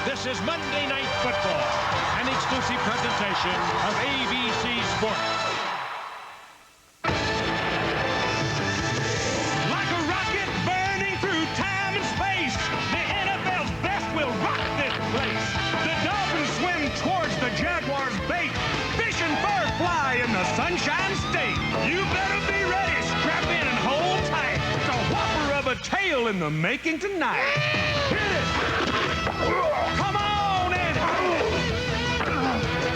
This is Monday Night Football, an exclusive presentation of ABC Sports. Like a rocket burning through time and space, the NFL's best will rock this place. The Dolphins swim towards the Jaguars' bait, fishing for a fly in the Sunshine State. You better be ready, strap in and hold tight. It's a whopper of a tale in the making tonight. Hit it! Come on and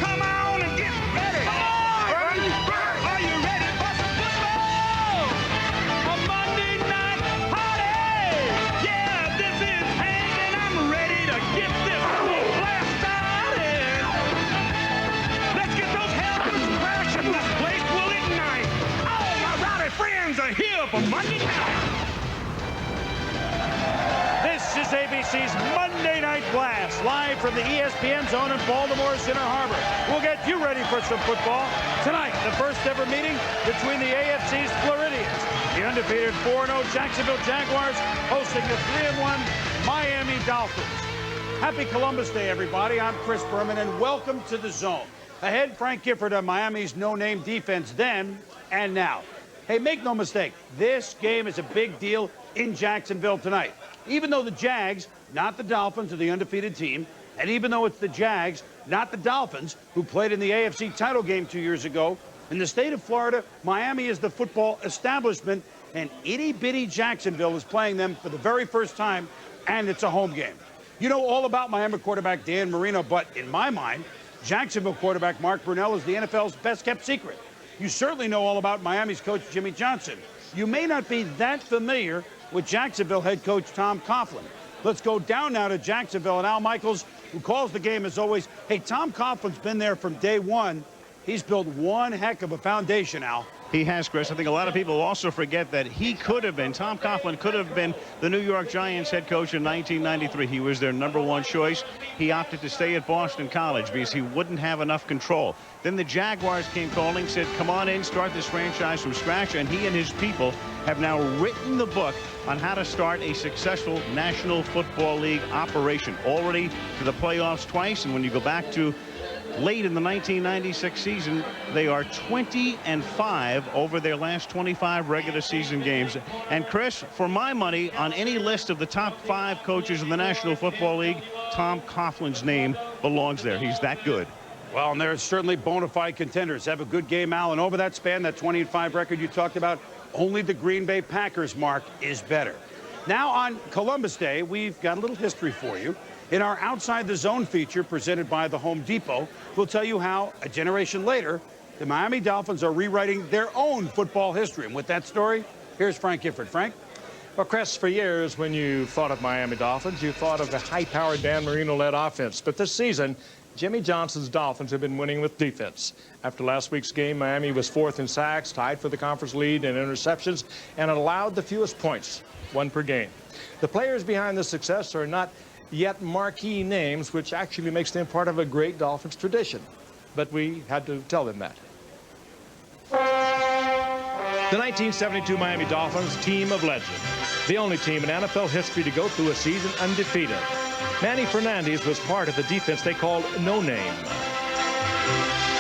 come on and get ready. Come on! Are you ready for some football? A Monday night party. Yeah, this is Hank and I'm ready to get this blast started. Let's get those helmets crashing. This place will ignite. All my rowdy friends are here for Monday night. This is ABC's Monday Night Blast, live from the ESPN Zone in Baltimore's Inner Harbor. We'll get you ready for some football. Tonight, the first ever meeting between the AFC's Floridians. The undefeated 4-0 Jacksonville Jaguars hosting the 3-1 Miami Dolphins. Happy Columbus Day, everybody. I'm Chris Berman, and welcome to the Zone. Ahead, Frank Gifford on Miami's no-name defense then and now. Hey, make no mistake, this game is a big deal in Jacksonville tonight. Even though the Jags, not the Dolphins, are the undefeated team, and even though it's the Jags, not the Dolphins, who played in the AFC title game 2 years ago, in the state of Florida, Miami is the football establishment, and itty-bitty Jacksonville is playing them for the very first time, and it's a home game. You know all about Miami quarterback Dan Marino, but in my mind, Jacksonville quarterback Mark Brunell is the NFL's best-kept secret. You certainly know all about Miami's coach Jimmy Johnson. You may not be that familiar with Jacksonville head coach Tom Coughlin. Let's go down now to Jacksonville and Al Michaels, who calls the game as always. Hey, Tom Coughlin's been there from day one. He's built one heck of a foundation, Al. He has, Chris. I think a lot of people also forget that Tom Coughlin could have been the New York Giants head coach in 1993. He was their #1 choice. He opted to stay at Boston College because he wouldn't have enough control. Then the Jaguars came calling, said, come on in, start this franchise from scratch. And he and his people have now written the book on how to start a successful National Football League operation. Already to the playoffs twice. And when you go back to late in the 1996 season, they are 20-5 over their last 25 regular season games. And Chris, for my money, on any list of the top 5 coaches in the National Football League, Tom Coughlin's name belongs there. He's that good. Well, and they're certainly bona fide contenders. Have a good game, Al. And over that span, that 20-5 record you talked about, only the Green Bay Packers mark is better. Now on Columbus Day, we've got a little history for you. In our Outside the Zone feature presented by the Home Depot, we'll tell you how, a generation later, the Miami Dolphins are rewriting their own football history. And with that story, here's Frank Gifford. Frank? Well, Chris, for years, when you thought of Miami Dolphins, you thought of a high-powered Dan Marino-led offense. But this season, Jimmy Johnson's Dolphins have been winning with defense. After last week's game, Miami was 4th in sacks, tied for the conference lead in interceptions, and allowed the fewest points, 1 per game. The players behind this success are not yet marquee names, which actually makes them part of a great Dolphins tradition. But we had to tell them that. The 1972 Miami Dolphins, team of legend. The only team in NFL history to go through a season undefeated. Manny Fernandez was part of the defense they called No Name.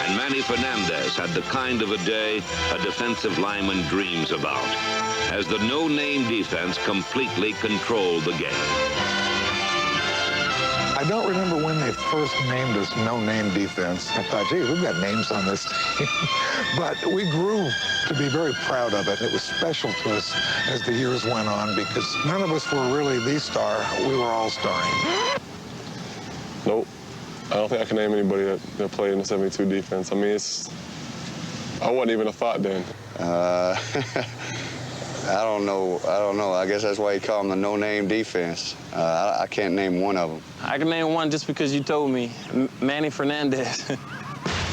And Manny Fernandez had the kind of a day a defensive lineman dreams about, as the No Name defense completely controlled the game. I don't remember when they first named us no-name defense. I thought, gee, we've got names on this team. But we grew to be very proud of it. It was special to us as the years went on because none of us were really the star. We were all starring. Nope. I don't think I can name anybody that played in the 72 defense. I mean, I wasn't even a thought then. I don't know. I guess that's why you call them the no-name defense. I can't name one of them. I can name one just because you told me. Manny Fernandez.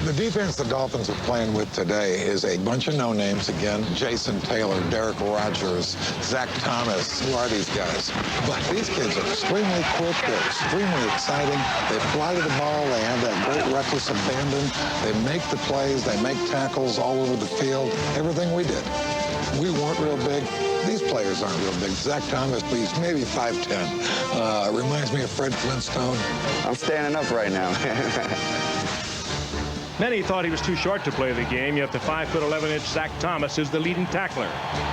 The defense the Dolphins are playing with today is a bunch of no-names again. Jason Taylor, Derek Rogers, Zach Thomas. Who are these guys? But these kids are extremely quick. They're extremely exciting. They fly to the ball. They have that great reckless abandon. They make the plays. They make tackles all over the field. Everything we did. We weren't real big. These players aren't real big. Zach Thomas, he's maybe 5'10". Reminds me of Fred Flintstone. I'm standing up right now. Many thought he was too short to play the game, yet the 5'11" Zach Thomas is the leading tackler.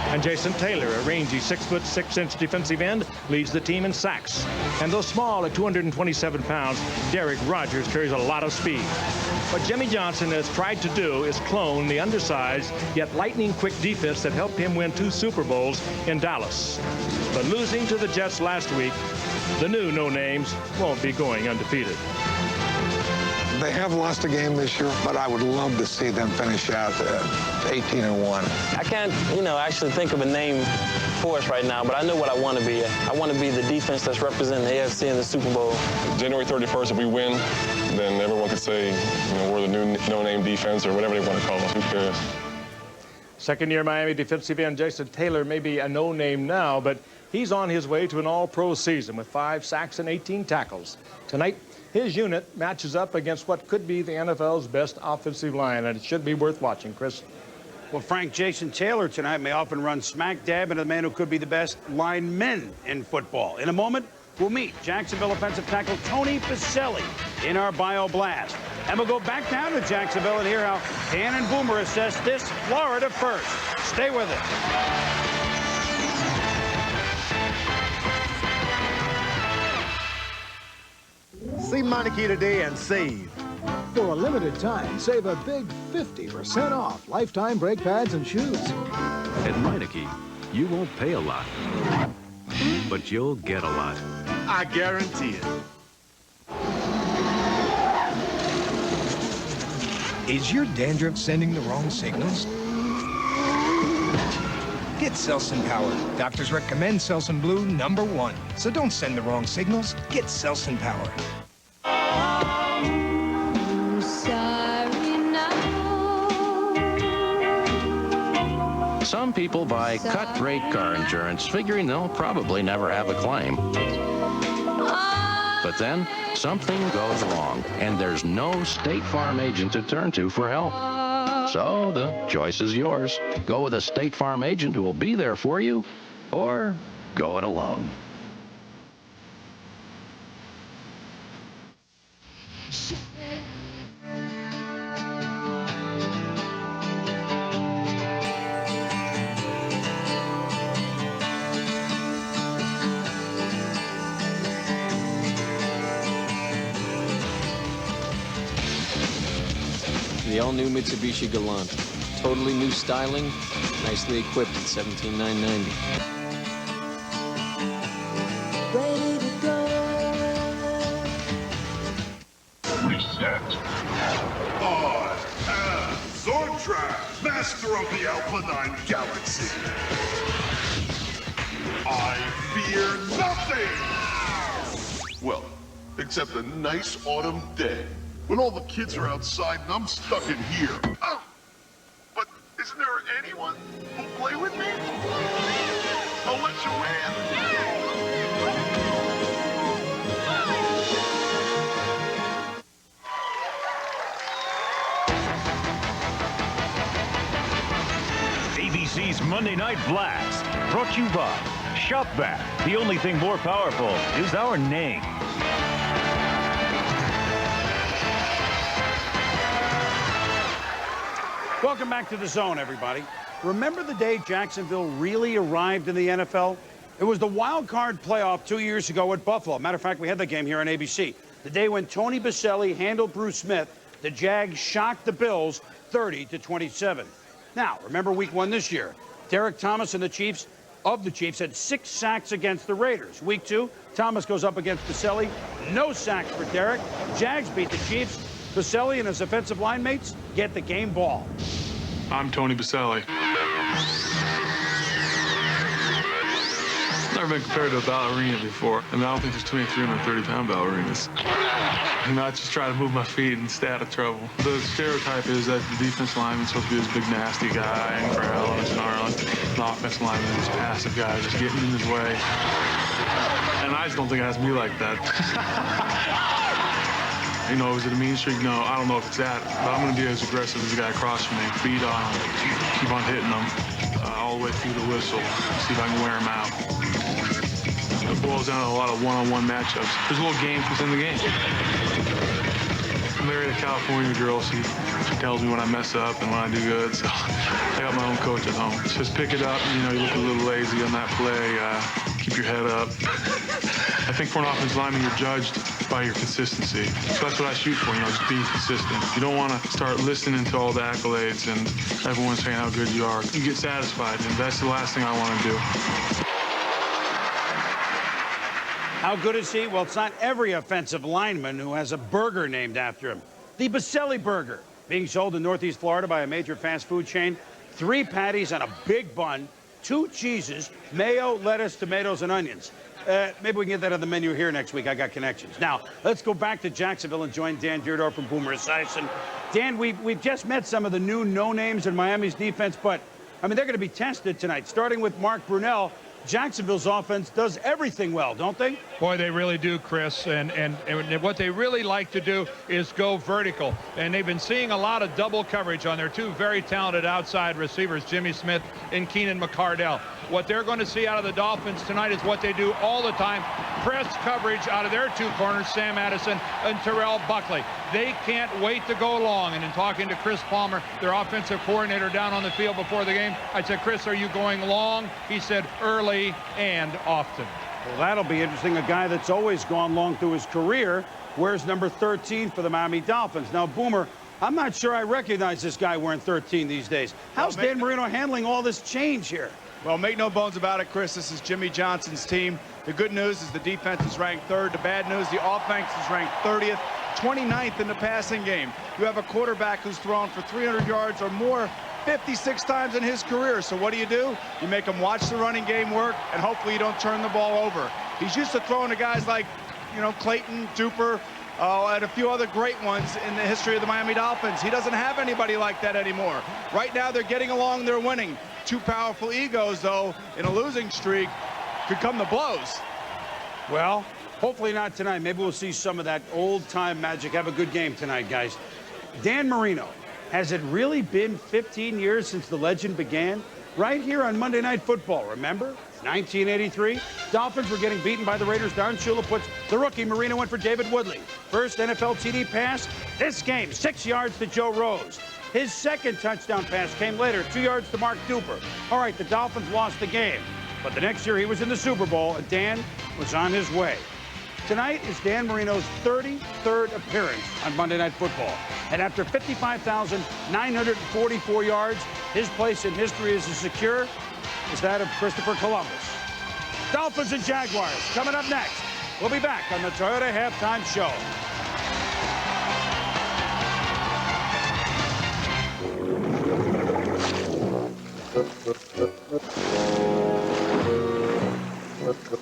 And Jason Taylor, a rangy 6'6" defensive end, leads the team in sacks. And though small at 227 pounds, Derek Rogers carries a lot of speed. What Jimmy Johnson has tried to do is clone the undersized yet lightning-quick defense that helped him win 2 Super Bowls in Dallas. But losing to the Jets last week, the new no-names won't be going undefeated. They have lost a game this year, but I would love to see them finish out 18-1. I can't, actually think of a name for us right now, but I know what I want to be. I want to be the defense that's representing the AFC in the Super Bowl. January 31st, if we win, then everyone can say, we're the new no-name defense or whatever they want to call us. Who cares? Second-year Miami defensive end Jason Taylor may be a no-name now, but he's on his way to an all-pro season with 5 sacks and 18 tackles. Tonight, his unit matches up against what could be the NFL's best offensive line, and it should be worth watching, Chris. Well, Frank, Jason Taylor tonight may often run smack dab into the man who could be the best lineman in football. In a moment, we'll meet Jacksonville offensive tackle Tony Visser in our Bio Blast. And we'll go back down to Jacksonville and hear how Dan and Boomer assess this Florida first. Stay with us. See Meineke today and save. For a limited time, save a big 50% off lifetime brake pads and shoes. At Meineke, you won't pay a lot, but you'll get a lot. I guarantee it. Is your dandruff sending the wrong signals? Get Selsun Power. Doctors recommend Selsun Blue #1. So don't send the wrong signals. Get Selsun Power. Some people buy cut-rate car insurance, figuring they'll probably never have a claim. But then, something goes wrong, and there's no State Farm agent to turn to for help. So the choice is yours. Go with a State Farm agent who will be there for you, or go it alone. The all-new Mitsubishi Galant. Totally new styling, nicely equipped at $17,990. Ready to go. Reset. I am Zortrak, master of the Alpha 9 Galaxy. I fear nothing! Well, except a nice autumn day. When all the kids are outside and I'm stuck in here. Oh, but isn't there anyone who'll play with me? I'll let you in. ABC's Monday Night Blast, brought to you by Shop Vac. The only thing more powerful is our name. Welcome back to The Zone, everybody. Remember the day Jacksonville really arrived in the NFL? It was the wild card playoff 2 years ago at Buffalo. Matter of fact, we had the game here on ABC. The day when Tony Visser handled Bruce Smith, the Jags shocked the Bills 30-27. Now, remember week 1 this year. Derek Thomas and the Chiefs had 6 sacks against the Raiders. Week 2, Thomas goes up against Visser. No sacks for Derek. Jags beat the Chiefs. Visser and his offensive line mates get the game ball. I'm Tony Visser. Never been compared to a ballerina before. I don't think there's too many 330-pound ballerinas. I just try to move my feet and stay out of trouble. The stereotype is that the defensive lineman's supposed to be this big, nasty guy and growling and snarling. The offensive lineman is this passive guy just getting in his way. And I just don't think it has to be like that. Is it a mean streak? No, I don't know if it's that. But I'm going to be as aggressive as the guy across from me. Beat on him, keep on hitting him. All all the way through the whistle, see if I can wear them out. It boils down to a lot of one-on-one matchups. There's little games within the game. I married a California girl. She tells me when I mess up and when I do good. So I got my own coach at home. Just pick it up. You know, you look a little lazy on that play. Keep your head up. I think for an offensive lineman, you're judged by your consistency. So that's what I shoot for, you know, just being consistent. You don't want to start listening to all the accolades and everyone saying how good you are. You get satisfied, and that's the last thing I want to do. How good is he? Well, it's not every offensive lineman who has a burger named after him. The Baselli burger, being sold in Northeast Florida by a major fast food chain. 3 patties on a big bun, 2 cheeses, mayo, lettuce, tomatoes, and onions. Maybe we can get that on the menu here next week. I got connections. Now, let's go back to Jacksonville and join Dan Dierdorf from Boomer Esiason. Dan, we've just met some of the new no-names in Miami's defense, but, I mean, they're going to be tested tonight, starting with Mark Brunell. Jacksonville's offense does everything well, don't they? Boy, they really do, Chris. And what they really like to do is go vertical. And they've been seeing a lot of double coverage on their 2 very talented outside receivers, Jimmy Smith and Keenan McCardell. What they're going to see out of the Dolphins tonight is what they do all the time, press coverage out of their 2 corners, Sam Addison and Terrell Buckley. They can't wait to go long. And in talking to Chris Palmer, their offensive coordinator down on the field before the game, I said, Chris, are you going long? He said, early and often. Well, that'll be interesting. A guy that's always gone long through his career wears number 13 for the Miami Dolphins. Now, Boomer, I'm not sure I recognize this guy wearing 13 these days. How's Dan Marino handling all this change here? Well, make no bones about it, Chris. This is Jimmy Johnson's team. The good news is the defense is ranked 3rd. The bad news, the offense is ranked 30th, 29th in the passing game. You have a quarterback who's thrown for 300 yards or more 56 times in his career. So what do? You make him watch the running game work, and hopefully you don't turn the ball over. He's used to throwing to guys like, you know, Clayton, Duper, and a few other great ones in the history of the Miami Dolphins. He doesn't have anybody like that anymore. Right now, they're getting along, they're winning. 2 powerful egos, though, in a losing streak could come to blows. Well, hopefully not tonight. Maybe we'll see some of that old-time magic. Have a good game tonight, guys. Dan Marino, has it really been 15 years since the legend began? Right here on Monday Night Football, remember? 1983, Dolphins were getting beaten by the Raiders. Don Shula puts the rookie Marino in for David Woodley. First NFL TD pass, this game, 6 yards to Joe Rose. His second touchdown pass came later, 2 yards to Mark Duper. All right, the Dolphins lost the game, but the next year he was in the Super Bowl, and Dan was on his way. Tonight is Dan Marino's 33rd appearance on Monday Night Football. And after 55,944 yards, his place in history is as secure as that of Christopher Columbus. Dolphins and Jaguars coming up next. We'll be back on the Toyota Halftime Show.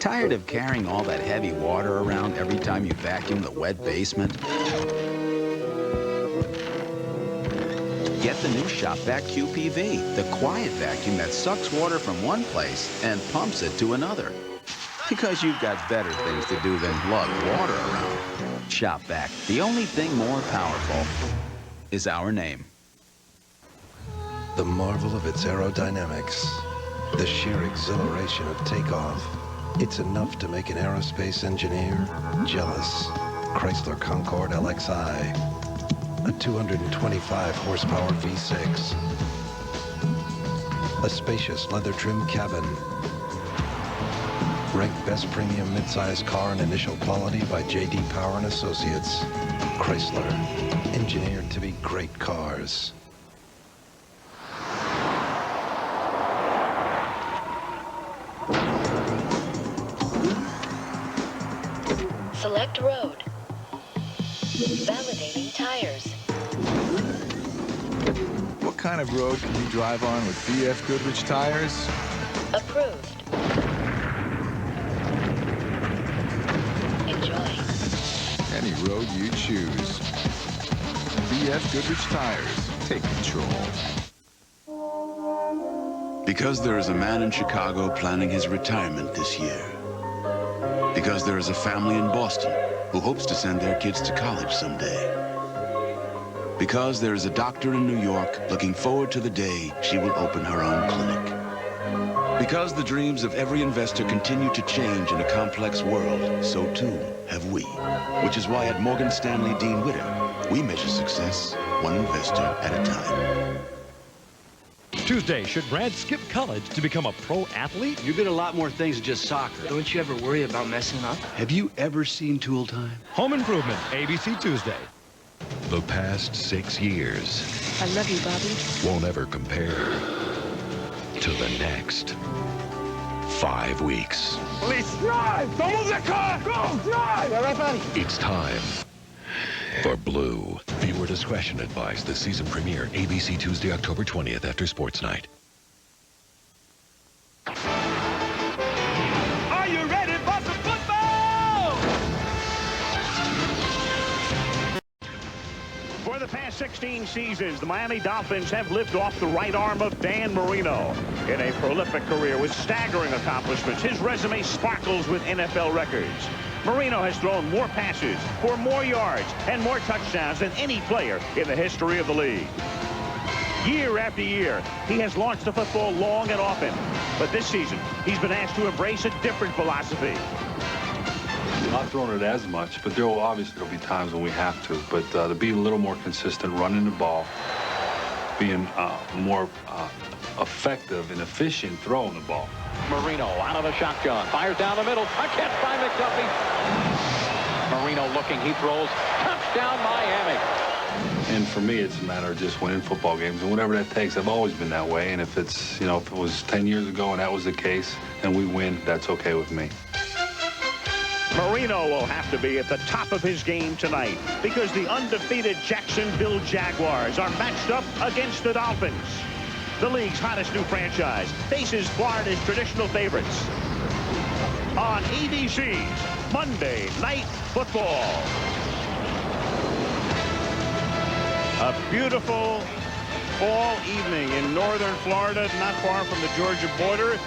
Tired of carrying all that heavy water around every time you vacuum the wet basement? Get the new Shop Vac QPV, the quiet vacuum that sucks water from one place and pumps it to another. Because you've got better things to do than lug water around. Shop Vac, the only thing more powerful is our name. The marvel of its aerodynamics, the sheer exhilaration of takeoff. It's enough to make an aerospace engineer jealous. Chrysler Concorde LXI, a 225 horsepower V6, a spacious leather trim cabin, ranked best premium midsize car in initial quality by J.D. Power and Associates. Chrysler, engineered to be great cars. Select road. Validating tires. What kind of road can you drive on with BF Goodrich tires? Approved. Enjoy. Any road you choose. BF Goodrich tires. Take control. Because there is a man in Chicago planning his retirement this year. Because there is a family in Boston who hopes to send their kids to college someday. Because there is a doctor in New York looking forward to the day she will open her own clinic. Because the dreams of every investor continue to change in a complex world, so too have we. Which is why at Morgan Stanley Dean Witter, we measure success one investor at a time. Tuesday, should Brad skip college to become a pro athlete? You're good at a lot more things than just soccer. Don't you ever worry about messing up? Have you ever seen Tool Time? Home Improvement, ABC Tuesday. The past 6 years I love you, Bobby. won't ever compare to the next 5 weeks. Police, drive! Don't move that car! Go, drive! Yeah, right, buddy. It's time for Blue. Viewer discretion advised. The season premiere, ABC Tuesday, October 20th after Sports Night. Are you ready for some football? For the past 16 seasons, the Miami Dolphins have lived off the right arm of Dan Marino. In a prolific career with staggering accomplishments, his resume sparkles with NFL records. Marino has thrown more passes for more yards and more touchdowns than any player in the history of the league. Year after year, he has launched the football long and often. But this season, he's been asked to embrace a different philosophy. Not throwing it as much, but obviously there'll be times when we have to. But to be a little more consistent, running the ball, being more effective and efficient throwing the ball. Marino out of the shotgun, fires down the middle, a catch by McDuffie. Marino looking, he throws, touchdown Miami. And for me, it's a matter of just winning football games, and whatever that takes. I've always been that way, and if it's, if it was 10 years ago and that was the case, and we win, that's okay with me. Marino will have to be at the top of his game tonight because the undefeated Jacksonville Jaguars are matched up against the Dolphins. The league's hottest new franchise faces Florida's traditional favorites on ABC's Monday Night Football. A beautiful fall evening in northern Florida, not far from the Georgia border.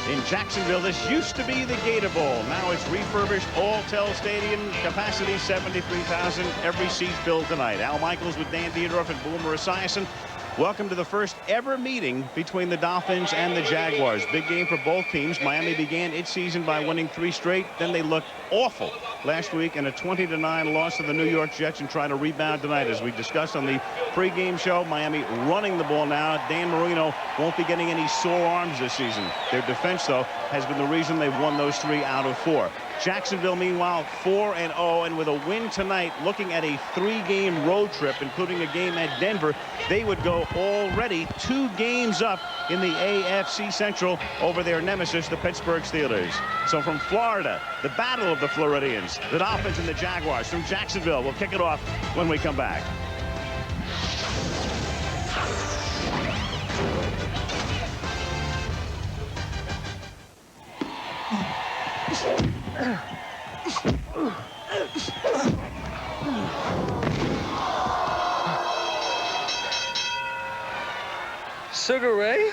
In Jacksonville, this used to be the Gator Bowl. Now it's refurbished All-Tel Stadium, capacity 73,000, every seat filled tonight. Al Michaels with Dan Dierdorf and Boomer Esiason. Welcome to the first ever meeting between the Dolphins and the Jaguars. Big game for both teams. Miami began its season by winning 3 straight. Then they looked awful last week in a 20-9 loss to the New York Jets and try to rebound tonight. As we discussed on the pregame show, Miami running the ball now. Dan Marino won't be getting any sore arms this season. Their defense, though, has been the reason they've won those 3 out of 4. Jacksonville, meanwhile, 4-0, and with a win tonight, looking at a 3-game road trip, including a game at Denver, they would go already 2 games up in the AFC Central over their nemesis, the Pittsburgh Steelers. So from Florida, the battle of the Floridians, the Dolphins and the Jaguars. From Jacksonville, we'll kick it off when we come back. Sugar Ray,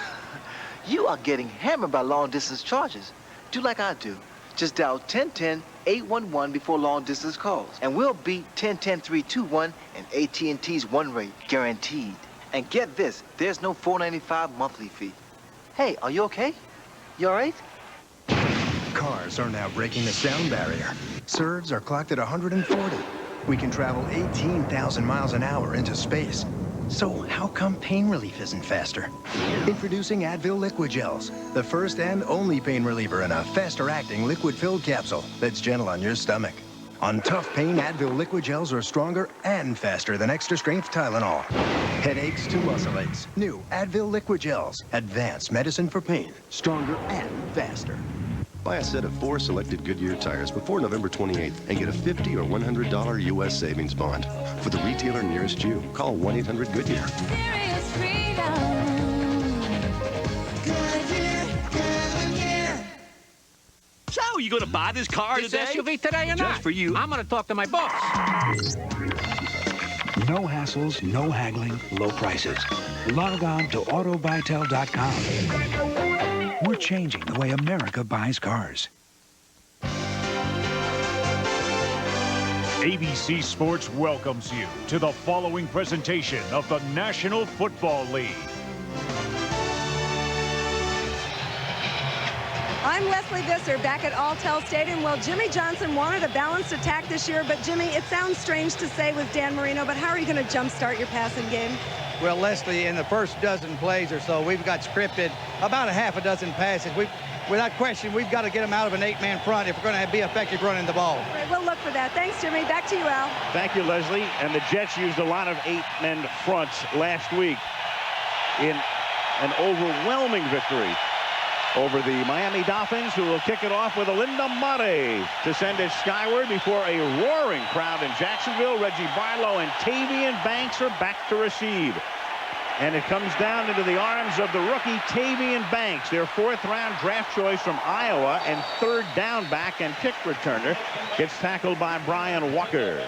you are getting hammered by long-distance charges. Do like I do. Just dial 1010-811 before long-distance calls, and we'll beat 1010-321 and AT&T's one rate, guaranteed. And get this, there's no $4.95 monthly fee. Hey, are you okay? You all right? Cars are now breaking the sound barrier. Serves are clocked at 140. We can travel 18,000 miles an hour into space. So how come pain relief isn't faster? Introducing Advil Liquid Gels, the first and only pain reliever in a faster-acting liquid-filled capsule that's gentle on your stomach. On tough pain, Advil Liquid Gels are stronger and faster than extra-strength Tylenol. Headaches to muscle aches. New Advil Liquid Gels. Advanced medicine for pain. Stronger and faster. Buy a set of 4 selected Goodyear tires before November 28th and get a $50 or $100 U.S. savings bond. For the retailer nearest you, call 1-800-GOODYEAR. So, you going to buy this car This today? SUV today or not? Just for you. I'm going to talk to my boss. No hassles, no haggling, low prices. Log on to autobytel.com. We're changing the way America buys cars. ABC Sports welcomes you to the following presentation of the National Football League. I'm Lesley Visser back at Alltel Stadium. Well, Jimmy Johnson wanted a balanced attack this year, but Jimmy, it sounds strange to say with Dan Marino, but how are you going to jumpstart your passing game? Well, Lesley, in the first dozen plays or so, we've got scripted about a half a dozen passes. Without question, we've got to get them out of an 8-man front if we're going to be effective running the ball. Right, we'll look for that. Thanks, Jimmy. Back to you, Al. Thank you, Lesley. And the Jets used a lot of 8-men fronts last week in an overwhelming victory over the Miami Dolphins, who will kick it off with a Linda Mate to send it skyward before a roaring crowd in Jacksonville. Reggie Barlow and Tavian Banks are back to receive. And it comes down into the arms of the rookie Tavian Banks, their 4th-round draft choice from Iowa and 3rd down back and kick returner. Gets tackled by Brian Walker.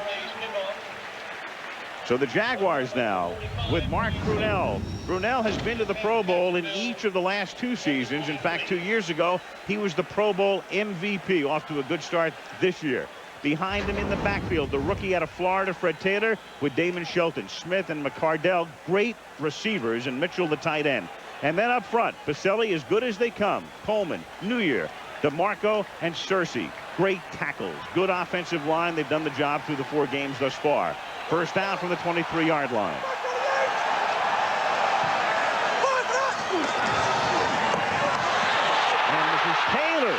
So the Jaguars now with Mark Brunell. Brunell has been to the Pro Bowl in each of the last 2 seasons. In fact, 2 years ago, he was the Pro Bowl MVP, off to a good start this year. Behind him in the backfield, the rookie out of Florida, Fred Taylor, with Damon Shelton, Smith, and McCardell, great receivers, and Mitchell, the tight end. And then up front, Baselli, as good as they come. Coleman, New Year, DeMarco, and Searcy. Great tackles, good offensive line. They've done the job through the 4 games thus far. First down from the 23-yard line. And this is Taylor,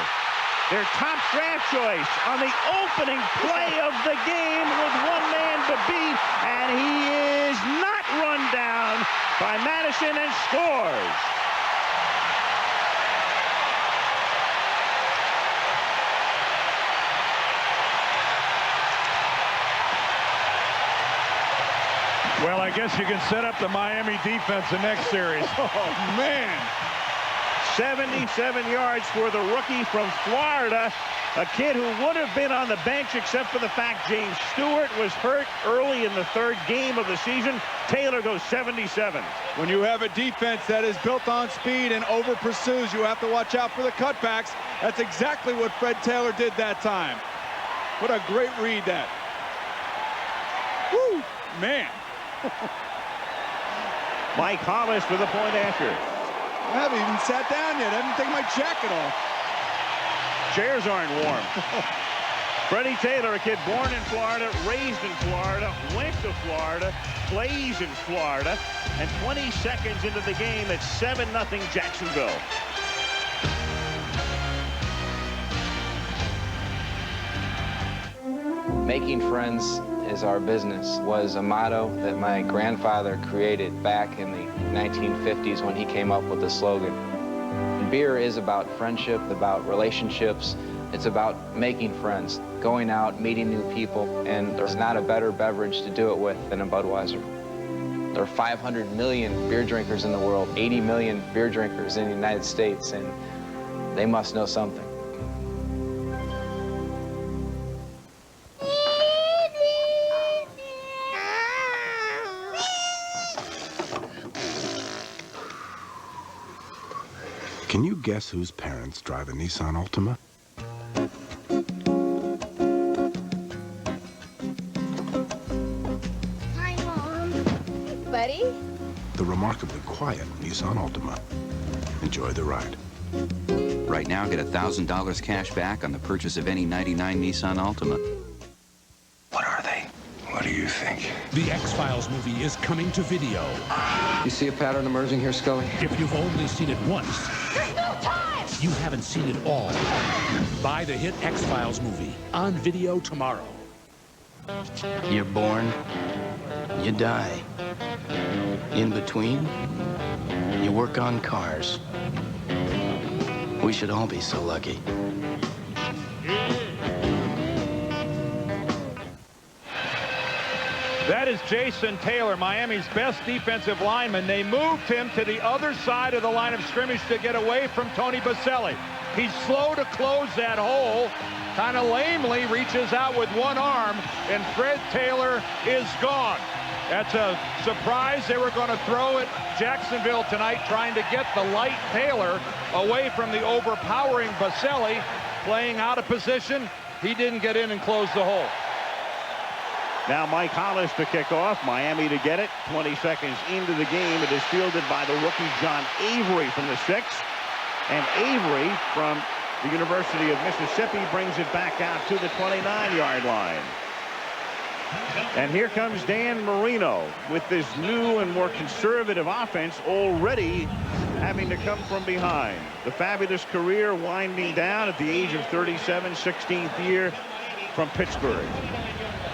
their top draft choice, on the opening play of the game with 1 man to beat, and he is not run down by Madison and scores. Well, I guess you can set up the Miami defense the next series. Oh, man. 77 yards for the rookie from Florida, a kid who would have been on the bench except for the fact James Stewart was hurt early in the 3rd game of the season. Taylor goes 77. When you have a defense that is built on speed and over pursues, you have to watch out for the cutbacks. That's exactly what Fred Taylor did that time. What a great read that. Woo, man. Mike Hollis for the point after. I haven't even sat down yet. I haven't taken my jacket off. Chairs aren't warm. Freddie Taylor, a kid born in Florida, raised in Florida, went to Florida, plays in Florida, and 20 seconds into the game, it's 7-0 Jacksonville. Making friends is our business was a motto that my grandfather created back in the 1950s when he came up with the slogan. Beer is about friendship, about relationships. It's about making friends, going out, meeting new people, and there's not a better beverage to do it with than a Budweiser. There are 500 million beer drinkers in the world, 80 million beer drinkers in the United States, and they must know something. Can you guess whose parents drive a Nissan Altima? Hi, Mom. Buddy? The remarkably quiet Nissan Altima. Enjoy the ride. Right now, get $1,000 cash back on the purchase of any '99 Nissan Altima. What are they? What do you think? The X-Files movie is coming to video. You see a pattern emerging here, Scully? If you've only seen it once, There's no time! you haven't seen it all. Buy the hit X-Files movie on video tomorrow. You're born, you die. In between, you work on cars. We should all be so lucky. That is Jason Taylor, Miami's best defensive lineman. They moved him to the other side of the line of scrimmage to get away from Tony Baselli. He's slow to close that hole, kind of lamely reaches out with one arm, and Fred Taylor is gone. That's a surprise. They were going to throw at Jacksonville tonight, trying to get the light Taylor away from the overpowering Baselli. Playing out of position, he didn't get in and close the hole. Now Mike Hollis to kick off. Miami to get it. 20 seconds into the game. It is fielded by the rookie John Avery from the 6. And Avery from The University of Mississippi brings it back out to the 29-yard line. And here comes Dan Marino with this new and more conservative offense, already having to come from behind. The fabulous career winding down at the age of 37, 16th year from Pittsburgh.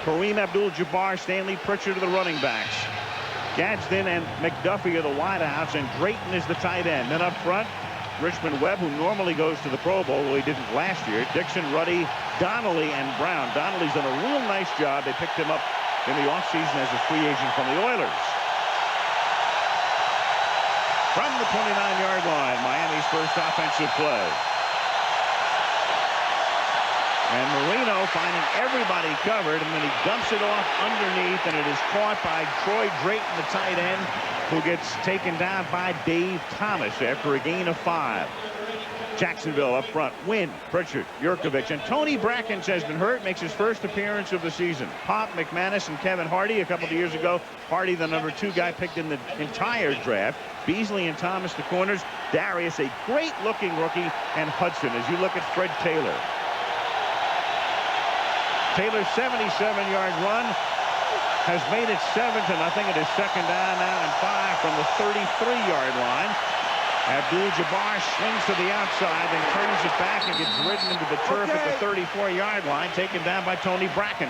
Kareem Abdul-Jabbar, Stanley Pritchard are the running backs. Gadsden and McDuffie are the wideouts, and Drayton is the tight end. Then up front, Richmond Webb, who normally goes to the Pro Bowl, though he didn't last year. Dixon, Ruddy, Donnelly, and Brown. Donnelly's done a real nice job. They picked him up in the offseason as a free agent from the Oilers. From the 29-yard line, Miami's first offensive play. And Marino finding everybody covered, and then he dumps it off underneath, and it is caught by Troy Drayton, the tight end, who gets taken down by Dave Thomas after a gain of 5. Jacksonville up front. Wynn, Pritchard, Yurkovich, and Tony Brackens has been hurt, makes his first appearance of the season. Pop, McManus, and Kevin Hardy a couple of years ago. Hardy, the number 2 guy picked in the entire draft. Beasley and Thomas, the corners. Darius, a great-looking rookie, and Hudson, as you look at Fred Taylor. Taylor's 77-yard run has made it 7-0. It is second down now and 5 from the 33-yard line. Abdul-Jabbar swings to the outside, then turns it back and gets ridden into the turf at the 34-yard line, taken down by Tony Brackens.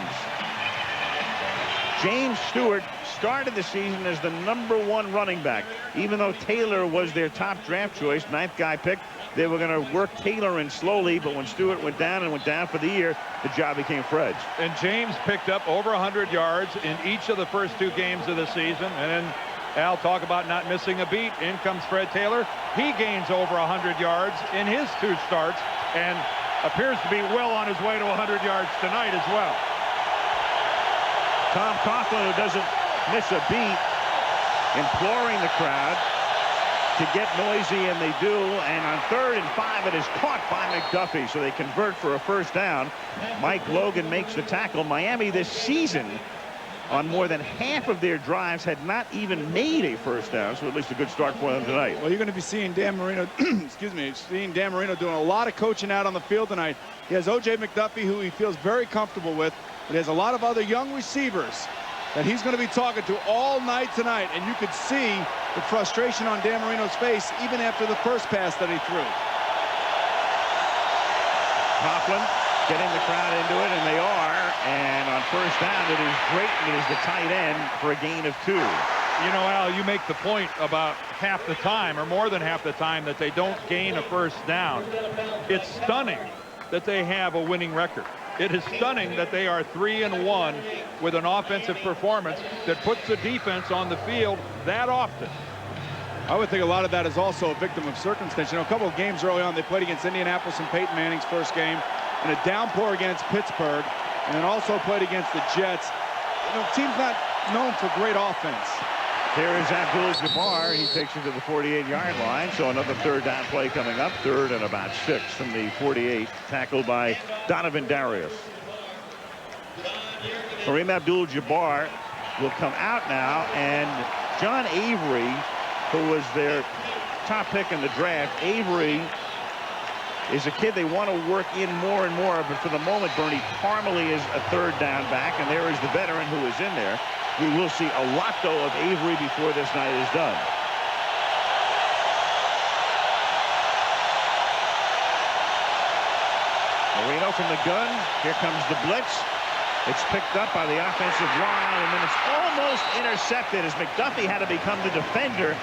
James Stewart started the season as the number 1 running back. Even though Taylor was their top draft choice, 9th guy picked, they were going to work Taylor in slowly, but when Stewart went down for the year, the job became Fred's. And James picked up over 100 yards in each of the first 2 games of the season. And then Al, talk about not missing a beat. In comes Fred Taylor. He gains over 100 yards in his 2 starts and appears to be well on his way to 100 yards tonight as well. Tom Coughlin, who doesn't miss a beat, imploring the crowd to get noisy, and they do. And on 3rd and 5, it is caught by McDuffie, so they convert for a first down. Mike Logan makes the tackle. Miami this season, on more than half of their drives, had not even made a first down, so at least a good start for them tonight. Well, you're going to be seeing Dan Marino, seeing Dan Marino doing a lot of coaching out on the field tonight. He has O.J. McDuffie, who he feels very comfortable with, but he has a lot of other young receivers that he's going to be talking to all night tonight, and you could see the frustration on Dan Marino's face even after the first pass that he threw. Coughlin getting the crowd into it, and they are. And on first down, it is Drayton is the tight end for a gain of 2. You know, Al, you make the point about half the time, or more than half the time, that they don't gain a first down. It's stunning that they have a winning record. It is stunning that they are 3-1 with an offensive performance that puts the defense on the field that often. I would think a lot of that is also a victim of circumstance. You know, a couple of games early on, they played against Indianapolis in Peyton Manning's first game, and a downpour against Pittsburgh, and then also played against the Jets. You know, team's not known for great offense. Here is Abdul-Jabbar. He takes it to the 48-yard line. So another 3rd down play coming up. 3rd and about 6 from the 48. Tackled by Donovan Darius. Kareem Abdul-Jabbar will come out now. And John Avery, who was their top pick in the draft, Avery is a kid they want to work in more and more. But for the moment, Bernie Parmalee is a 3rd down back. And there is the veteran who is in there. We will see a lot, though, of Avery before this night is done. Marino from the gun. Here comes the blitz. It's picked up by the offensive line, and then it's almost intercepted as McDuffie had to become the defender.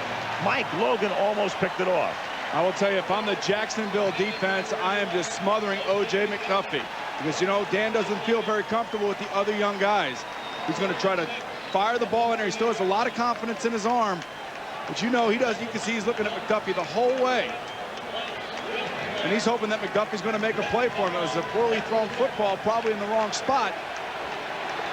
Mike Logan almost picked it off. I will tell you, if I'm the Jacksonville defense, I am just smothering O.J. McDuffie. Because, you know, Dan doesn't feel very comfortable with the other young guys. He's going to try to fire the ball in there. He still has a lot of confidence in his arm. But, you know, he does. You can see he's looking at McDuffie the whole way. And he's hoping that McDuffie's going to make a play for him. It was a poorly thrown football, probably in the wrong spot.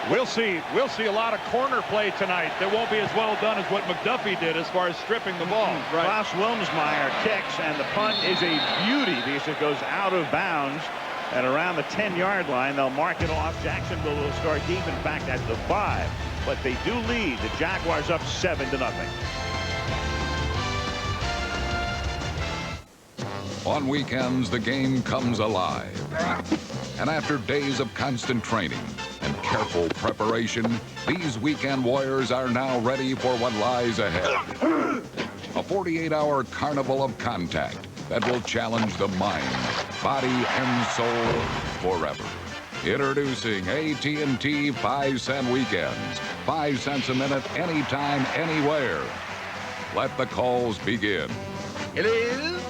We'll see a lot of corner play tonight that won't be as well done as what McDuffie did as far as stripping the ball. Right. Klaus Wilmsmeyer kicks, and the punt is a beauty because it goes out of bounds. And around the 10-yard line, they'll mark it off. Jacksonville will start deep, in fact, at the 5. But they do lead. The Jaguars up 7-0. On weekends, the game comes alive. And after days of constant training and careful preparation, these weekend warriors are now ready for what lies ahead. A 48-hour carnival of contact that will challenge the mind, body, and soul forever. Introducing AT&T 5-cent weekends. 5 cents a minute, anytime, anywhere. Let the calls begin. It is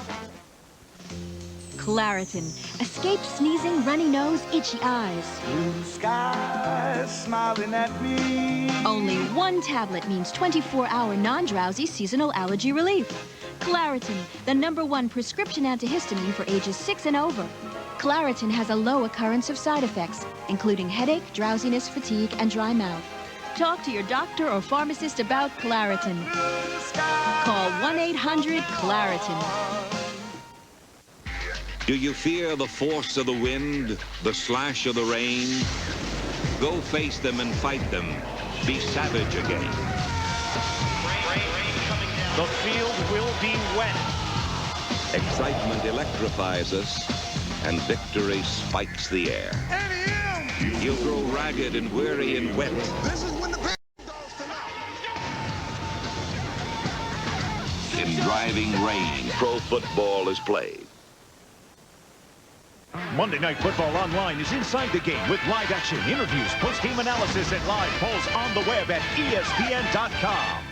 Claritin. Escape sneezing, runny nose, itchy eyes. blue skies smiling at me. Only one tablet means 24-hour non-drowsy seasonal allergy relief. Claritin, the #1 prescription antihistamine for ages 6 and over. Claritin has a low occurrence of side effects, including headache, drowsiness, fatigue, and dry mouth. Talk to your doctor or pharmacist about Claritin. Call 1-800-CLARITIN. Do you fear the force of the wind, the slash of the rain? Go face them and fight them. Be savage again. The field will be wet. Excitement electrifies us, and victory spikes the air. You'll grow ragged and weary and wet. This is when the In driving rain, pro football is played. Monday Night Football Online is inside the game with live action, interviews, post-game analysis, and live polls on the web at ESPN.com.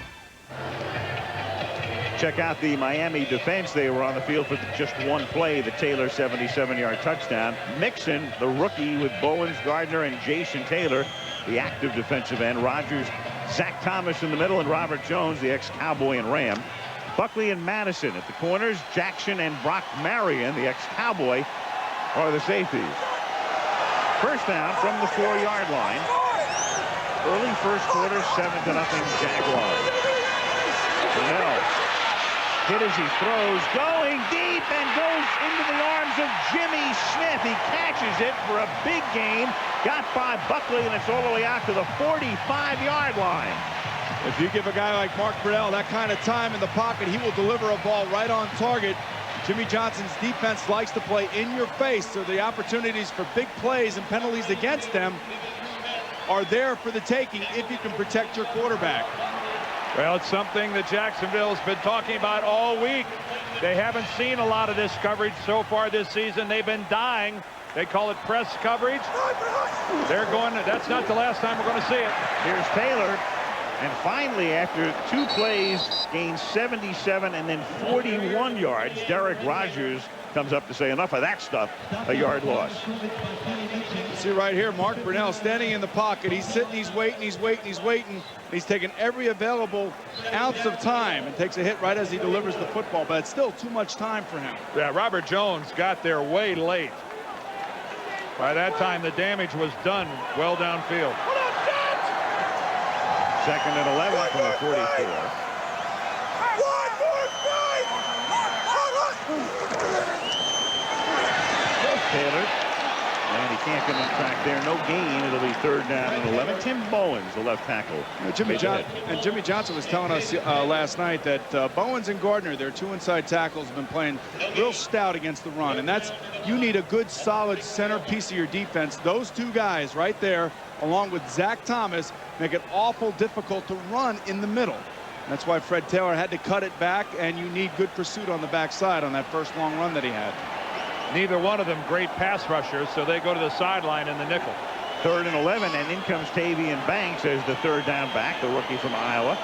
Check out the Miami defense. They were on the field for just one play, the Taylor 77-yard touchdown. Mixon, the rookie, with Bowens, Gardner, and Jason Taylor, the active defensive end. Rodgers, Zach Thomas in the middle, and Robert Jones, the ex-Cowboy and Ram. Buckley and Madison at the corners. Jackson and Brock Marion, the ex-Cowboy, are the safeties. First down from the 4-yard line. Early first quarter, 7-0 Jaguars. Burnell hit as he throws, going deep and goes into the arms of Jimmy Smith. He catches it for a big gain. Got by Buckley, and it's all the way out to the 45-yard line. If you give a guy like Mark Burnell that kind of time in the pocket, he will deliver a ball right on target. Jimmy Johnson's defense likes to play in your face, so the opportunities for big plays and penalties against them are there for the taking if you can protect your quarterback. Well, it's something that Jacksonville's been talking about all week. They haven't seen a lot of this coverage so far this season. They've been dying. They call it press coverage. They're going to, that's not the last time we're going to see it. Here's Taylor. And finally, after 2 plays, gains 77 and then 41 yards. Derek Rogers comes up to say, enough of that stuff, a yard loss. See right here, Mark Burnell standing in the pocket. He's sitting, he's waiting, he's waiting, he's waiting. He's taking every available ounce of time and takes a hit right as he delivers the football, but it's still too much time for him. Yeah, Robert Jones got there way late. By that time, the damage was done well downfield. Second and 11 from the 44. Taylor, and he can't get on track there. No gain. It'll be 3rd down and 11. Tim Bowens, the left tackle. Jimmy Johnson was telling us last night that Bowens and Gardner, their 2 inside tackles, have been playing real stout against the run. And that's, you need a good, solid centerpiece of your defense. Those 2 guys right there, along with Zach Thomas, make it awful difficult to run in the middle. That's why Fred Taylor had to cut it back, and you need good pursuit on the backside on that first long run that he had. Neither one of them great pass rushers, so they go to the sideline in the nickel. 3rd and 11, and in comes Tavian Banks as the 3rd down back, the rookie from Iowa.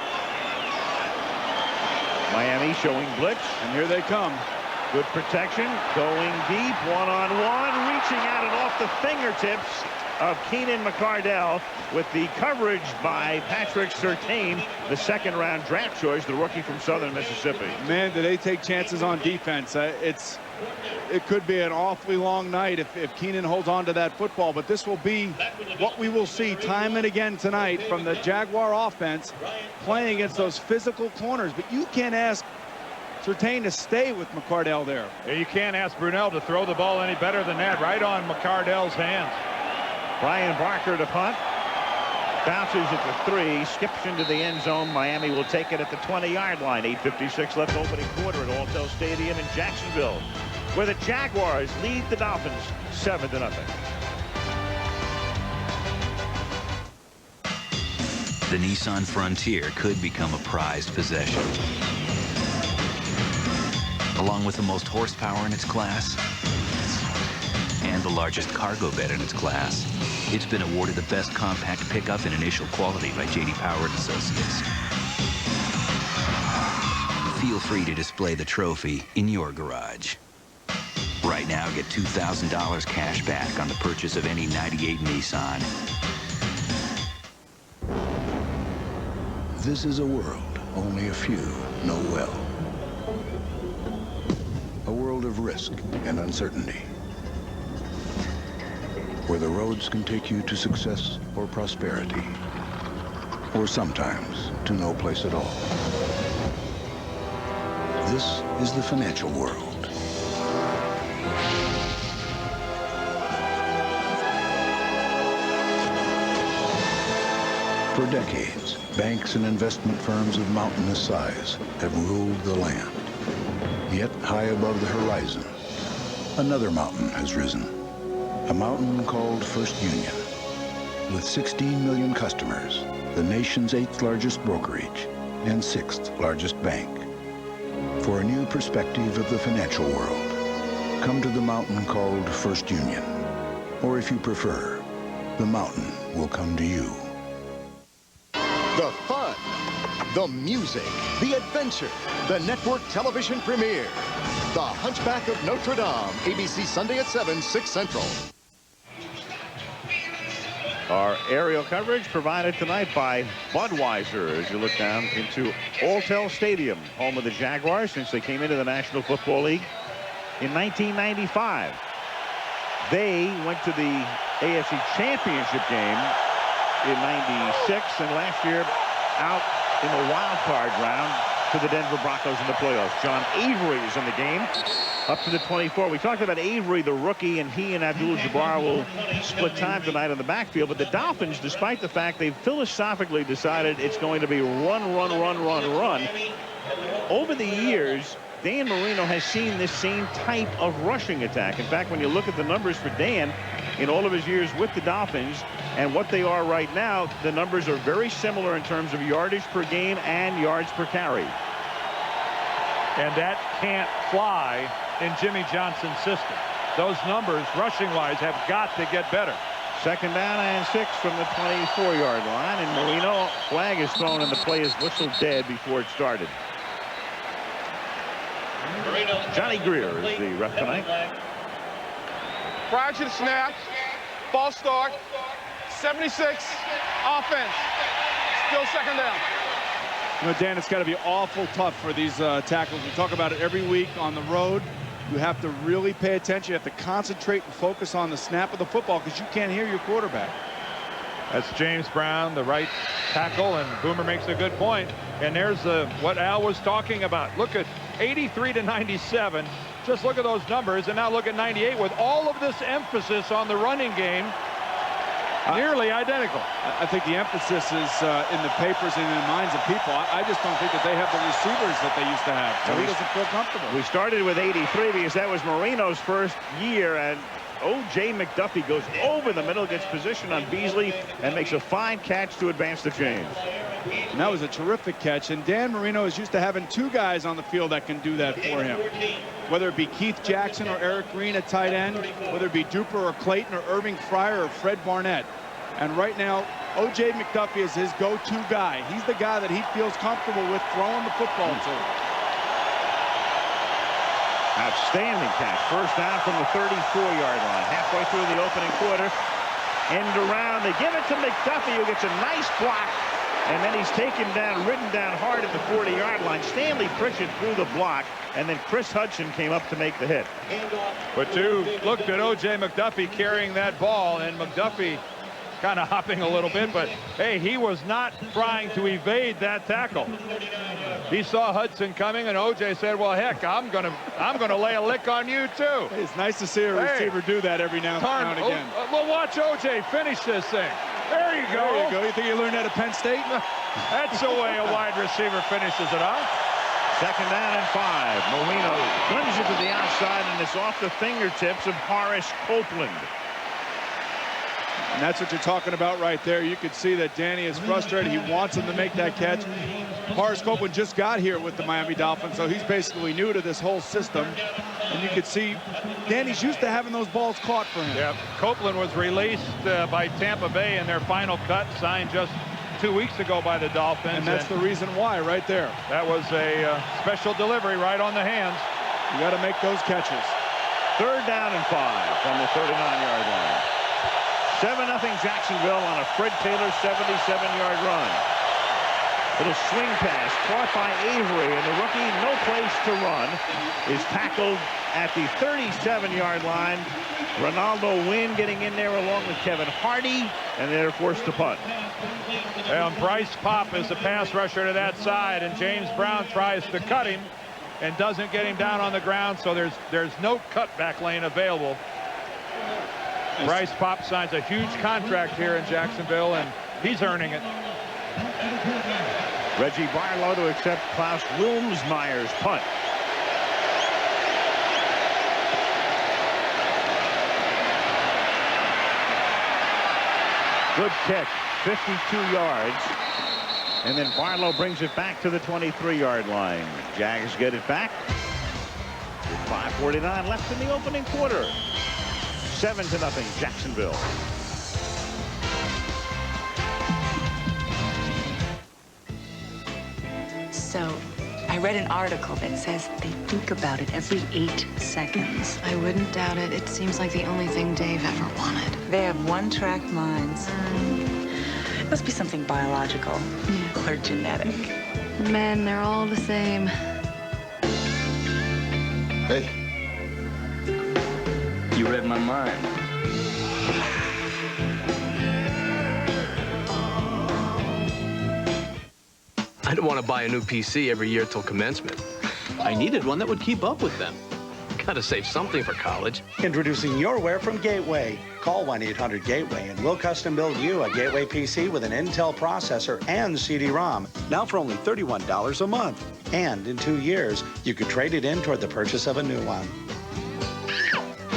Miami showing blitz, and here they come. Good protection, going deep, one-on-one, reaching out and off the fingertips of Keenan McCardell with the coverage by Patrick Surtain, the 2nd-round draft choice, the rookie from Southern Mississippi. Man, do they take chances on defense. It could be an awfully long night if Keenan holds on to that football, but this will be what we will see time and again tonight from the Jaguar offense, playing against those physical corners. But you can't ask Surtain to stay with McCardell there. You can't ask Brunell to throw the ball any better than that, right on McCardell's hands. Brian Barker to punt. Bounces at the 3, skips into the end zone. Miami will take it at the 20-yard line. 8:56 left, opening quarter at Alltel Stadium in Jacksonville. where the Jaguars lead the Dolphins 7-0. The Nissan Frontier could become a prized possession. Along with the most horsepower in its class and the largest cargo bed in its class, it's been awarded the best compact pickup in initial quality by J.D. Power and Associates. Feel free to display the trophy in your garage. Right now, get $2,000 cash back on the purchase of any '98 Nissan. This is a world only a few know well. A world of risk and uncertainty, where the roads can take you to success or prosperity, or sometimes to no place at all. This is the financial world. For decades, banks and investment firms of mountainous size have ruled the land. Yet high above the horizon, another mountain has risen. A mountain called First Union. With 16 million customers, the nation's 8th largest brokerage and 6th largest bank. For a new perspective of the financial world, come to the mountain called First Union. Or if you prefer, the mountain will come to you. The fun, the music, the adventure, the network television premiere. The Hunchback of Notre Dame, ABC Sunday at 7, 6 Central. Our aerial coverage provided tonight by Budweiser as you look down into Alltel Stadium, home of the Jaguars since they came into the National Football League in 1995. They went to the AFC Championship game in '96, and last year out in the wild card round to the Denver Broncos in the playoffs. John Avery is in the game up to the 24. We talked about Avery, the rookie, and he and Abdul-Jabbar will split time tonight on the backfield. But the Dolphins, despite the fact they've philosophically decided it's going to be run, run, run, run, run, over the years, Dan Marino has seen this same type of rushing attack. In fact, when you look at the numbers for Dan in all of his years with the Dolphins and what they are right now, the numbers are very similar in terms of yardage per game and yards per carry. And that can't fly in Jimmy Johnson's system. Those numbers, rushing-wise, have got to get better. 2nd down and 6 from the 24-yard line, and Marino, flag is thrown and the play is whistled dead before it started. Johnny Greer is the ref tonight. Prior to the snap, false start, 76, offense, still 2nd down. You know, Dan, it's got to be awful tough for these tackles. We talk about it every week on the road. You have to really pay attention. You have to concentrate and focus on the snap of the football because you can't hear your quarterback. That's James Brown, the right tackle, and Boomer makes a good point. And there's what Al was talking about. Look at 83 to 97. Just look at those numbers, and now look at 98 with all of this emphasis on the running game. Nearly identical. I think the emphasis is in the papers and in the minds of people. I just don't think that they have the receivers that they used to have. So he doesn't feel comfortable. We started with 83 because that was Marino's first year, and O.J. McDuffie goes over the middle, gets position on Beasley, and makes a fine catch to advance the chains. And that was a terrific catch, and Dan Marino is used to having 2 guys on the field that can do that for him. Whether it be Keith Jackson or Eric Green at tight end, whether it be Duper or Clayton or Irving Fryer or Fred Barnett. And right now, O.J. McDuffie is his go-to guy. He's the guy that he feels comfortable with throwing the football to. Outstanding catch. First down from the 34-yard line. Halfway through the opening quarter. End around. They give it to McDuffie, who gets a nice block. And then he's taken down, ridden down hard at the 40-yard line. Stanley Pritchett threw the block. And then Chris Hudson came up to make the hit. But you looked at O.J. McDuffie carrying that ball, and McDuffie kind of hopping a little bit, but hey, he was not trying to evade that tackle. He saw Hudson coming, and O.J. said, well, heck, I'm gonna lay a lick on you too. It's nice to see a receiver do that every now and again. Well, watch O.J. finish this thing. There you go. There you go. You think you learned that at Penn State? That's the way a wide receiver finishes it, huh? Second down and 5. Marino guns it to the outside, and it's off the fingertips of Horace Copeland. And that's what you're talking about right there. You could see that Danny is frustrated. He wants him to make that catch. Horace Copeland just got here with the Miami Dolphins, so he's basically new to this whole system. And you could see Danny's used to having those balls caught for him. Yeah, Copeland was released by Tampa Bay in their final cut, signed just 2 weeks ago by the Dolphins. And that's the reason why right there. That was a special delivery right on the hands. You got to make those catches. Third down and 5 from the 39-yard line. 7-0 Jacksonville on a Fred Taylor 77-yard run. Little swing pass caught by Avery, and the rookie, no place to run, is tackled at the 37-yard line. Ronaldo Wynn getting in there along with Kevin Hardy, and they're forced to punt. And Bryce Popp is the pass rusher to that side, and James Brown tries to cut him and doesn't get him down on the ground, so there's no cutback lane available. Bryce Popp signs a huge contract here in Jacksonville, and he's earning it. Reggie Barlow to accept Klaus Wilmsmeyer's punt. Good kick, 52 yards. And then Barlow brings it back to the 23-yard line. Jags get it back. With 5:49 left in the opening quarter. 7-0 Jacksonville. So, I read an article that says they think about it every 8 seconds. I wouldn't doubt it. It seems like the only thing Dave ever wanted. They have one-track minds. It must be something biological or genetic. Men, they're all the same. Hey. You read my mind. I don't want to buy a new PC every year till commencement. I needed one that would keep up with them. Gotta save something for college. Introducing your wear from Gateway. Call 1-800-GATEWAY and we'll custom build you a Gateway PC with an Intel processor and CD-ROM. Now for only $31 a month. And in 2 years, you could trade it in toward the purchase of a new one.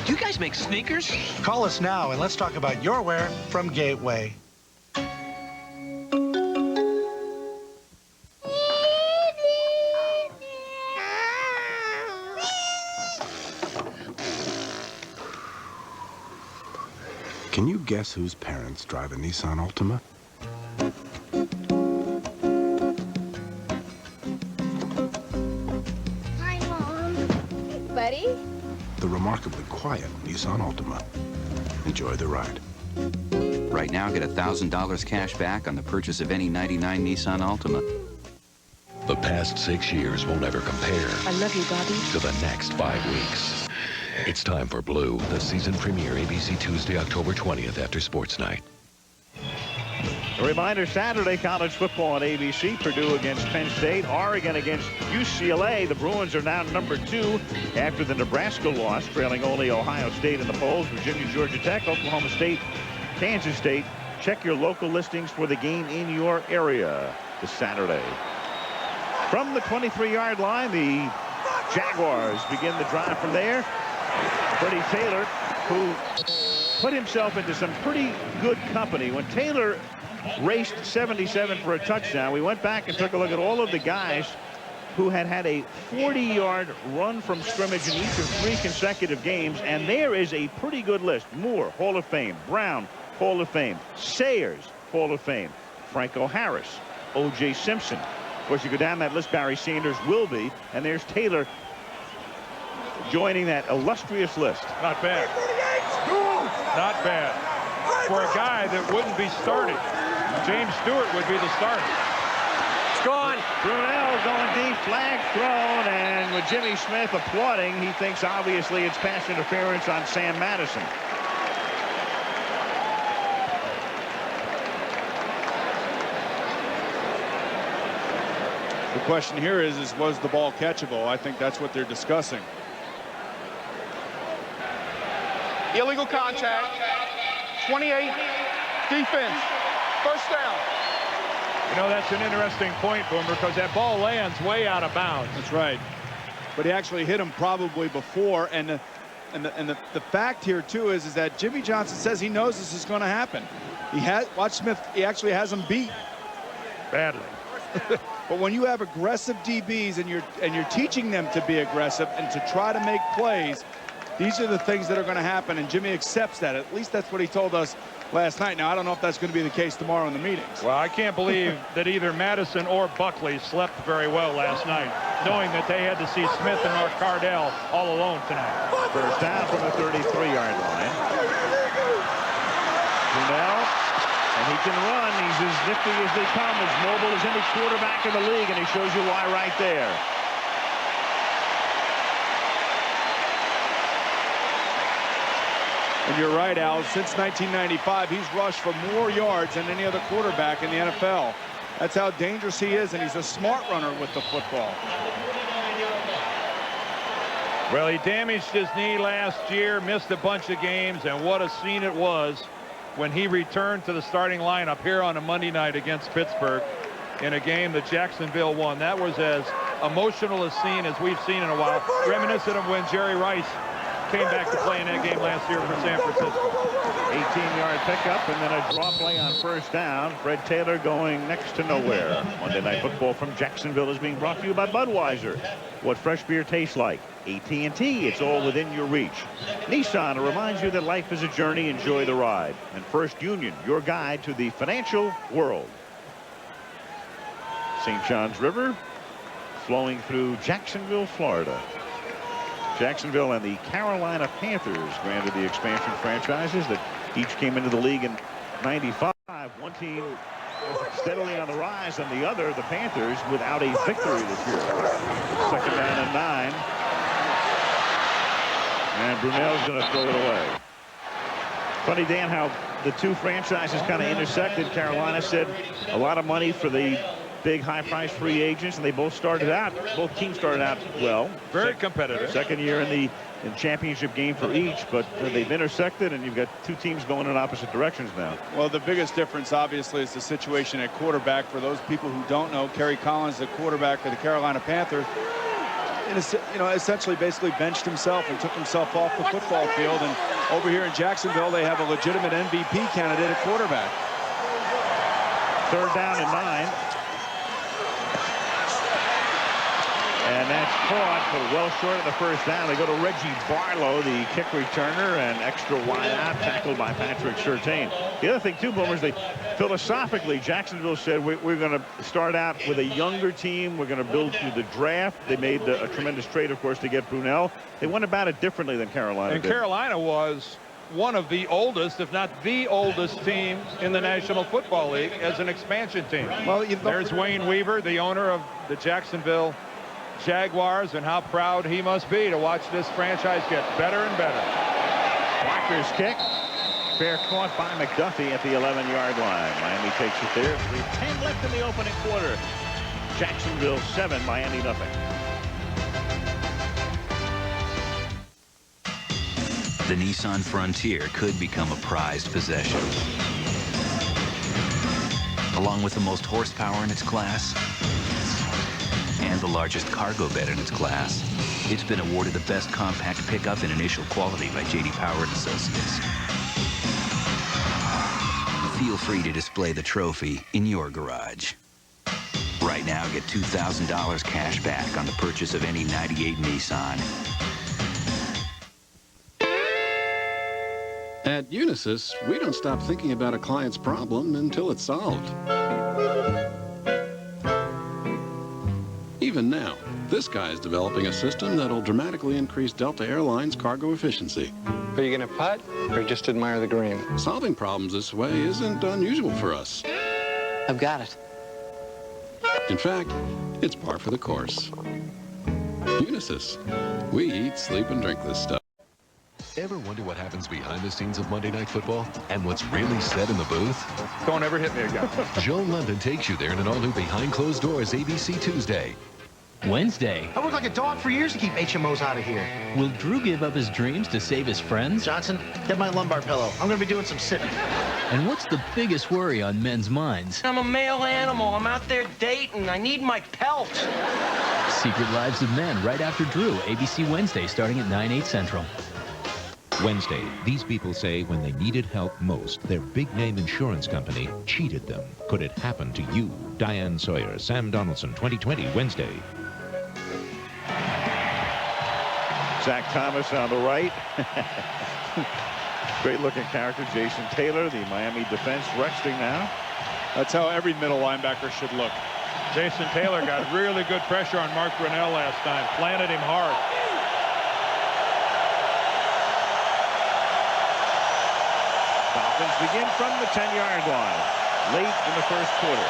Do you guys make sneakers? Call us now and let's talk about your wear from Gateway. Can you guess whose parents drive a Nissan Altima? Hi, Mom. Hey, buddy. The remarkably quiet Nissan Altima. Enjoy the ride. Right now, get $1,000 cash back on the purchase of any '99 Nissan Altima. The past 6 years won't ever compare I love you, Bobby. to the next 5 weeks. It's time for Blue, the season premiere, ABC Tuesday, October 20th after Sports Night. A reminder, Saturday college football on ABC. Purdue against Penn State. Oregon against UCLA. The Bruins are now #2 after the Nebraska loss, trailing only Ohio State in the polls. Virginia, Georgia Tech, Oklahoma State, Kansas State. Check your local listings for the game in your area this Saturday. From the 23-yard line, the Jaguars begin the drive from there. Freddie Taylor, who put himself into some pretty good company. When Taylor raced 77 for a touchdown, we went back and took a look at all of the guys who had had a 40-yard run from scrimmage in each of 3 consecutive games, and there is a pretty good list. Moore, Hall of Fame. Brown, Hall of Fame. Sayers, Hall of Fame. Franco Harris, O.J. Simpson. Of course, you go down that list, Barry Sanders will be, and there's Taylor joining that illustrious list. Not bad. Not bad. For a guy that wouldn't be starting. James Stewart would be the starter. It's gone. Brunel going deep, flag thrown, and with Jimmy Smith applauding, he thinks obviously it's pass interference on Sam Madison. The question here is was the ball catchable? I think that's what they're discussing. Illegal contact. 28. Defense. First down. You know, that's an interesting point, Boomer, because that ball lands way out of bounds. That's right. But he actually hit him probably before. And the fact here, too, is that Jimmy Johnson says he knows this is going to happen. Watch Smith, he actually has him beat. Badly. But when you have aggressive DBs and you're teaching them to be aggressive and to try to make plays, these are the things that are going to happen, and Jimmy accepts that. At least that's what he told us last night. Now, I don't know if that's going to be the case tomorrow in the meetings. Well, I can't believe that either Madison or Buckley slept very well last night, knowing that they had to see Smith and Mark Cardell all alone tonight. First down from the 33-yard line. Brunell, and he can run. He's as nifty as they come, as mobile as any quarterback in the league, and he shows you why right there. And you're right, Al. Since 1995, he's rushed for more yards than any other quarterback in the NFL. That's how dangerous he is, and he's a smart runner with the football. Well, he damaged his knee last year, missed a bunch of games, and what a scene it was when he returned to the starting lineup here on a Monday night against Pittsburgh in a game that Jacksonville won. That was as emotional a scene as we've seen in a while, reminiscent of when Jerry Rice came back to play in that game last year for San Francisco. 18-yard pickup and then a draw play on first down. Fred Taylor going next to nowhere. Monday Night Football from Jacksonville is being brought to you by Budweiser. What fresh beer tastes like. AT&T, it's all within your reach. Nissan reminds you that life is a journey. Enjoy the ride. And First Union, your guide to the financial world. St. John's River flowing through Jacksonville, Florida. Jacksonville and the Carolina Panthers granted the expansion franchises that each came into the league in '95. One team steadily on the rise, and the other, the Panthers, without a victory this year. Second down and 9. And Brunell's going to throw it away. Funny, Dan, how the two franchises kind of intersected. Carolina said a lot of money for the big high-priced free agents, and they both teams started out well. Very competitive. Second year in the championship game for each, but they've intersected, and you've got two teams going in opposite directions now. Well, the biggest difference, obviously, is the situation at quarterback. For those people who don't know, Kerry Collins, the quarterback for the Carolina Panthers, essentially basically benched himself and took himself off the football field. And over here in Jacksonville, they have a legitimate MVP candidate at quarterback. Third down and 9. And that's caught, but well short of the first down. They go to Reggie Barlow, the kick returner, and extra wide out, tackled by Patrick Surtain. The other thing, too, Boomers, philosophically, Jacksonville said we're going to start out with a younger team. We're going to build through the draft. They made a tremendous trade, of course, to get Brunell. They went about it differently than Carolina did. And Carolina was one of the oldest, if not the oldest team in the National Football League as an expansion team. Well, there's Wayne Weaver, the owner of the Jacksonville Jaguars, and how proud he must be to watch this franchise get better and better. Walker's kick. Fair caught by McDuffie at the 11-yard line. Miami takes it there. 3:10 left in the opening quarter. Jacksonville 7, Miami nothing. The Nissan Frontier could become a prized possession. Along with the most horsepower in its class and the largest cargo bed in its class, it's been awarded the best compact pickup in initial quality by J.D. Power & Associates. Feel free to display the trophy in your garage. Right now, get $2,000 cash back on the purchase of any 98 Nissan. At Unisys, we don't stop thinking about a client's problem until it's solved. Even now, this guy's developing a system that'll dramatically increase Delta Airlines' cargo efficiency. Are you going to putt or just admire the green? Solving problems this way isn't unusual for us. I've got it. In fact, it's par for the course. Unisys. We eat, sleep, and drink this stuff. Ever wonder what happens behind the scenes of Monday Night Football and what's really said in the booth? Don't ever hit me again. Joe London takes you there in an all-new Behind Closed Doors ABC Tuesday. Wednesday. I worked like a dog for years to keep HMOs out of here. Will Drew give up his dreams to save his friends? Johnson, get my lumbar pillow. I'm going to be doing some sitting. And what's the biggest worry on men's minds? I'm a male animal. I'm out there dating. I need my pelt. Secret Lives of Men right after Drew. ABC Wednesday starting at 9/8 Central. Wednesday, these people say when they needed help most, their big-name insurance company cheated them. Could it happen to you? Diane Sawyer, Sam Donaldson, 2020, Wednesday. Zach Thomas on the right. Great-looking character, Jason Taylor, the Miami defense resting now. That's how every middle linebacker should look. Jason Taylor got really good pressure on Mark Brunell last time, planted him hard. Dolphins begin from the 10-yard line late in the first quarter.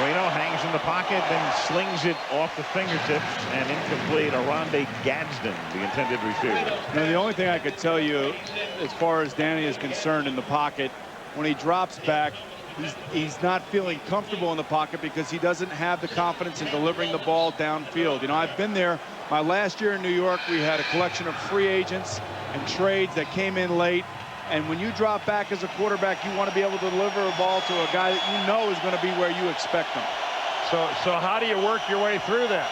Marino hangs in the pocket, then slings it off the fingertips and incomplete. Aronde Gadsden, the intended receiver. Now, the only thing I could tell you as far as Danny is concerned in the pocket, when he drops back, he's not feeling comfortable in the pocket because he doesn't have the confidence in delivering the ball downfield. You know, I've been there. My last year in New York, we had a collection of free agents and trades that came in late. And when you drop back as a quarterback, you want to be able to deliver a ball to a guy that you know is going to be where you expect him. So how do you work your way through that?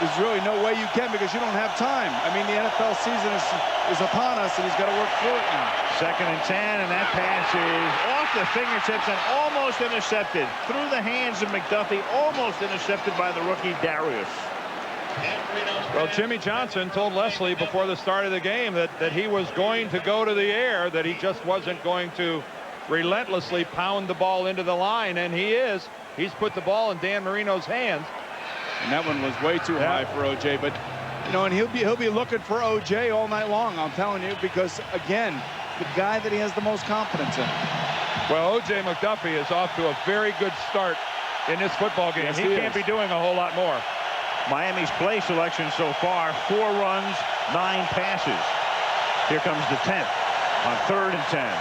There's really no way you can because you don't have time. I mean, the NFL season is upon us, and he's got to work through it now. 2nd and 10, and that pass is off the fingertips and almost intercepted. Through the hands of McDuffie, almost intercepted by the rookie Darius. Well, Jimmy Johnson told Lesley before the start of the game that he was going to go to the air, that he just wasn't going to relentlessly pound the ball into the line, and he is. He's put the ball in Dan Marino's hands. And that one was way too high for OJ, but you know, and he'll be looking for OJ all night long, I'm telling you, because again, the guy that he has the most confidence in. Well, OJ McDuffie is off to a very good start in this football game. Yes, he can't be doing a whole lot more. Miami's play selection so far, 4 runs, 9 passes. Here comes the 10th on 3rd and 10.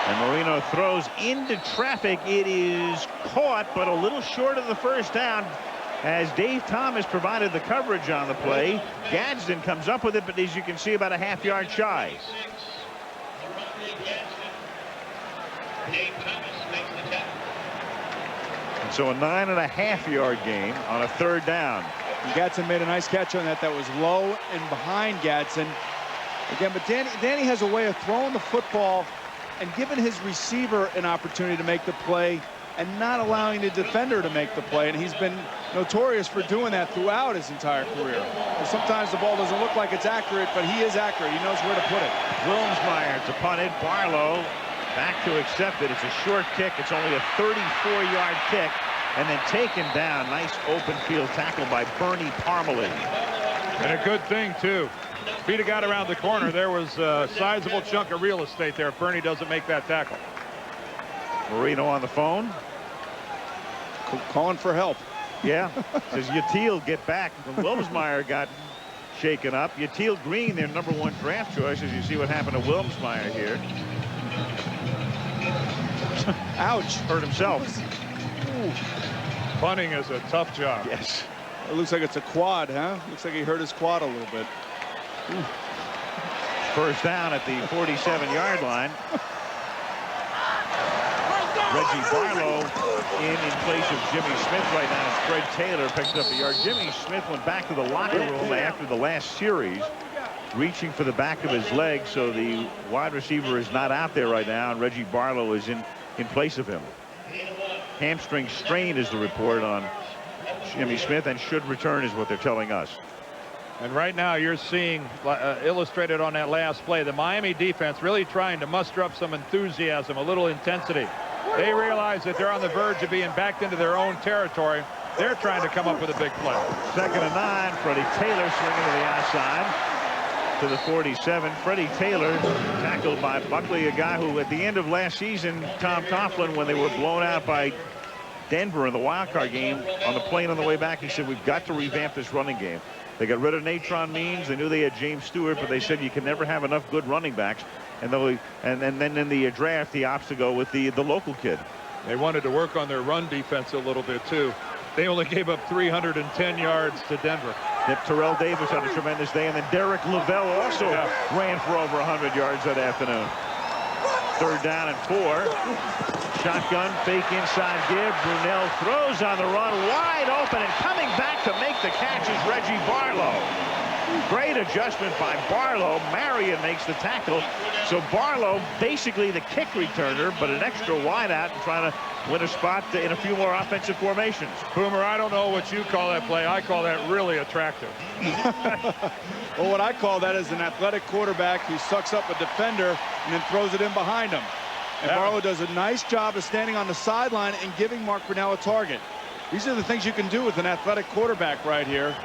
And Marino throws into traffic. It is caught, but a little short of the first down as Dave Thomas provided the coverage on the play. Gadsden comes up with it, but as you can see, about a half-yard shy. And so a 9.5-yard gain on a 3rd down. And Gadsden made a nice catch on that. That was low and behind Gadsden. Again, but Danny has a way of throwing the football and giving his receiver an opportunity to make the play and not allowing the defender to make the play. And he's been notorious for doing that throughout his entire career. And sometimes the ball doesn't look like it's accurate, but he is accurate. He knows where to put it. Wilmsmeyer to punt it. Barlow back to accept it. It's a short kick. It's only a 34-yard kick. And then taken down. Nice open field tackle by Bernie Parmalee. And a good thing, too. If he'd have got around the corner, there was a sizable chunk of real estate there if Bernie doesn't make that tackle. Marino on the phone. Calling for help. Yeah. Says Yatil get back. Wilmsmeyer got shaken up. Yatil Green, their #1 draft choice, as you see what happened to Wilmsmeyer here. Ouch. Hurt himself. Ooh. Punting is a tough job. Yes. It looks like it's a quad, huh? Looks like he hurt his quad a little bit. Ooh. First down at the 47-yard line. Reggie Barlow in place of Jimmy Smith right now. Fred Taylor picks up the yard. Jimmy Smith went back to the locker room after the last series, reaching for the back of his leg, so the wide receiver is not out there right now, and Reggie Barlow is in place of him. Hamstring strain is the report on Jimmy Smith, and should return is what they're telling us. And right now you're seeing illustrated on that last play, the Miami defense really trying to muster up some enthusiasm, a little intensity. They realize that they're on the verge of being backed into their own territory. They're trying to come up with a big play. 2nd and 9. Freddie Taylor swinging to the outside to the 47. Freddie Taylor tackled by Buckley, a guy who at the end of last season, Tom Coughlin, when they were blown out by Denver in the wild card game on the plane on the way back, he said, we've got to revamp this running game. They got rid of Natron Means. They knew they had James Stewart, but they said you can never have enough good running backs. And then in the draft, he opts to go with the local kid. They wanted to work on their run defense a little bit, too. They only gave up 310 yards to Denver. Terrell Davis had a tremendous day, and then Derek Lavelle also ran for over 100 yards that afternoon. 3rd down and 4. Shotgun, fake inside give. Brunell throws on the run, wide open, and coming back to make the catch is Reggie Barlow. Great adjustment by Barlow. Marion makes the tackle. So Barlow, basically the kick returner, but an extra wideout and trying to win a spot in a few more offensive formations. Boomer, I don't know what you call that play. I call that really attractive. Well, what I call that is an athletic quarterback who sucks up a defender and then throws it in behind him. And Barlow does a nice job of standing on the sideline and giving Mark Brunell a target. These are the things you can do with an athletic quarterback right here.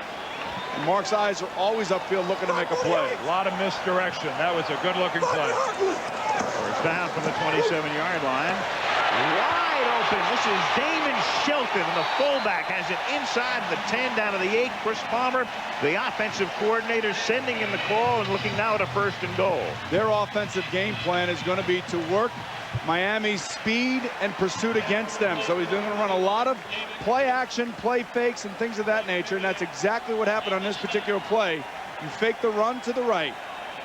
And Mark's eyes are always upfield looking to make a play. A lot of misdirection. That was a good-looking play. First down from the 27-yard line. Wide open. This is Damon Shelton, and the fullback has it inside the 10 down to the 8. Chris Palmer, the offensive coordinator, sending in the call and looking now at a 1st and goal. Their offensive game plan is going to be to work Miami's speed and pursuit against them. So he's going to run a lot of play action, play fakes, and things of that nature, and that's exactly what happened on this particular play. You fake the run to the right,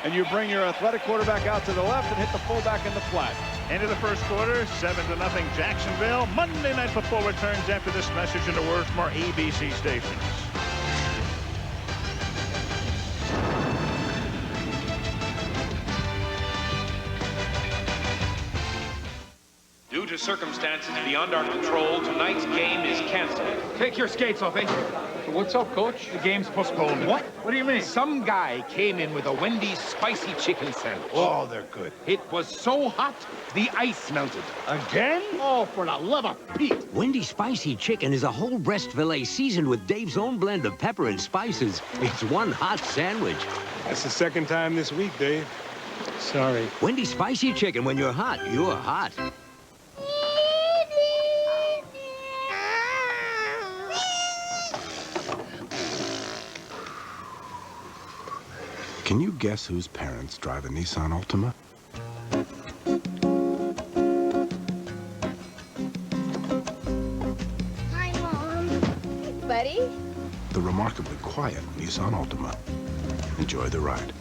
and you bring your athletic quarterback out to the left and hit the fullback in the flat. End of the first quarter, 7-0 Jacksonville. Monday Night Football returns after this message and a word from our ABC stations. Due to circumstances beyond our control, tonight's game is canceled. Take your skates off, eh? What's up, Coach? The game's postponed. What? What do you mean? Some guy came in with a Wendy's spicy chicken sandwich. Oh, they're good. It was so hot, the ice melted. Again? Oh, for the love of Pete. Wendy's spicy chicken is a whole breast fillet seasoned with Dave's own blend of pepper and spices. It's one hot sandwich. That's the 2nd time this week, Dave. Sorry. Wendy's spicy chicken. When you're hot, you're hot. Can you guess whose parents drive a Nissan Altima? Hi, Mom. Buddy? The remarkably quiet Nissan Altima. Enjoy the ride.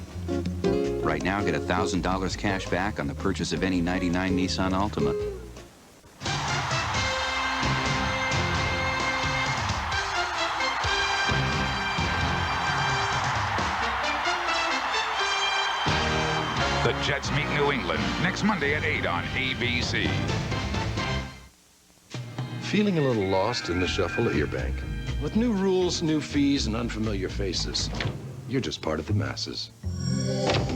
Right now, get $1,000 cash back on the purchase of any '99 Nissan Altima. The Jets meet New England next Monday at 8 on ABC. Feeling a little lost in the shuffle at your bank? With new rules, new fees, and unfamiliar faces, you're just part of the masses.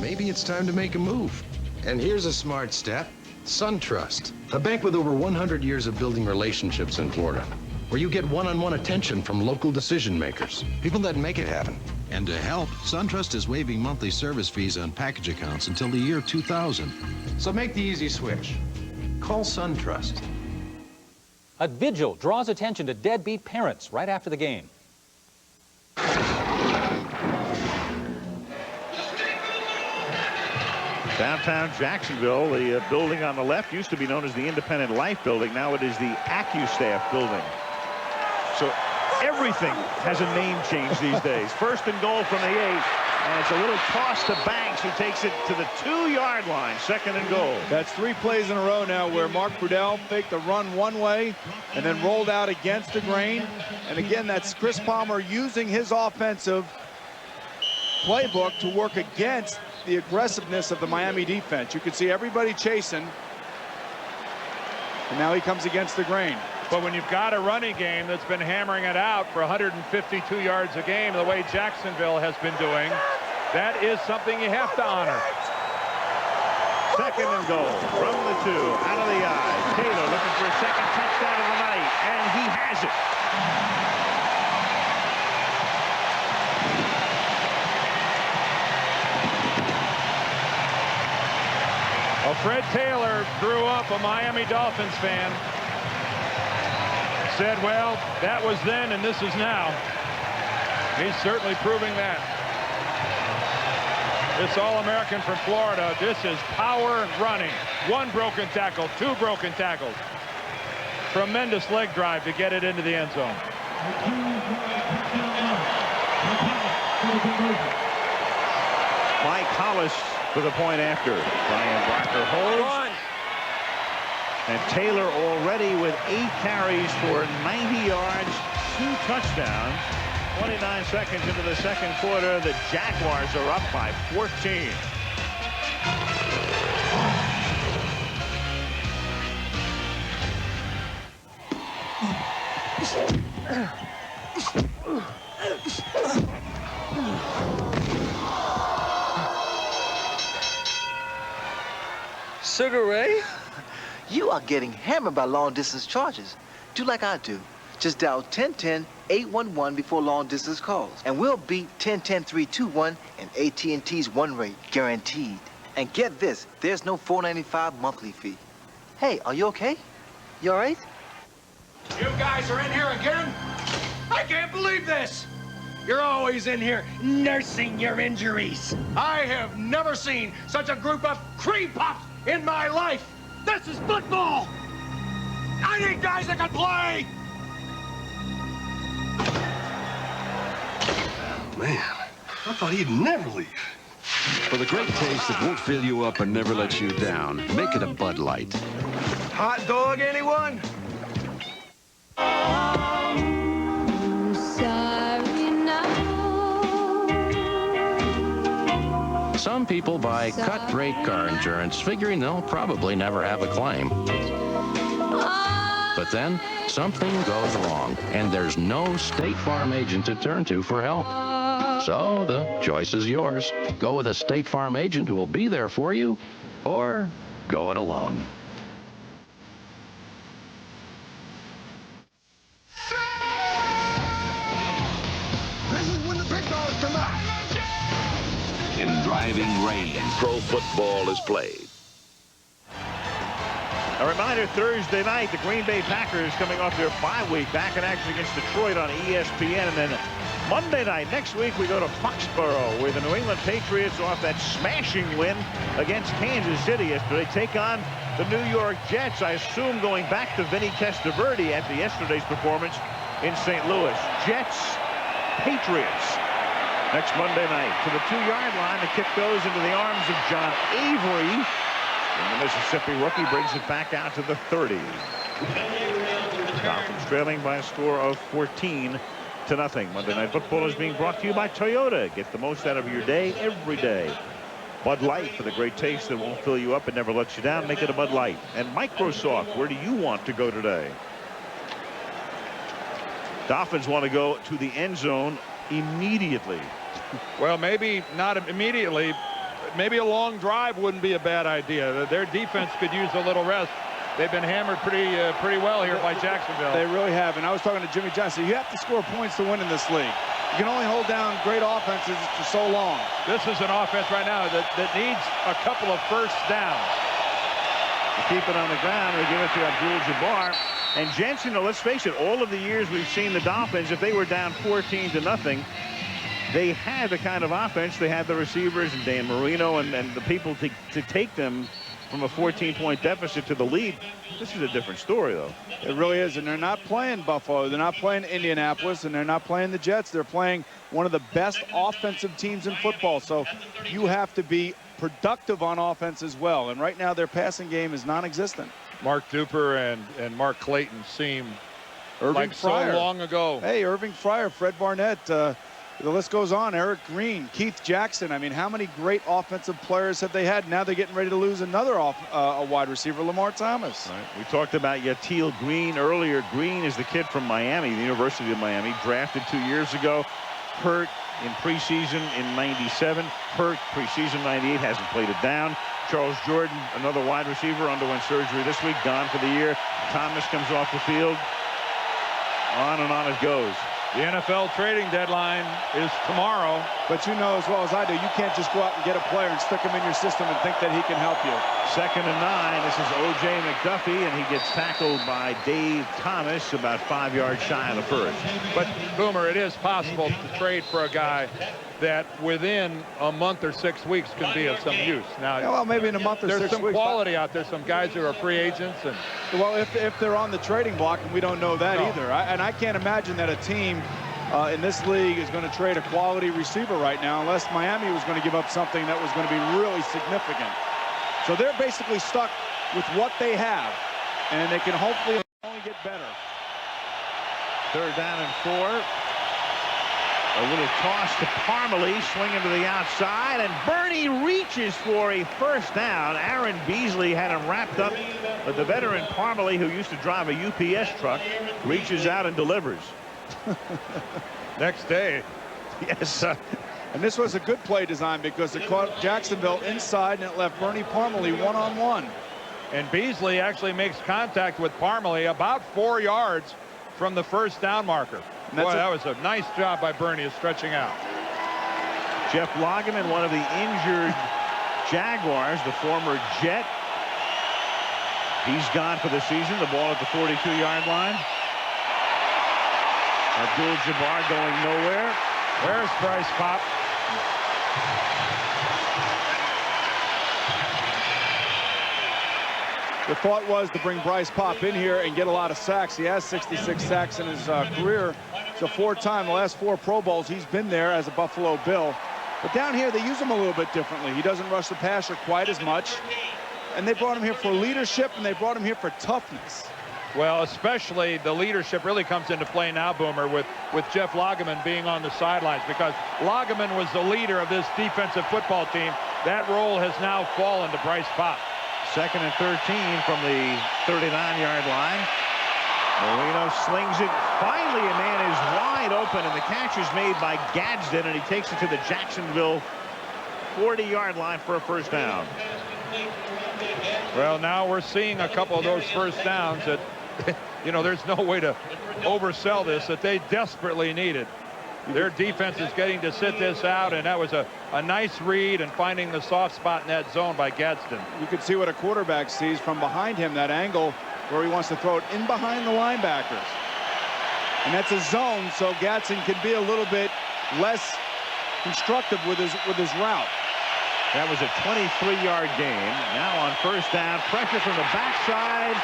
Maybe it's time to make a move. And here's a smart step. SunTrust, a bank with over 100 years of building relationships in Florida, where you get one-on-one attention from local decision makers, people that make it happen. And to help, SunTrust is waiving monthly service fees on package accounts until the year 2000. So make the easy switch. Call SunTrust. A vigil draws attention to deadbeat parents right after the game. Downtown Jacksonville, the building on the left used to be known as the Independent Life Building. Now it is the AccuStaff Building. So everything has a name change these days. 1st and goal from the 8, and it's a little toss to Banks, who takes it to the 2-yard line. 2nd and goal. That's 3 plays in a row now where Mark Brunell faked the run one way and then rolled out against the grain. And again, that's Chris Palmer using his offensive playbook to work against the aggressiveness of the Miami defense. You can see everybody chasing, and now he comes against the grain. But when you've got a running game that's been hammering it out for 152 yards a game, the way Jacksonville has been doing, that is something you have to honor. 2nd and goal from the 2, out of the eye. Taylor looking for a 2nd touchdown of the night, and he has it. Well, Fred Taylor grew up a Miami Dolphins fan. Said, well, that was then and this is now. He's certainly proving that. This All-American from Florida, this is power running. 1 broken tackle, 2 broken tackles. Tremendous leg drive to get it into the end zone. Mike Hollis for the point after. Brian Barker holds. And Taylor already with 8 carries for 90 yards, 2 touchdowns. 29 seconds into the second quarter, the Jaguars are up by 14. Sugar Ray, you are getting hammered by long-distance charges. Do like I do. Just dial 1010-811 before long-distance calls, and we'll beat 1010-321 and AT&T's one rate, guaranteed. And get this, there's no $4.95 monthly fee. Hey, are you okay? You all right? You guys are in here again? I can't believe this! You're always in here nursing your injuries. I have never seen such a group of cream puffs in my life. This is football! I need guys that can play! Man, I thought he'd never leave. For the great taste that won't fill you up and never lets you down, make it a Bud Light. Hot dog, anyone? Some people buy cut-rate car insurance figuring they'll probably never have a claim. But then, something goes wrong, and there's no State Farm agent to turn to for help. So the choice is yours. Go with a State Farm agent who will be there for you, or go it alone. This is when the big dogs come out. In driving rain, pro football is played. A reminder, Thursday night, the Green Bay Packers coming off their bye week, back in action against Detroit on ESPN. And then Monday night, next week, we go to Foxborough, where the New England Patriots, off that smashing win against Kansas City yesterday, take on the New York Jets. I assume going back to Vinny Testaverde after yesterday's performance in St. Louis. Jets, Patriots. Next Monday night, to the 2-yard line. The kick goes into the arms of John Avery. And the Mississippi rookie brings it back out to the 30. Dolphins trailing by a score of 14-0. Monday Night Football is being brought to you by Toyota. Get the most out of your day every day. Bud Light, for the great taste that won't fill you up and never lets you down. Make it a Bud Light. And Microsoft, where do you want to go today? Dolphins want to go to the end zone immediately. Well, maybe not immediately. Maybe a long drive wouldn't be a bad idea. Their defense could use a little rest. They've been hammered pretty well here by Jacksonville. They really have. And I was talking to Jimmy Johnson. You have to score points to win in this league. You can only hold down great offenses for so long. This is an offense right now that needs a couple of first downs. To keep it on the ground, we give it to Abdul-Jabbar. And Jensen, let's face it, all of the years we've seen the Dolphins, if they were down 14-0, they had the kind of offense. They had the receivers and Dan Marino and the people to take them from a 14-point deficit to the lead. This is a different story, though. It really is. And they're not playing Buffalo. They're not playing Indianapolis. And they're not playing the Jets. They're playing one of the best offensive teams in football. So you have to be productive on offense as well. And right now their passing game is non-existent. Mark Duper and Mark Clayton seem Irving Fryer. So long ago. Hey, Irving Fryer, Fred Barnett, the list goes on. Eric Green, Keith Jackson. I mean, how many great offensive players have they had? Now they're getting ready to lose another a wide receiver, Lamar Thomas. Right. We talked about Yatil Green earlier. Green is the kid from Miami, the University of Miami, drafted 2 years ago. Hurt in preseason in '97. Hurt preseason '98, hasn't played it down. Charles Jordan, another wide receiver, underwent surgery this week, gone for the year. Thomas comes off the field. On and on it goes. The NFL trading deadline is tomorrow. But you know as well as I do, you can't just go out and get a player and stick him in your system and think that he can help you. 2nd and 9. This is O.J. McDuffie, and he gets tackled by Dave Thomas about 5 yards shy of the first. But, Boomer, it is possible to trade for a guy that within a month or 6 weeks can be of some use. Now, yeah, well, maybe in a month or 6 weeks. There's some quality out there. Some guys who are free agents. And well, if they're on the trading block, and we don't know that either. And I can't imagine that a team in this league is going to trade a quality receiver right now unless Miami was going to give up something that was going to be really significant. So they're basically stuck with what they have, and they can hopefully only get better. 3rd down and 4. A little toss to Parmalee, swinging to the outside, and Bernie reaches for a first down. Aaron Beasley had him wrapped up, but the veteran Parmalee, who used to drive a UPS truck, reaches out and delivers. Next day. Yes. And this was a good play design because it caught Jacksonville inside and it left Bernie Parmalee one-on-one. And Beasley actually makes contact with Parmalee about 4 yards from the first down marker. Boy, that was a nice job by Bernie of stretching out. Jeff Lageman, one of the injured Jaguars, the former Jet. He's gone for the season. The ball at the 42-yard line. Abdul-Jabbar going nowhere. Where's Bryce Pop? The thought was to bring Bryce Pop in here and get a lot of sacks. He has 66 sacks in his career. So 4-time, the last 4 Pro Bowls, he's been there as a Buffalo Bill. But down here, they use him a little bit differently. He doesn't rush the passer quite as much. And they brought him here for leadership, and they brought him here for toughness. Well, especially the leadership really comes into play now, Boomer, with Jeff Lageman being on the sidelines, because Lageman was the leader of this defensive football team. That role has now fallen to Bryce Pop. 2nd and 13 from the 39-yard line. Marino slings it. Finally, a man is wide open, and the catch is made by Gadsden, and he takes it to the Jacksonville 40-yard line for a first down. Well, now we're seeing a couple of those first downs that, you know, there's no way to oversell this, that they desperately needed. Their defense is getting to sit this out, and that was a nice read and finding the soft spot in that zone by Gadsden. You can see what a quarterback sees from behind him, that angle where he wants to throw it in behind the linebackers. And that's a zone, so Gadsden can be a little bit less constructive with his route. That was a 23-yard gain. Now on first down, pressure from the backside.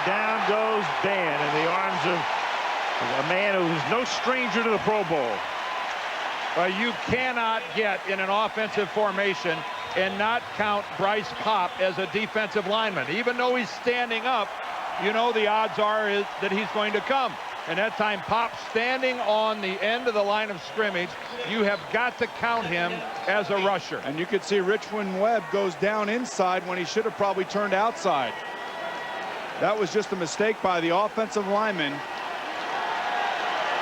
Down goes Dan in the arms of a man who's no stranger to the Pro Bowl. You cannot get in an offensive formation and not count Bryce Pop as a defensive lineman. Even though he's standing up, you know the odds are that he's going to come. And that time, Pop standing on the end of the line of scrimmage, you have got to count him as a rusher. And you could see Richmond Webb goes down inside when he should have probably turned outside. That was just a mistake by the offensive lineman.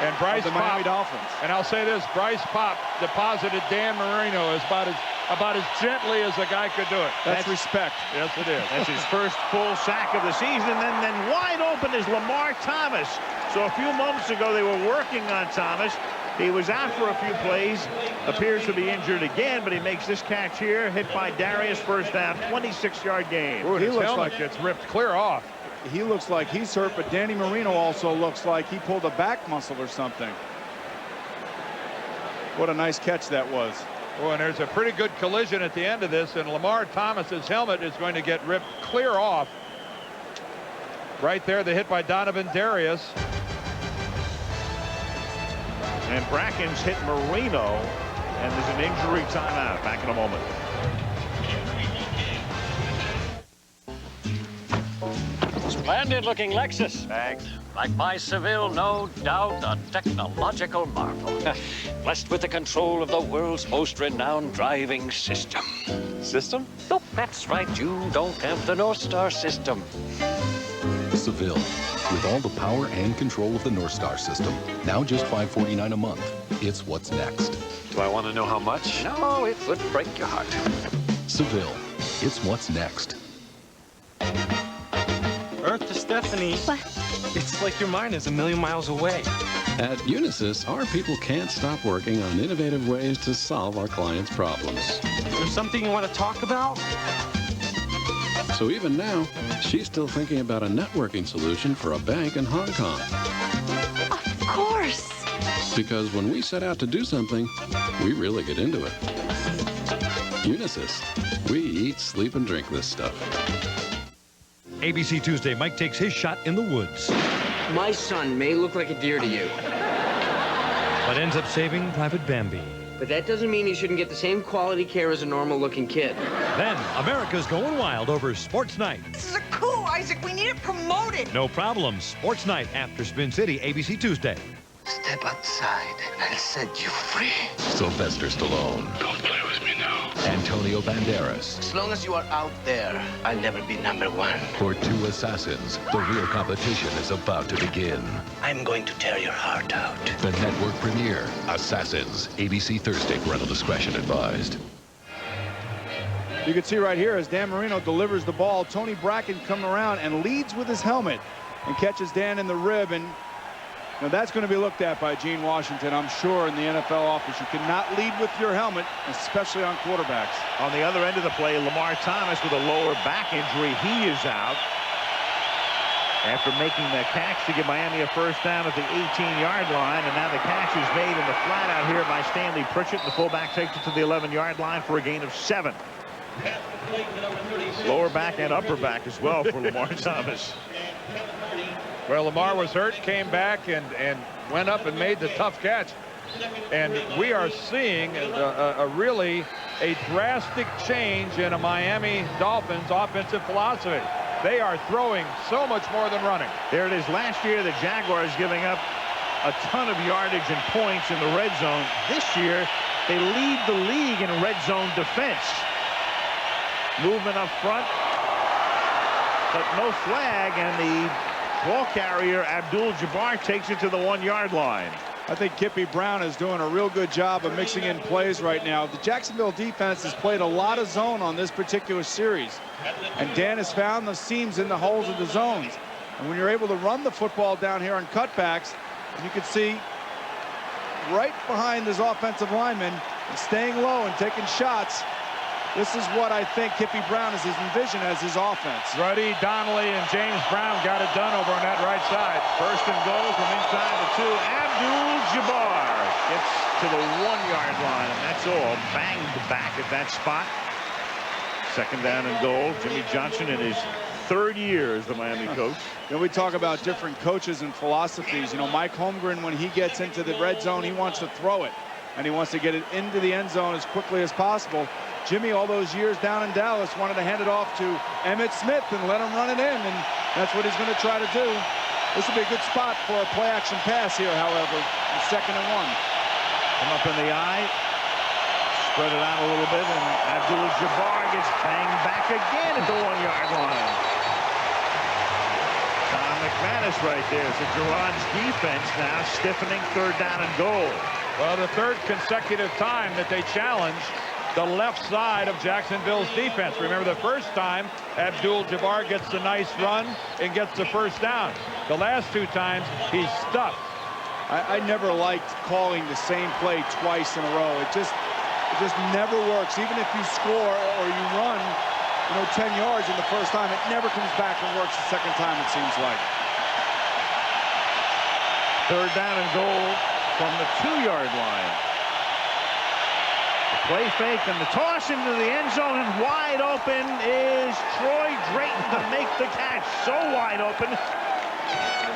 And Bryce Pop, Miami Dolphins. And I'll say this, Bryce Pop deposited Dan Marino about as gently as a guy could do it. That's respect. Yes, it is. That's his first full sack of the season. And then wide open is Lamar Thomas. So a few moments ago, they were working on Thomas. He was out for a few plays, appears to be injured again, but he makes this catch here, hit by Darius, first down, 26-yard gain. Ooh, his helmet gets ripped clear off. He looks like he's hurt, but Danny Marino also looks like he pulled a back muscle or something. What a nice catch that was. Oh, and there's a pretty good collision at the end of this, and Lamar Thomas's helmet is going to get ripped clear off. Right there, the hit by Donovan Darius. And Brackens hit Marino, and there's an injury timeout. Back in a moment. Splendid looking Lexus. Thanks. Like my Seville, no doubt a technological marvel. Blessed with the control of the world's most renowned driving system. System? Nope, that's right. You don't have the North Star system. Seville, with all the power and control of the North Star system. Now just $549 a month. It's what's next. Do I want to know how much? No, it would break your heart. Seville, it's what's next. Earth to Stephanie. What? It's like your mind is a million miles away. At Unisys, our people can't stop working on innovative ways to solve our clients' problems. Is there something you want to talk about? So even now, she's still thinking about a networking solution for a bank in Hong Kong. Of course. Because when we set out to do something, we really get into it. Unisys. We eat, sleep, and drink this stuff. ABC Tuesday, Mike takes his shot in the woods. My son may look like a deer to you. but ends up saving Private Bambi. But that doesn't mean he shouldn't get the same quality care as a normal-looking kid. Then, America's going wild over Sports Night. This is a coup, Isaac. We need it promoted. No problem. Sports Night after Spin City, ABC Tuesday. Step outside, and I'll set you free. Sylvester Stallone. Don't play with me now. Antonio Banderas. As long as you are out there, I'll never be #1. For two assassins, the real competition is about to begin. I'm going to tear your heart out. The network premiere, Assassins. ABC Thursday. Parental discretion advised. You can see right here as Dan Marino delivers the ball, Tony Bracken comes around and leads with his helmet and catches Dan in the rib. And now that's going to be looked at by Gene Washington, I'm sure, in the NFL office. You cannot lead with your helmet, especially on quarterbacks. On the other end of the play, Lamar Thomas with a lower back injury. He is out after making the catch to give Miami a first down at the 18-yard line. And now the catch is made in the flat out here by Stanley Pritchett. The fullback takes it to the 11-yard line for a gain of 7. Lower back and upper back as well for Lamar Thomas. Well, Lamar was hurt, came back, and went up and made the tough catch. And we are seeing really a drastic change in a Miami Dolphins offensive philosophy. They are throwing so much more than running. There it is. Last year, the Jaguars giving up a ton of yardage and points in the red zone. This year, they lead the league in red zone defense. Movement up front, but no flag, and the ball carrier Abdul-Jabbar takes it to the 1-yard line. I think Kippy Brown is doing a real good job of mixing in plays right now. The Jacksonville defense has played a lot of zone on this particular series, and Dan has found the seams in the holes of the zones. And when you're able to run the football down here on cutbacks, you can see right behind his offensive lineman and staying low and taking shots. This is what I think Kippy Brown is his envision as his offense. Ruddy, Donnelly, and James Brown got it done over on that right side. First and goal from inside the 2. Abdul-Jabbar gets to the 1-yard line, and that's all. Banged back at that spot. Second down and goal. Jimmy Johnson in his 3rd year as the Miami coach. You know, we talk about different coaches and philosophies. You know, Mike Holmgren, when he gets into the red zone, he wants to throw it, and he wants to get it into the end zone as quickly as possible. Jimmy, all those years down in Dallas, wanted to hand it off to Emmitt Smith and let him run it in, and that's what he's going to try to do. This will be a good spot for a play-action pass here, however, in 2nd and 1. Come up in the eye, spread it out a little bit, and Abdul-Jabbar gets banged back again at the 1-yard line. Tom McManus right there. So Gerard's defense now stiffening 3rd down and goal. Well, the 3rd consecutive time that they challenged the left side of Jacksonville's defense. Remember, the first time Abdul-Jabbar gets a nice run and gets the first down. The last 2 times he's stuck. I never liked calling the same play twice in a row. It just never works. Even if you score or you run, 10 yards in the first time, it never comes back and works the second time, it seems like. 3rd down and goal from the 2-yard line. Play fake and the toss into the end zone, and wide open is Troy Drayton to make the catch. So wide open,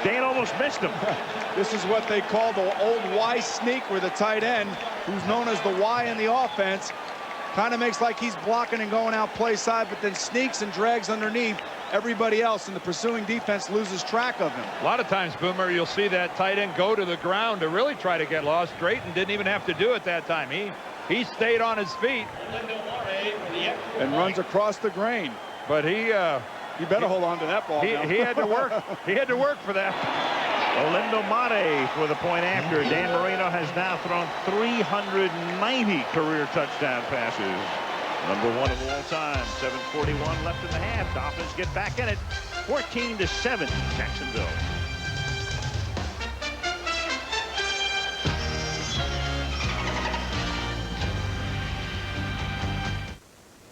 Dan almost missed him. This is what they call the old Y sneak, where the tight end, who's known as the Y in the offense, kind of makes like he's blocking and going out play side, but then sneaks and drags underneath everybody else, and the pursuing defense loses track of him. A lot of times, Boomer, you'll see that tight end go to the ground to really try to get lost. Drayton didn't even have to do it that time. He stayed on his feet and runs across the grain. But he better hold on to that ball. He had to work. He had to work for that. Olindo Mate for the point after. Dan Marino has now thrown 390 career touchdown passes. #1 of all time. 7:41 left in the half. Dolphins get back in it. 14-7 Jacksonville.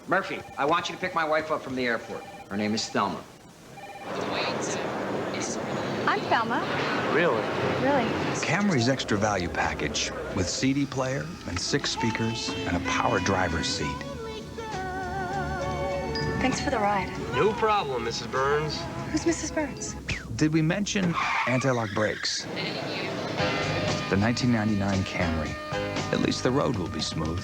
Murphy, I want you to pick my wife up from the airport. Her name is Thelma. I'm Thelma. Really? Really? Camry's extra value package with CD player and 6 speakers and a power driver's seat. Thanks for the ride. No problem, Mrs. Burns. Who's Mrs. Burns? Did we mention anti-lock brakes? The 1999 Camry. At least the road will be smooth.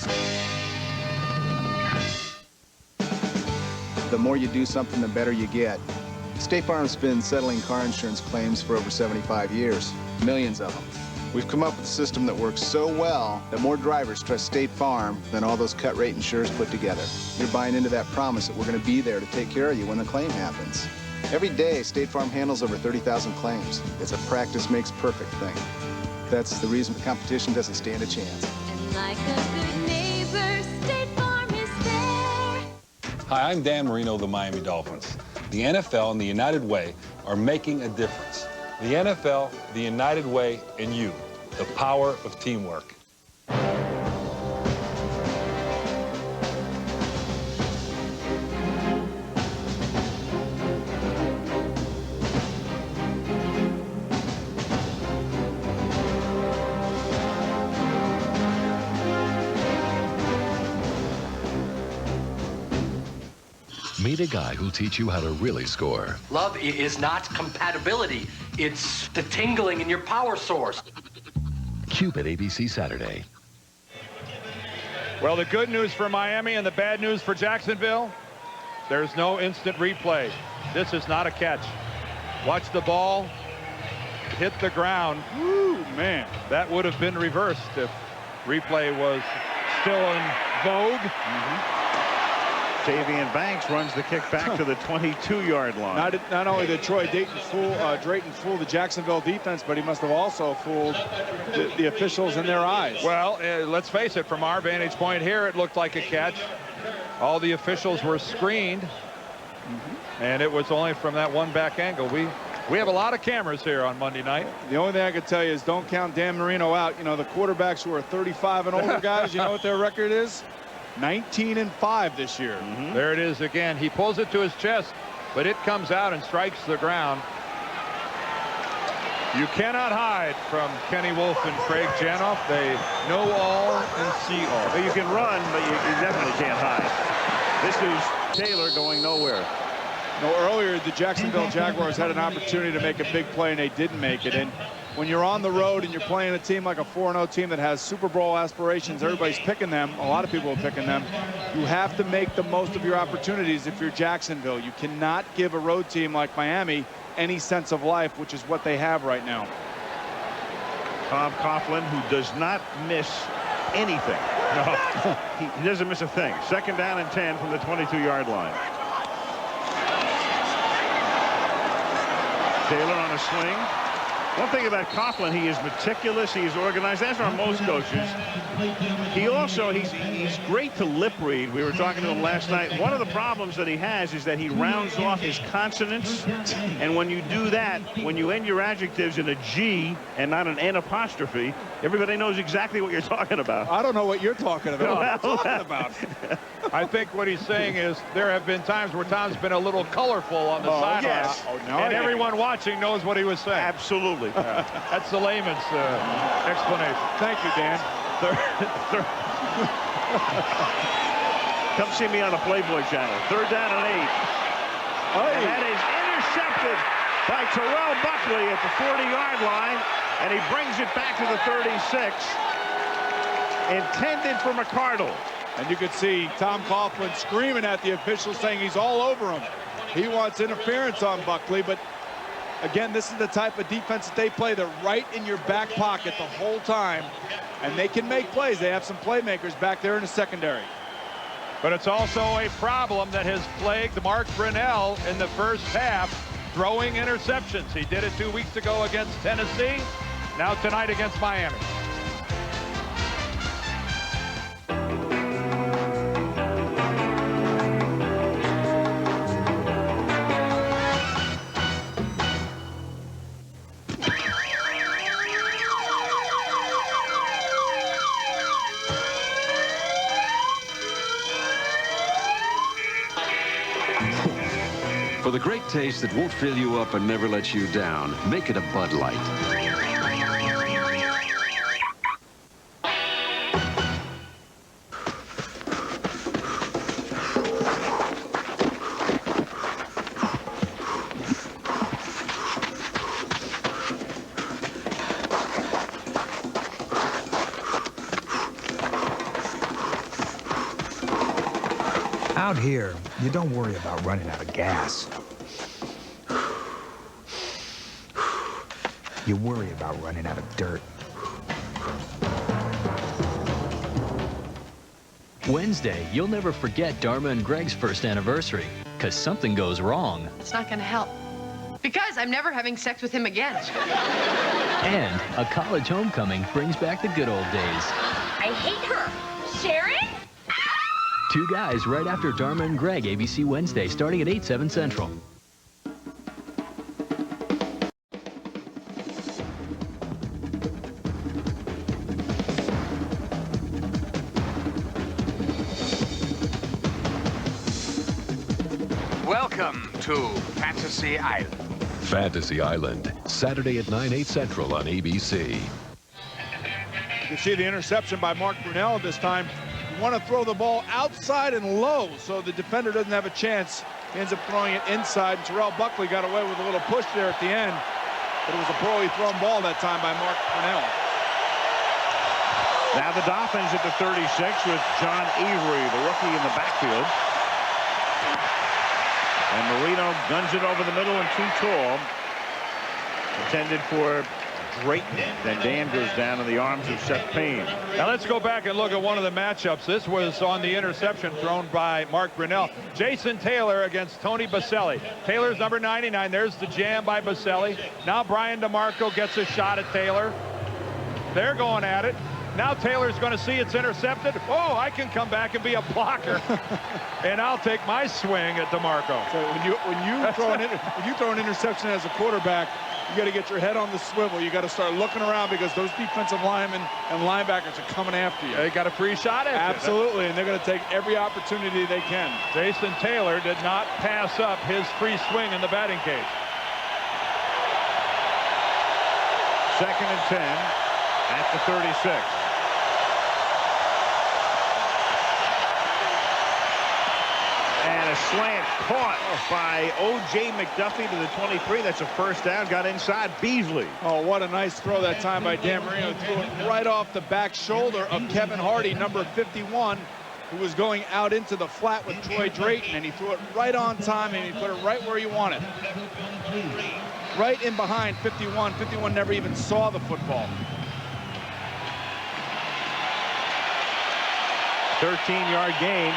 The more you do something, the better you get. State Farm's been settling car insurance claims for over 75 years. Millions of them. We've come up with a system that works so well that more drivers trust State Farm than all those cut-rate insurers put together. You're buying into that promise that we're going to be there to take care of you when the claim happens. Every day, State Farm handles over 30,000 claims. It's a practice makes perfect thing. That's the reason the competition doesn't stand a chance. And like a good neighbor, State Farm is there. Hi, I'm Dan Marino of the Miami Dolphins. The NFL and the United Way are making a difference. The NFL, the United Way, and you. The power of teamwork. Meet a guy who'll teach you how to really score. Love is not compatibility. It's the tingling in your power source. Cupid ABC Saturday. Well, the good news for Miami and the bad news for Jacksonville, there's no instant replay. This is not a catch. Watch the ball hit the ground. Woo, man, that would have been reversed if replay was still in vogue. Tavian Banks runs the kick back to the 22-yard line. Not only did Drayton fool the Jacksonville defense, but he must have also fooled the officials in their eyes. Well, let's face it, from our vantage point here, it looked like a catch. All the officials were screened, and it was only from that one back angle. We have a lot of cameras here on Monday night. The only thing I can tell you is don't count Dan Marino out. You know, the quarterbacks who are 35 and older guys, you know what their record is? 19-5 this year. There it is again. He pulls it to his chest, but it comes out and strikes the ground. You cannot hide from Kenny Wolf and Craig Janoff. They know all and see all. Well, you can run, but you definitely can't hide. This is Taylor going nowhere. No, earlier the Jacksonville Jaguars had an opportunity to make a big play and they didn't make it. And when you're on the road and you're playing a team like a 4-0 team that has Super Bowl aspirations, everybody's picking them. A lot of people are picking them. You have to make the most of your opportunities if you're Jacksonville. You cannot give a road team like Miami any sense of life, which is what they have right now. Tom Coughlin, who does not miss anything. No, he doesn't miss a thing. 2nd down and 10 from the 22-yard line. Taylor on a swing. One thing about Coughlin, he is meticulous, he is organized, as are most coaches. He also, he's great to lip read. We were talking to him last night. One of the problems that he has is that he rounds off his consonants. And when you do that, when you end your adjectives in a G and not an N apostrophe, everybody knows exactly what you're talking about. I don't know what you're talking about. I think what he's saying is there have been times where Tom's been a little colorful on the sideline. Yes. And everyone watching knows what he was saying. Absolutely. That's the layman's explanation. Thank you, Dan. Come see me on the Playboy channel. 3rd down and 8. And that is intercepted by Terrell Buckley at the 40-yard line. And he brings it back to the 36. Intended for McCardle. And you could see Tom Coughlin screaming at the officials saying he's all over him. He wants interference on Buckley, but again, this is the type of defense that they play. They're right in your back pocket the whole time, and they can make plays. They have some playmakers back there in the secondary. But it's also a problem that has plagued Mark Brunell in the first half, throwing interceptions. He did it 2 weeks ago against Tennessee, now tonight against Miami. For the great taste that won't fill you up and never let you down, make it a Bud Light. Out here, you don't worry about running out of gas. You worry about running out of dirt. Wednesday, you'll never forget Dharma and Greg's first anniversary, because something goes wrong. It's not going to help. Because I'm never having sex with him again. And a college homecoming brings back the good old days. I hate her. Sharon? Two guys right after Dharma and Greg, ABC Wednesday, starting at 8/7 Central. Welcome to Fantasy Island. Fantasy Island, Saturday at 9/8 Central on ABC. You can see the interception by Mark Brunell this time. You want to throw the ball outside and low so the defender doesn't have a chance. He ends up throwing it inside. Terrell Buckley got away with a little push there at the end, but it was a poorly thrown ball that time by Mark Brunell. Now the Dolphins at the 36 with John Avery, the rookie, in the backfield. And Marino guns it over the middle and too tall. Intended for Drayton. Then Dan goes down in the arms of Seth Payne. Now let's go back and look at one of the matchups. This was on the interception thrown by Mark Brunell. Jason Taylor against Tony Baselli. Taylor's number 99. There's the jam by Baselli. Now Brian DeMarco gets a shot at Taylor. They're going at it. Now Taylor's going to see it's intercepted. Oh, I can come back and be a blocker. And I'll take my swing at DeMarco. So when you throw an interception as a quarterback, you got to get your head on the swivel. You got to start looking around because those defensive linemen and linebackers are coming after you. They got a free shot at you. Absolutely, and they're going to take every opportunity they can. Jason Taylor did not pass up his free swing in the batting cage. 2nd and 10 at the 36. And a slant caught by O.J. McDuffie to the 23. That's a first down. Got inside Beasley. Oh, what a nice throw that time by Dan Marino. Threw it right off the back shoulder of Kevin Hardy, number 51, who was going out into the flat with Troy Drayton. And he threw it right on time, and he put it right where you want it. Right in behind 51. 51 never even saw the football. 13-yard gain.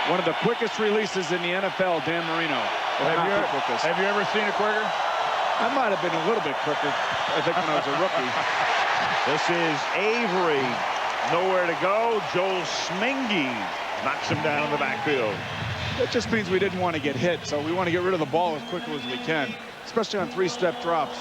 One of the quickest releases in the NFL, Dan Marino. Have you ever seen it quicker? I might have been a little bit quicker, I think, when I was a rookie. This is Avery. Nowhere to go. Joel Smingy knocks him down in the backfield. That just means we didn't want to get hit, so we want to get rid of the ball as quickly as we can, especially on 3-step drops.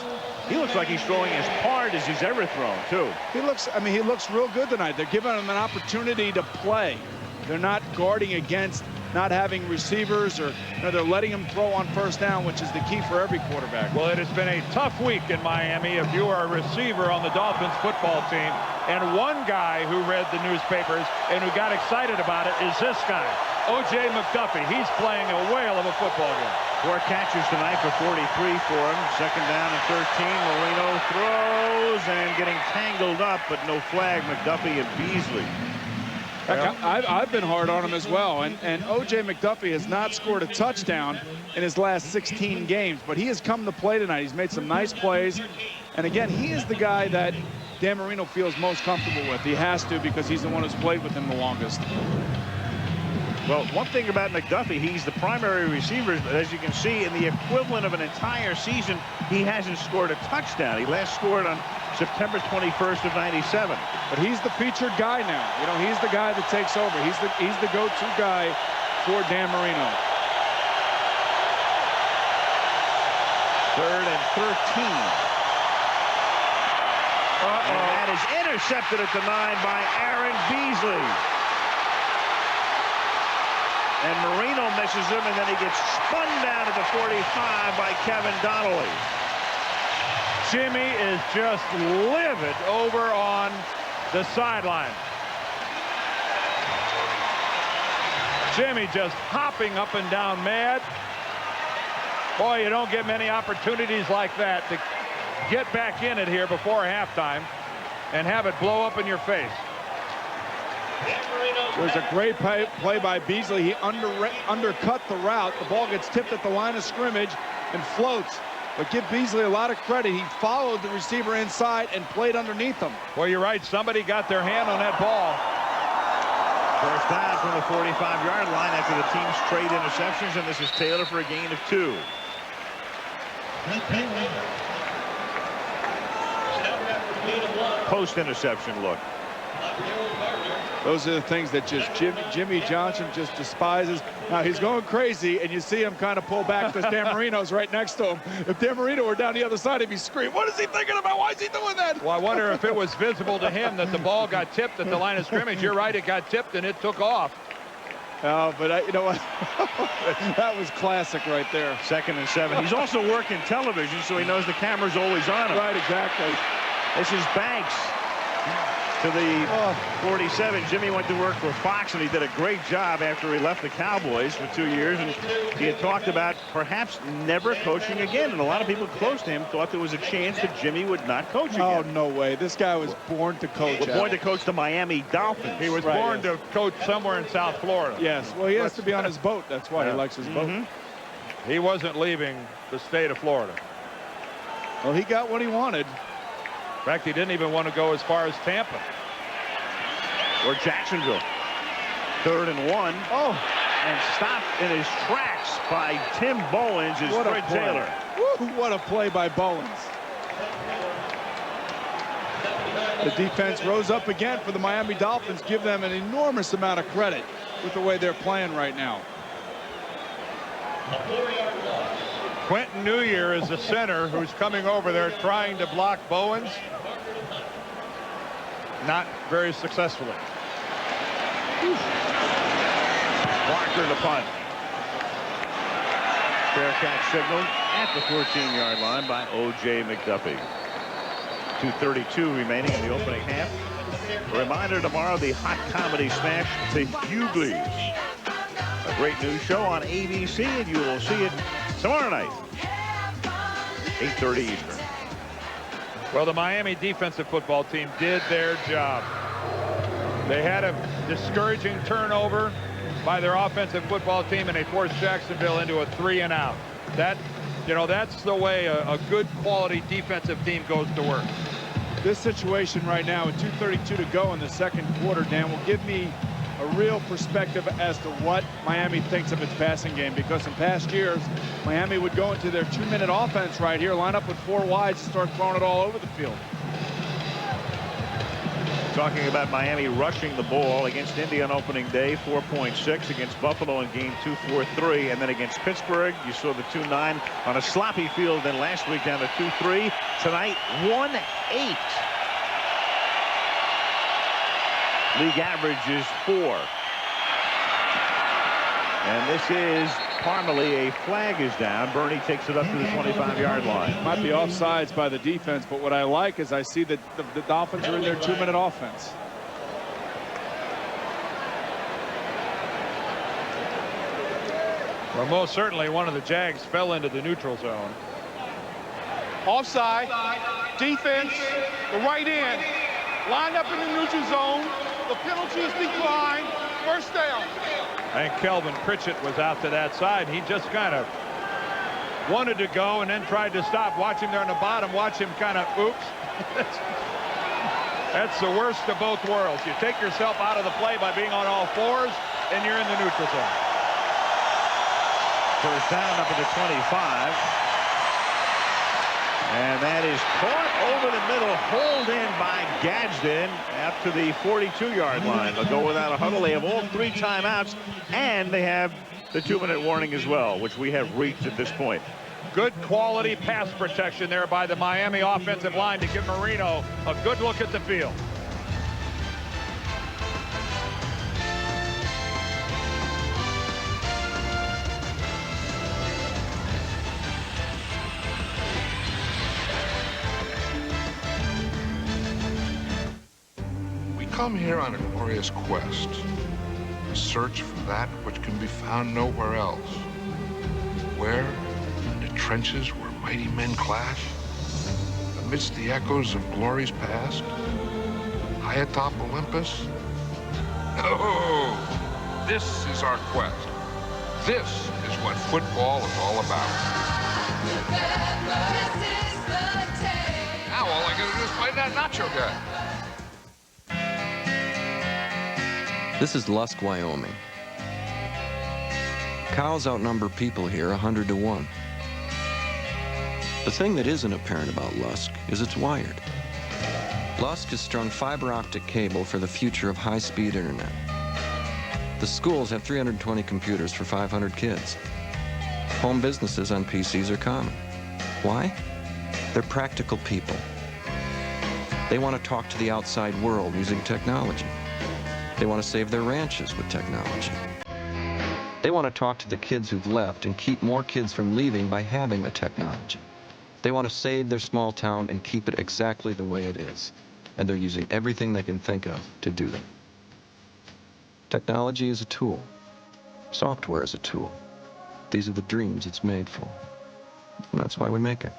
He looks like he's throwing as hard as he's ever thrown, too. He looks real good tonight. They're giving him an opportunity to play. They're not guarding against not having receivers, or they're letting him throw on first down, which is the key for every quarterback. Well, it has been a tough week in Miami if you are a receiver on the Dolphins football team. And one guy who read the newspapers and who got excited about it is this guy, O.J. McDuffie. He's playing a whale of a football game. 4 catches tonight for 43 for him. 2nd down and 13. Marino throws and getting tangled up, but no flag. McDuffie and Beasley. I've been hard on him as well, and O.J. McDuffie has not scored a touchdown in his last 16 games, but he has come to play tonight. He's made some nice plays, and again, he is the guy that Dan Marino feels most comfortable with. He has to, because he's the one who's played with him the longest. Well, one thing about McDuffie, he's the primary receiver, but as you can see, in the equivalent of an entire season, he hasn't scored a touchdown. He last scored on September 21st of '97. But he's the featured guy now. You know, he's the guy that takes over. He's the go-to guy for Dan Marino. 3rd and 13. And that is intercepted at the 9 by Aaron Beasley. And Marino misses him, and then he gets spun down at the 45 by Kevin Donnelly. Jimmy is just livid over on the sideline. Jimmy just hopping up and down mad. Boy, you don't get many opportunities like that to get back in it here before halftime and have it blow up in your face. There's a great play by Beasley. He undercut the route. The ball gets tipped at the line of scrimmage and floats. But give Beasley a lot of credit. He followed the receiver inside and played underneath him. Well, you're right. Somebody got their hand on that ball. First down from the 45-yard line after the team's trade interceptions, and this is Taylor for a gain of 2. Post-interception look. Those are the things that just Jimmy Johnson just despises. Now he's going crazy, and you see him kind of pull back because Dan Marino's right next to him. If Dan Marino were down the other side, he'd be screaming, "What is he thinking about? Why is he doing that?" Well, I wonder if it was visible to him that the ball got tipped at the line of scrimmage. You're right, it got tipped and it took off. Oh, but you know what? That was classic right there. 2nd and 7. He's also working television, so he knows the camera's always on him. Right, exactly. This is Banks to the 47. Jimmy went to work for Fox, and he did a great job after he left the Cowboys for 2 years. And he had talked about perhaps never coaching again. And a lot of people close to him thought there was a chance that Jimmy would not coach again. Oh, no way. This guy was born to coach. Born to coach the Miami Dolphins. He was born to coach somewhere in South Florida. Yes. Well, he has to be on his boat. That's why he likes his boat. He wasn't leaving the state of Florida. Well, he got what he wanted. In fact, he didn't even want to go as far as Tampa. Or Jacksonville. 3rd and 1. Oh. And stopped in his tracks by Tim Bowens is Fred Taylor. Woo, what a play by Bowens. The defense rose up again for the Miami Dolphins. Give them an enormous amount of credit with the way they're playing right now. Quentin New Year is the center who's coming over there trying to block Bowens. Not very successfully. Walker the punt. Fair catch signaled at the 14-yard line by O.J. McDuffie. 2:32 remaining in the opening half. A reminder tomorrow, the hot comedy smash, The Hughleys. A great new show on ABC, and you will see it tomorrow night, 8:30 Eastern. Well, the Miami defensive football team did their job. They had a discouraging turnover by their offensive football team, and they forced Jacksonville into a 3-and-out. That, you know, that's the way a good quality defensive team goes to work. This situation right now with 2:32 to go in the second quarter, Dan, will give me a real perspective as to what Miami thinks of its passing game, because in past years, Miami would go into their 2-minute offense right here, line up with 4 wides and start throwing it all over the field. Talking about Miami rushing the ball against Indy on opening day, 4.6, against Buffalo in game 2, 4.3, and then against Pittsburgh, you saw the 2.9 on a sloppy field, then last week down to 2.3. Tonight, 1.8. League average is 4. And this is Parmalee. A flag is down. Bernie takes it up to the 25-yard line. Might be offsides by the defense, but what I like is I see that the Dolphins are in their 2-minute offense. Well, most certainly one of the Jags fell into the neutral zone. Offside, defense, the right end, lined up in the neutral zone. The penalty is declined. First down. And Kelvin Pritchett was out to that side. He just kind of wanted to go and then tried to stop. Watch him there on the bottom. Watch him kind of, oops. That's the worst of both worlds. You take yourself out of the play by being on all fours, and you're in the neutral zone. First down up at the 25. And that is caught over the middle, hauled in by Gadsden out to the 42-yard line. They'll go without a huddle. They have all 3 timeouts, and they have the 2-minute warning as well, which we have reached at this point. Good quality pass protection there by the Miami offensive line to give Marino a good look at the field. Come here on a glorious quest, a search for that which can be found nowhere else. Where, in the trenches where mighty men clash, amidst the echoes of glories past, high atop Olympus, No. This is our quest. This is what football is all about. Now all I gotta do is find that nacho guy. This is Lusk, Wyoming. Cows outnumber people here 100 to 1. The thing that isn't apparent about Lusk is it's wired. Lusk has strung fiber optic cable for the future of high-speed internet. The schools have 320 computers for 500 kids. Home businesses on PCs are common. Why? They're practical people. They want to talk to the outside world using technology. They want to save their ranches with technology. They want to talk to the kids who've left and keep more kids from leaving by having the technology. They want to save their small town and keep it exactly the way it is. And they're using everything they can think of to do that. Technology is a tool. Software is a tool. These are the dreams it's made for. And that's why we make it.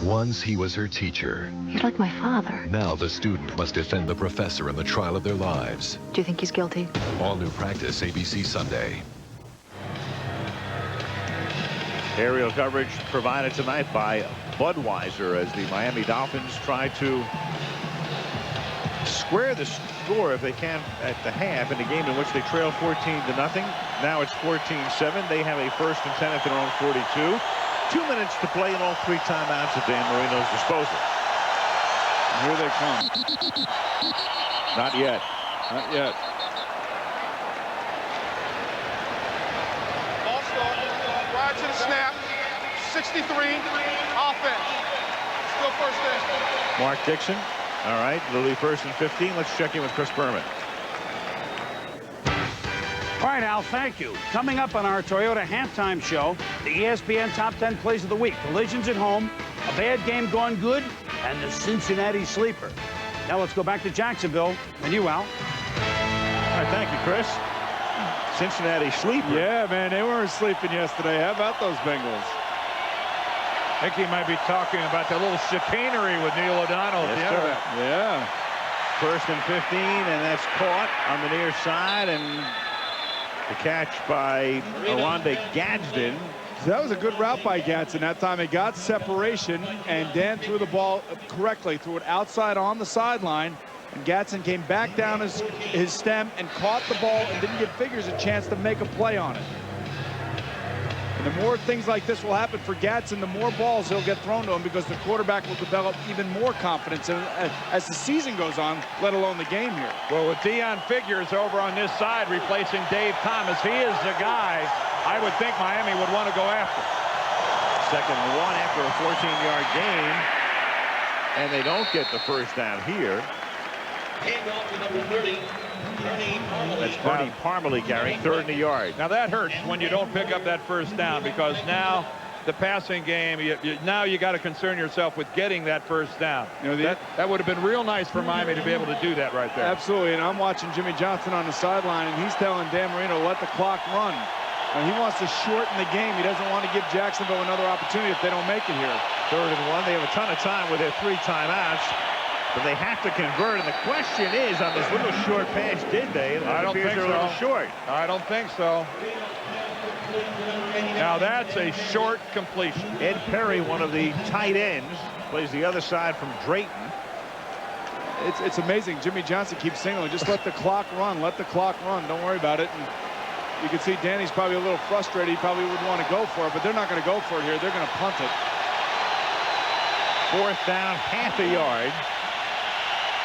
Once he was her teacher. You're like my father. Now the student must defend the professor in the trial of their lives. Do you think he's guilty? All new practice, ABC Sunday. Aerial coverage provided tonight by Budweiser as the Miami Dolphins try to square the score if they can at the half in a game in which they trail 14-0. Now it's 14-7. They have a 1st and 10 at their own 42. 2 minutes to play and all 3 timeouts at Dan Marino's disposal. And here they come. Not yet. Not yet. Ball start. Right to the snap. 63. Offense. Still first down. Mark Dixon. All right. Lily 1st and 15. Let's check in with Chris Berman. All right, Al, thank you. Coming up on our Toyota halftime show, the ESPN Top 10 Plays of the Week. Collisions at home, a bad game going good, and the Cincinnati sleeper. Now let's go back to Jacksonville. And you, Al. All right, thank you, Chris. Cincinnati sleeper. Yeah, man, they weren't sleeping yesterday. How about those Bengals? I think he might be talking about the little chicanery with Neil O'Donnell at the end of that. Yeah. 1st and 15, and that's caught on the near side, and the catch by Aranda Gadsden. That was a good route by Gadsden that time. It got separation, and Dan threw the ball correctly, threw it outside on the sideline, and Gadsden came back down his stem and caught the ball and didn't give Figures a chance to make a play on it. And the more things like this will happen for Gadsden, the more balls he'll get thrown to him because the quarterback will develop even more confidence as the season goes on, let alone the game here. Well, with Deion Figures over on this side replacing Dave Thomas, he is the guy I would think Miami would want to go after. 2nd and 1 after a 14-yard gain. And they don't get the first down here. Handoff to number 30. That's Bernie Parmalee, Gary, 3rd and a yard. Now that hurts when you don't pick up that first down because now the passing game, now you got to concern yourself with getting that first down. You know, that would have been real nice for Miami to be able to do that right there. Absolutely, and I'm watching Jimmy Johnson on the sideline, and he's telling Dan Marino to let the clock run. And he wants to shorten the game. He doesn't want to give Jacksonville another opportunity if they don't make it here. 3rd and 1. They have a ton of time with their 3 timeouts. But they have to convert, and the question is, on this little short pass, did they? I don't think so. A little short. I don't think so. Now that's a short completion. Ed Perry, one of the tight ends, plays the other side from Drayton. It's amazing. Jimmy Johnson keeps signaling, just let the clock run. Let the clock run. Don't worry about it. And you can see Danny's probably a little frustrated. He probably would want to go for it, but they're not going to go for it here. They're going to punt it. 4th down, half a yard.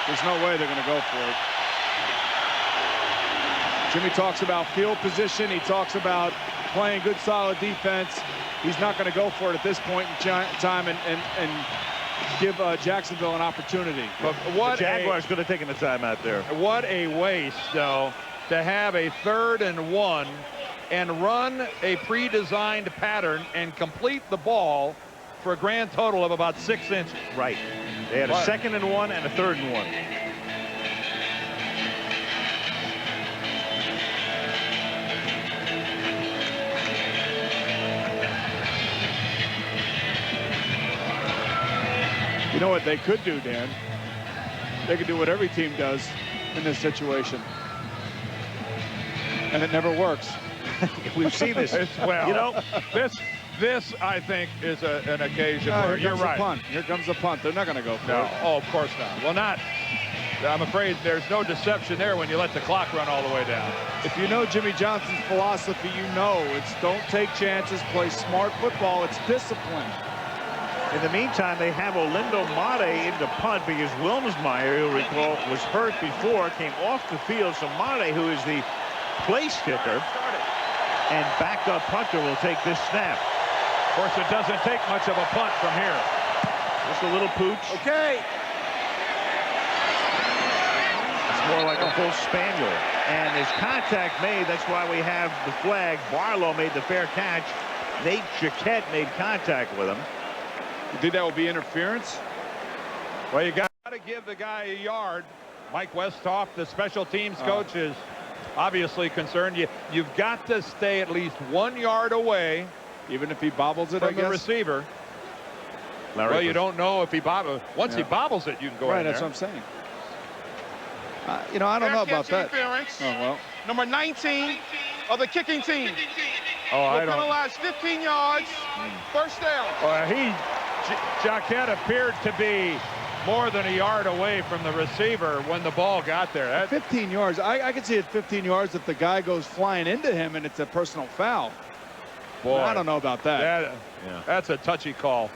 There's no way they're going to go for it. Jimmy talks about field position. He talks about playing good, solid defense. He's not going to go for it at this point in time and give Jacksonville an opportunity. But what the Jaguars could have taken the timeout there. What a waste, though, to have a 3rd and 1 and run a pre-designed pattern and complete the ball for a grand total of about 6 inches. Right. They had a 2nd and 1 and a 3rd and 1. You know what they could do, Dan? They could do what every team does in this situation. And it never works. We've seen this. Well, you know, this I think is an occasion where you're right. Punt. Here comes the punt. They're not going to go for No. it. Oh, of course not. Well, not. I'm afraid there's no deception there when you let the clock run all the way down. If you know Jimmy Johnson's philosophy, you know it's don't take chances, play smart football. It's discipline. in the meantime, they have Olindo Mate into punt because Wilmsmeyer, you'll recall, was hurt before, came off the field. So Mate, who is the place kicker and backup punter, will take this snap. Of course, it doesn't take much of a punt from here. Just a little pooch. Okay. It's more like a full spaniel. And there's contact made. That's why we have the flag. Barlow made the fair catch. Nate Jaquette made contact with him. You think that will be interference? Well, you got to give the guy a yard. Mike Westhoff, the special teams coach, is obviously concerned. You've got to stay at least 1 yard away. Even if he bobbles it, from the receiver. Well, you don't know if he bobbles. Once he bobbles it, you can go in there. Right, that's what I'm saying. You know, I don't know about that. Interference. Oh, well. Number 19 of the kicking team. Oh, I don't. Penalized 15 yards. First down. Jaquette appeared to be more than a yard away from the receiver when the ball got there. 15 yards. I can see it 15 yards if the guy goes flying into him and it's a personal foul. Boy, I don't know about that. That's a touchy call.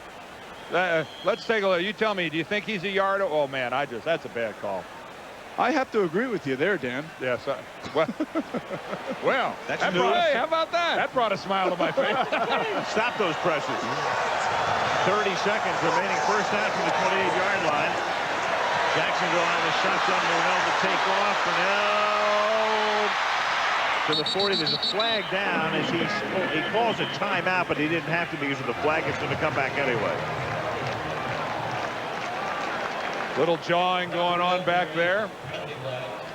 Let's take a look. You tell me, do you think he's a yard? Oh, man, that's a bad call. I have to agree with you there, Dan. Yes. Well, that's news. Hey, how about that? That brought a smile to my face. Stop those presses. 30 seconds remaining. First down from the 28-yard line. Jacksonville on the shotgun. Monell to take off. To the 40. There's a flag down as he calls a timeout, but he didn't have to because of the flag. It's going to come back anyway. Little jawing going on back there.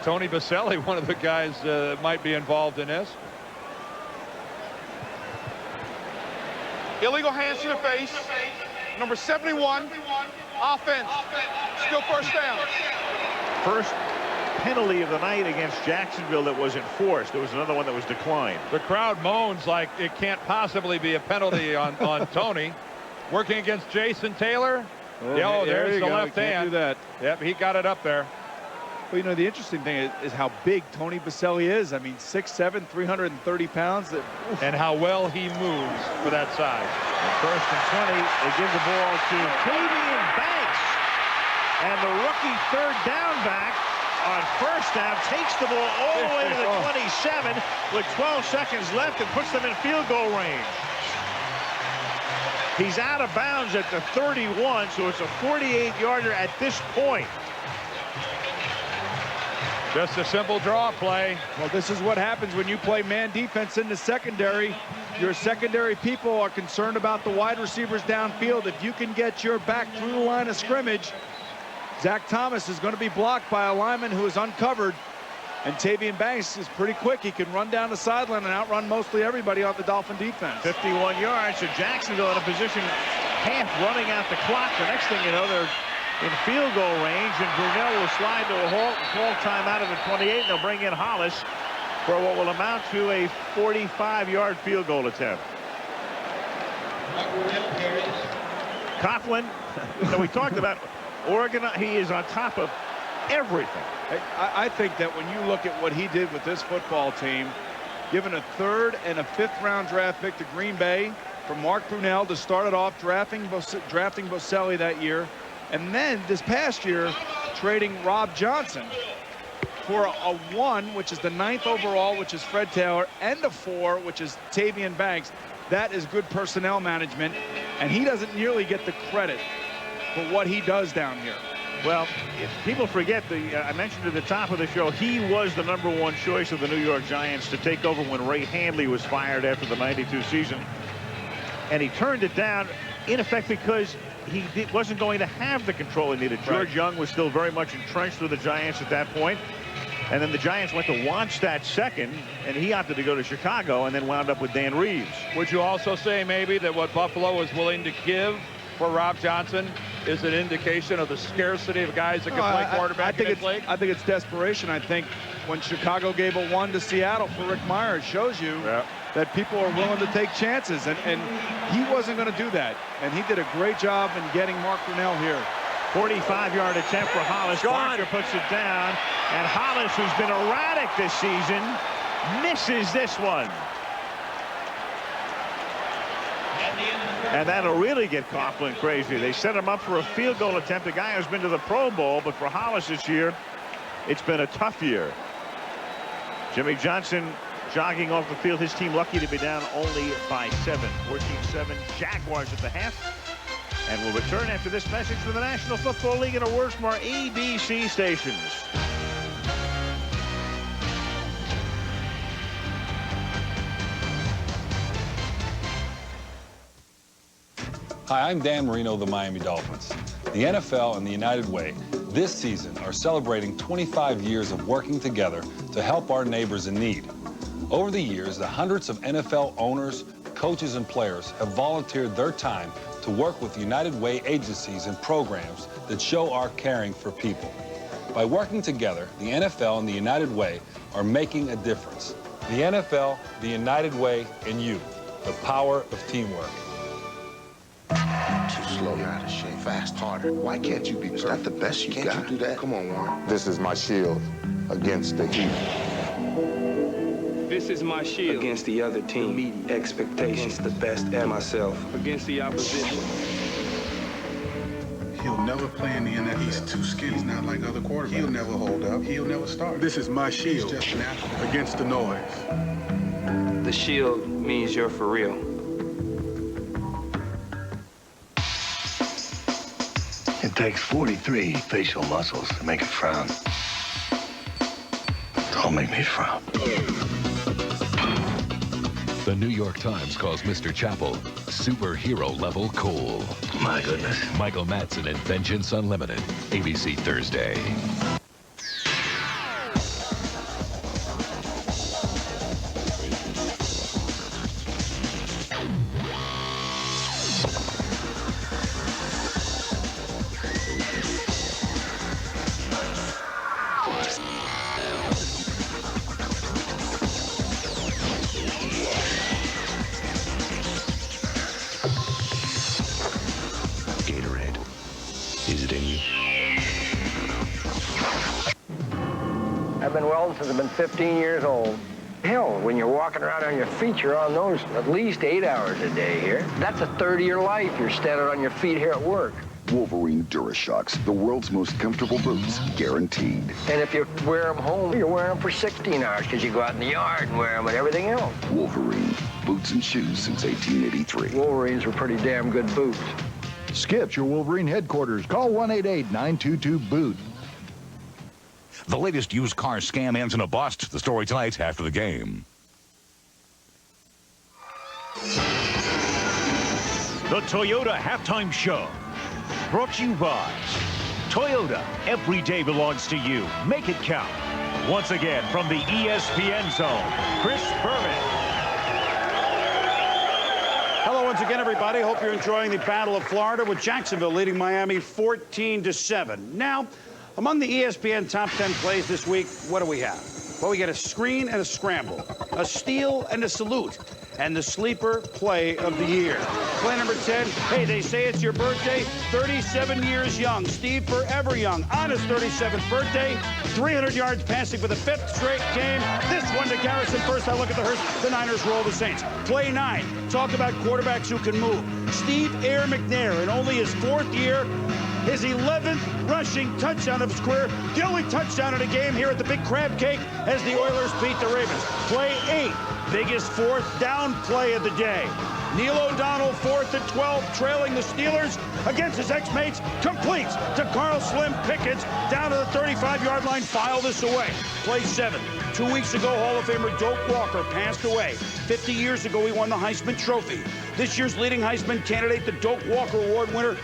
Tony Baselli, one of the guys that might be involved in this. Illegal hands to the face. Number 71. Offense. Still first down. First penalty of the night against Jacksonville that was enforced. There was another one that was declined. The crowd moans like it can't possibly be a penalty on Tony. Working against Jason Taylor. Oh, there's the left hand. hand. Do that. Yep, he got it up there. Well, you know, the interesting thing is how big Tony Baselli is. I mean, 6'7", 330 pounds. And how well he moves for that size. First and 20, they give the ball to Tavian Banks. And the rookie third down back on first down takes the ball all the way to the 27 with 12 seconds left and puts them in field goal range. He's out of bounds at the 31, so it's a 48-yarder at this point. Just a simple draw play. Well, this is what happens when you play man defense in the secondary. Your secondary people are concerned about the wide receivers downfield. If you can get your back through the line of scrimmage, Zach Thomas is going to be blocked by a lineman who is uncovered. And Tavian Banks is pretty quick. He can run down the sideline and outrun mostly everybody on the Dolphin defense. 51 yards, so Jacksonville in a position half running out the clock. The next thing you know, they're in field goal range, and Brunell will slide to a halt and call timeout at the 28, and they'll bring in Hollis for what will amount to a 45-yard field goal attempt. Coughlin, that we talked about, Oregon, he is on top of everything. I think that when you look at what he did with this football team, given a third and a fifth-round draft pick to Green Bay from Mark Brunell to start it off, drafting Boselli that year, and then this past year trading Rob Johnson for a 1, which is the 9th overall, which is Fred Taylor, and a 4, which is Tavian Banks. That is good personnel management, and he doesn't nearly get the credit for what he does down here. Well, if people forget, I mentioned at the top of the show, he was the #1 choice of the New York Giants to take over when Ray Handley was fired after the '92 season. And he turned it down, in effect, because he wasn't going to have the control he needed. George Young was still very much entrenched with the Giants at that point. And then the Giants went to Wannstedt second, and he opted to go to Chicago and then wound up with Dan Reeves. Would you also say maybe that what Buffalo was willing to give for Rob Johnson is an indication of the scarcity of guys that can play quarterback in this league? I think it's desperation. I think when Chicago gave a 1 to Seattle for Rick Meyer, it shows you that people are willing to take chances, and he wasn't going to do that. And he did a great job in getting Mark Brunell here. 45-yard attempt for Hollis. Parker puts it down, and Hollis, who's been erratic this season, misses this one. And that'll really get Coughlin crazy. They set him up for a field goal attempt, a guy who's been to the Pro Bowl, but for Hollis this year, it's been a tough year. Jimmy Johnson jogging off the field. His team lucky to be down only by 7. 14-7 Jaguars at the half. And we'll return after this message from the National Football League and a word from our ABC stations. Hi, I'm Dan Marino of the Miami Dolphins. The NFL and the United Way this season are celebrating 25 years of working together to help our neighbors in need. Over the years, the hundreds of NFL owners, coaches, and players have volunteered their time to work with United Way agencies and programs that show our caring for people. By working together, the NFL and the United Way are making a difference. The NFL, the United Way, and you, the power of teamwork. Too slow, you're out of shape. Fast, harder. Why can't you be perfect? Is that the best you got? Can't you do that? Come on, Warren. This is my shield against the heat. This is my shield against the other team. Expectations, the best and myself. Against the opposition. He'll never play in the NFL. He's too skinny. He's not like other quarterbacks. He'll never hold up. He'll never start. This is my shield. He's just an athlete against the noise. The shield means you're for real. It takes 43 facial muscles to make a frown. Don't make me frown. The New York Times calls Mr. Chappell superhero level cool. My goodness. Michael Madsen and Vengeance Unlimited. ABC Thursday. I've been welding since I've been 15 years old. Hell, when you're walking around on your feet, you're on those at least 8 hours a day here. That's a third of your life you're standing on your feet here at work. Wolverine DuraShocks, the world's most comfortable boots, guaranteed. And if you wear them home, you're wearing them for 16 hours because you go out in the yard and wear them and everything else. Wolverine, boots and shoes since 1883. Wolverines were pretty damn good boots. Skip's your Wolverine headquarters. Call 1-888-922-BOOT. The latest used car scam ends in a bust. The story tonight after the game. The Toyota Halftime Show. Brought to you by Toyota. Every day belongs to you. Make it count. Once again, from the ESPN zone, Chris Berman. Hello once again, everybody. Hope you're enjoying the Battle of Florida with Jacksonville leading Miami 14-7. Now, among the ESPN top 10 plays this week, what do we have? Well, we get a screen and a scramble, a steal and a salute, and the sleeper play of the year. Play number 10, hey, they say it's your birthday, 37 years young. Steve forever young. On his 37th birthday, 300 yards passing for the 5th straight game. This one to Garrison. First, I look at the Hurst. The Niners roll the Saints. Play 9, talk about quarterbacks who can move. Steve Air McNair, in only his 4th year, his 11th rushing touchdown of his career, the only touchdown in a game here at the Big Crab Cake as the Oilers beat the Ravens. Play 8, biggest 4th down play of the day. Neil O'Donnell, 4th and 12, trailing the Steelers against his ex-mates, completes to Carl Slim Pickens down to the 35-yard line. File this away. Play 7. 2 weeks ago, Hall of Famer Doak Walker passed away. 50 years ago, he won the Heisman Trophy. This year's leading Heisman candidate, the Doak Walker Award winner,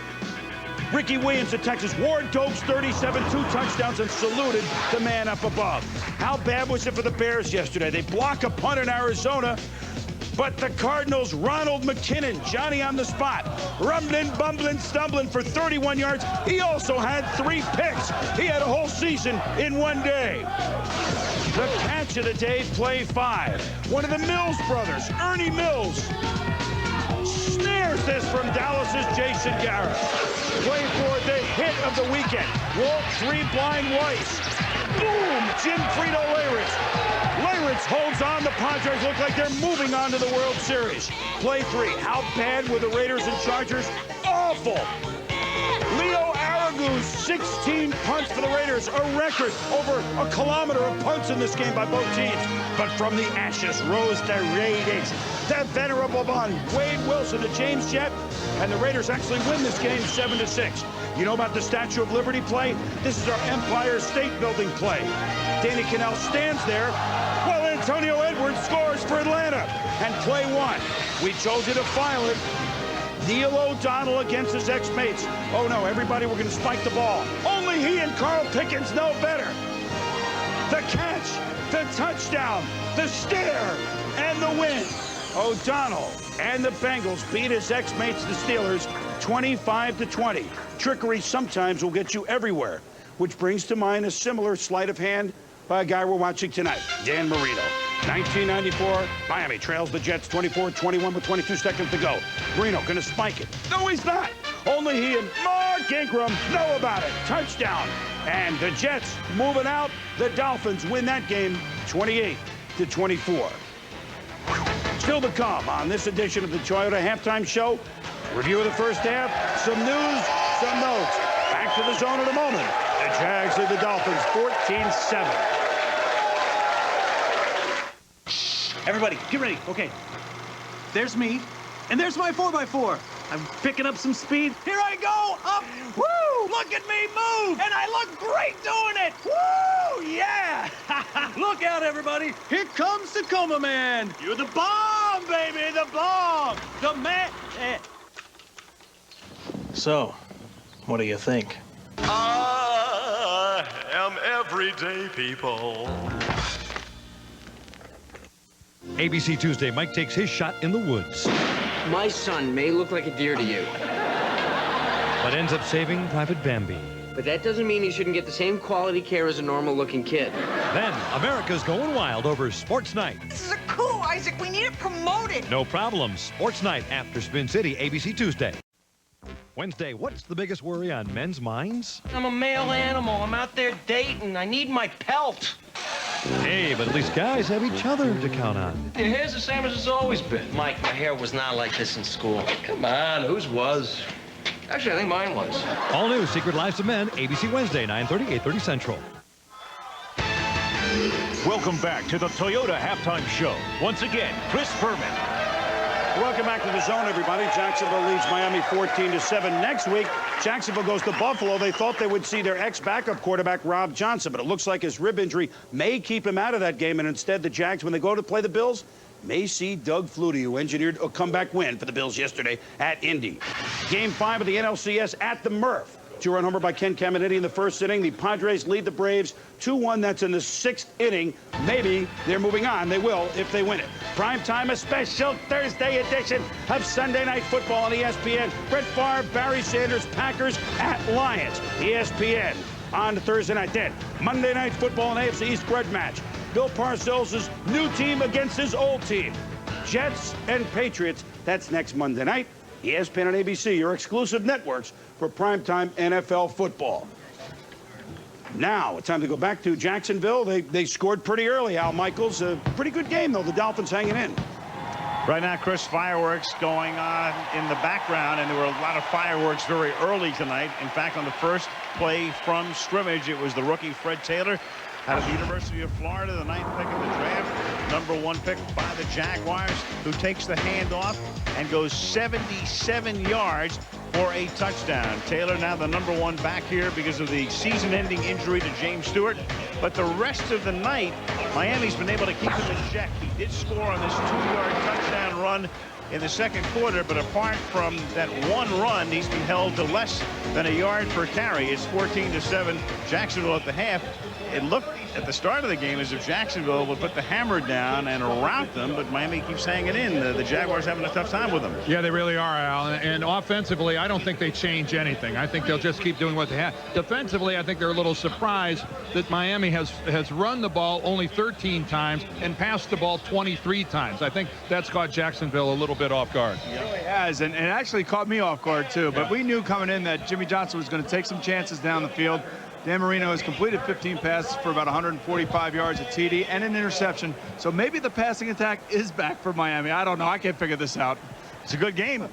Ricky Williams of Texas. Ward Dokes 37, 2 touchdowns, and saluted the man up above. How bad was it for the Bears yesterday? They block a punt in Arizona, But the Cardinals, Ronald McKinnon, Johnny on the spot, rumbling, bumbling, stumbling for 31 yards. He also had 3 picks. He had a whole season in one day. The catch of the day, play 5. One of the Mills brothers, Ernie Mills, snares this from Dallas's Jason Garrett. Play 4, the hit of the weekend. Walt 3 blind Weiss. Boom! Jim Frito-Leyritz. Leyritz holds on. The Padres look like they're moving on to the World Series. Play 3. How bad were the Raiders and Chargers? Awful. Leo Aragu's 16 punts for the Raiders, a record, over a kilometer of punts in this game by both teams. But from the ashes rose the Raiders. The venerable one, Wade Wilson to James Jett, and the Raiders actually win this game 7-6. You know about the Statue of Liberty play? This is our Empire State Building play. Danny Cannell stands there while Antonio Edwards scores for Atlanta. And play 1, we chose you to file it. Neil O'Donnell against his ex-mates. Oh no, everybody, we're going to spike the ball. Only he and Carl Pickens know better. The catch, the touchdown, the stare, and the win. O'Donnell and the Bengals beat his ex-mates, the Steelers, 25-20. Trickery sometimes will get you everywhere, which brings to mind a similar sleight of hand by a guy we're watching tonight, Dan Marino. 1994, Miami trails the Jets 24-21 with 22 seconds to go. Marino gonna spike it. No, he's not. Only he and Mark Ingram know about it. Touchdown. And the Jets moving out. The Dolphins win that game 28-24. Still to come on this edition of the Toyota Halftime Show. Review of the first half, some news, some notes. Back to the zone in a moment. The Jags lead the Dolphins 14-7. Everybody, get ready. Okay. There's me, and there's my 4x4. I'm picking up some speed. Here I go, up. Woo! Look at me move, and I look great doing it. Woo! Yeah! Look out, everybody. Here comes Tacoma Man. You're the bomb, baby, the bomb. The man. So, what do you think? I am everyday people. ABC Tuesday, Mike takes his shot in the woods. My son may look like a deer to you, but ends up saving Private Bambi. but that doesn't mean he shouldn't get the same quality care as a normal-looking kid. Then, America's going wild over Sports Night. This is a coup, Isaac. We need it promoted. No problem. Sports Night after Spin City, ABC Tuesday. Wednesday, what's the biggest worry on men's minds? I'm a male animal. I'm out there dating. I need my pelt. Hey, but at least guys have each other to count on. Your hair's the same as it's always been. Mike, my hair was not like this in school. Come on, whose was? Actually, I think mine was. All new Secret Lives of Men, ABC Wednesday, 9:30, 8:30 Central. Welcome back to the Toyota Halftime Show. Once again, Chris Berman. Welcome back to the zone, everybody. Jacksonville leads Miami 14-7. Next week, Jacksonville goes to Buffalo. They thought they would see their ex-backup quarterback, Rob Johnson, but it looks like his rib injury may keep him out of that game, and instead the Jags, when they go to play the Bills, may see Doug Flutie, who engineered a comeback win for the Bills yesterday at Indy. Game 5 of the NLCS at the Murph. Two-run homer by Ken Caminiti in the first inning. The Padres lead the Braves 2-1. That's in the 6th inning. Maybe they're moving on. They will if they win it. Prime time, a special Thursday edition of Sunday Night Football on ESPN. Brett Favre, Barry Sanders, Packers at Lions. ESPN on Thursday night. Then Monday Night Football and AFC East grudge match. Bill Parcells' new team against his old team. Jets and Patriots. That's next Monday night. ESPN and ABC, your exclusive networks for primetime NFL football. Now, it's time to go back to Jacksonville. They scored pretty early, Al Michaels. A pretty good game, though. The Dolphins hanging in. Right now, Chris, fireworks going on in the background, and there were a lot of fireworks very early tonight. In fact, on the first play from scrimmage, it was the rookie Fred Taylor out of the University of Florida, the 9th pick of the draft, #1 pick by the Jaguars, who takes the handoff and goes 77 yards for a touchdown. Taylor now the #1 back here because of the season-ending injury to James Stewart. But the rest of the night, Miami's been able to keep him in check. He did score on this 2-yard touchdown run in the second quarter, but apart from that one run, he's been held to less than a yard per carry. It's 14-7 Jacksonville at the half. It looked at the start of the game as if Jacksonville would put the hammer down and rout them, but Miami keeps hanging in. The Jaguars having a tough time with them. Yeah, they really are, Al. And offensively, I don't think they change anything. I think they'll just keep doing what they have. Defensively, I think they're a little surprised that Miami has run the ball only 13 times and passed the ball 23 times. I think that's caught Jacksonville a little bit off guard. It really has, and it actually caught me off guard, too. But we knew coming in that Jimmy Johnson was going to take some chances down the field. Dan Marino has completed 15 passes for about 145 yards, a TD, and an interception. So maybe the passing attack is back for Miami. I don't know. I can't figure this out. It's a good game.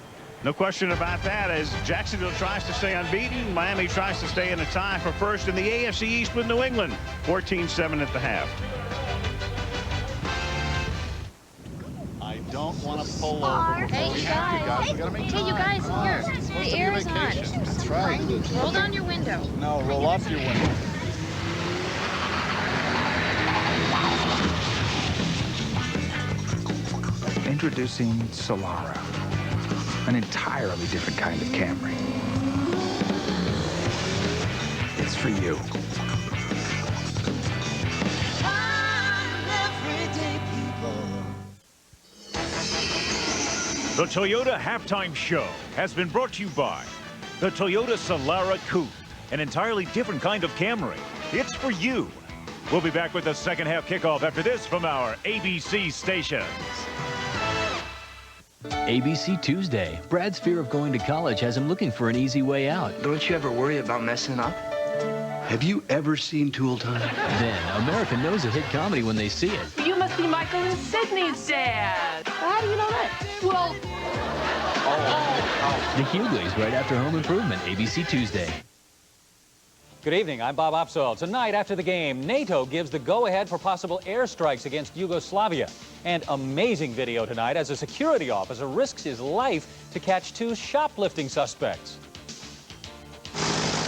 No question about that. As Jacksonville tries to stay unbeaten, Miami tries to stay in a tie for first in the AFC East with New England. 14-7 at the half. I don't want to pull over. Hey, you guys. We gotta make Hey, you guys, here. The air is on. That's right. Roll down your window. No, roll up your window. Introducing Solara, an entirely different kind of Camry. It's for you. The Toyota Halftime Show has been brought to you by the Toyota Solara Coupe, an entirely different kind of Camry. It's for you. We'll be back with the second half kickoff after this from our ABC stations. ABC Tuesday. Brad's fear of going to college has him looking for an easy way out. Don't you ever worry about messing up? Have you ever seen Tool Time? Then, America knows a hit comedy when they see it. You must be Michael and Sydney's dad. How do you know that? Well... The Hughleys right after Home Improvement, ABC Tuesday. Good evening, I'm Bob Opsahl. Tonight after the game, NATO gives the go-ahead for possible airstrikes against Yugoslavia. And amazing video tonight as a security officer risks his life to catch 2 shoplifting suspects.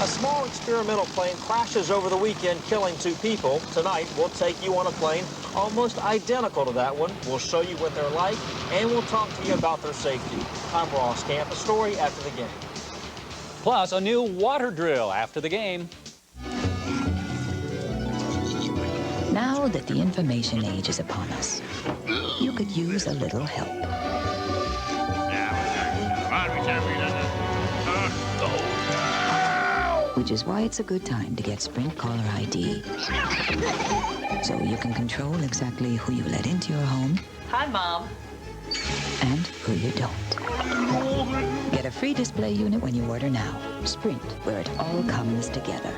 A small experimental plane crashes over the weekend, killing 2 people. Tonight, we'll take you on a plane almost identical to that one. We'll show you what they're like, and we'll talk to you about their safety. I'm Ross Camp. A story after the game. Plus, a new water drill after the game. Now that the information age is upon us, you could use a little help. Which is why it's a good time to get Sprint Caller ID. So you can control exactly who you let into your home. Hi, Mom. And who you don't. Get a free display unit when you order now. Sprint, where it all comes together.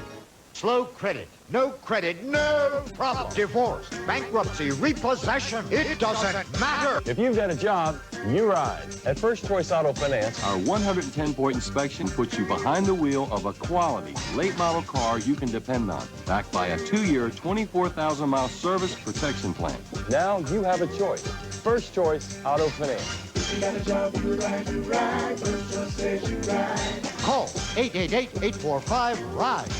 Slow credit, no credit, no problem. Divorce, bankruptcy, repossession, it doesn't matter. If you've got a job, you ride. At First Choice Auto Finance, our 110-point inspection puts you behind the wheel of a quality, late-model car you can depend on, backed by a 2-year, 24,000-mile service protection plan. Now you have a choice. First Choice Auto Finance. If you got a job, you ride. First Choice says you ride. Call 888-845-RIDE.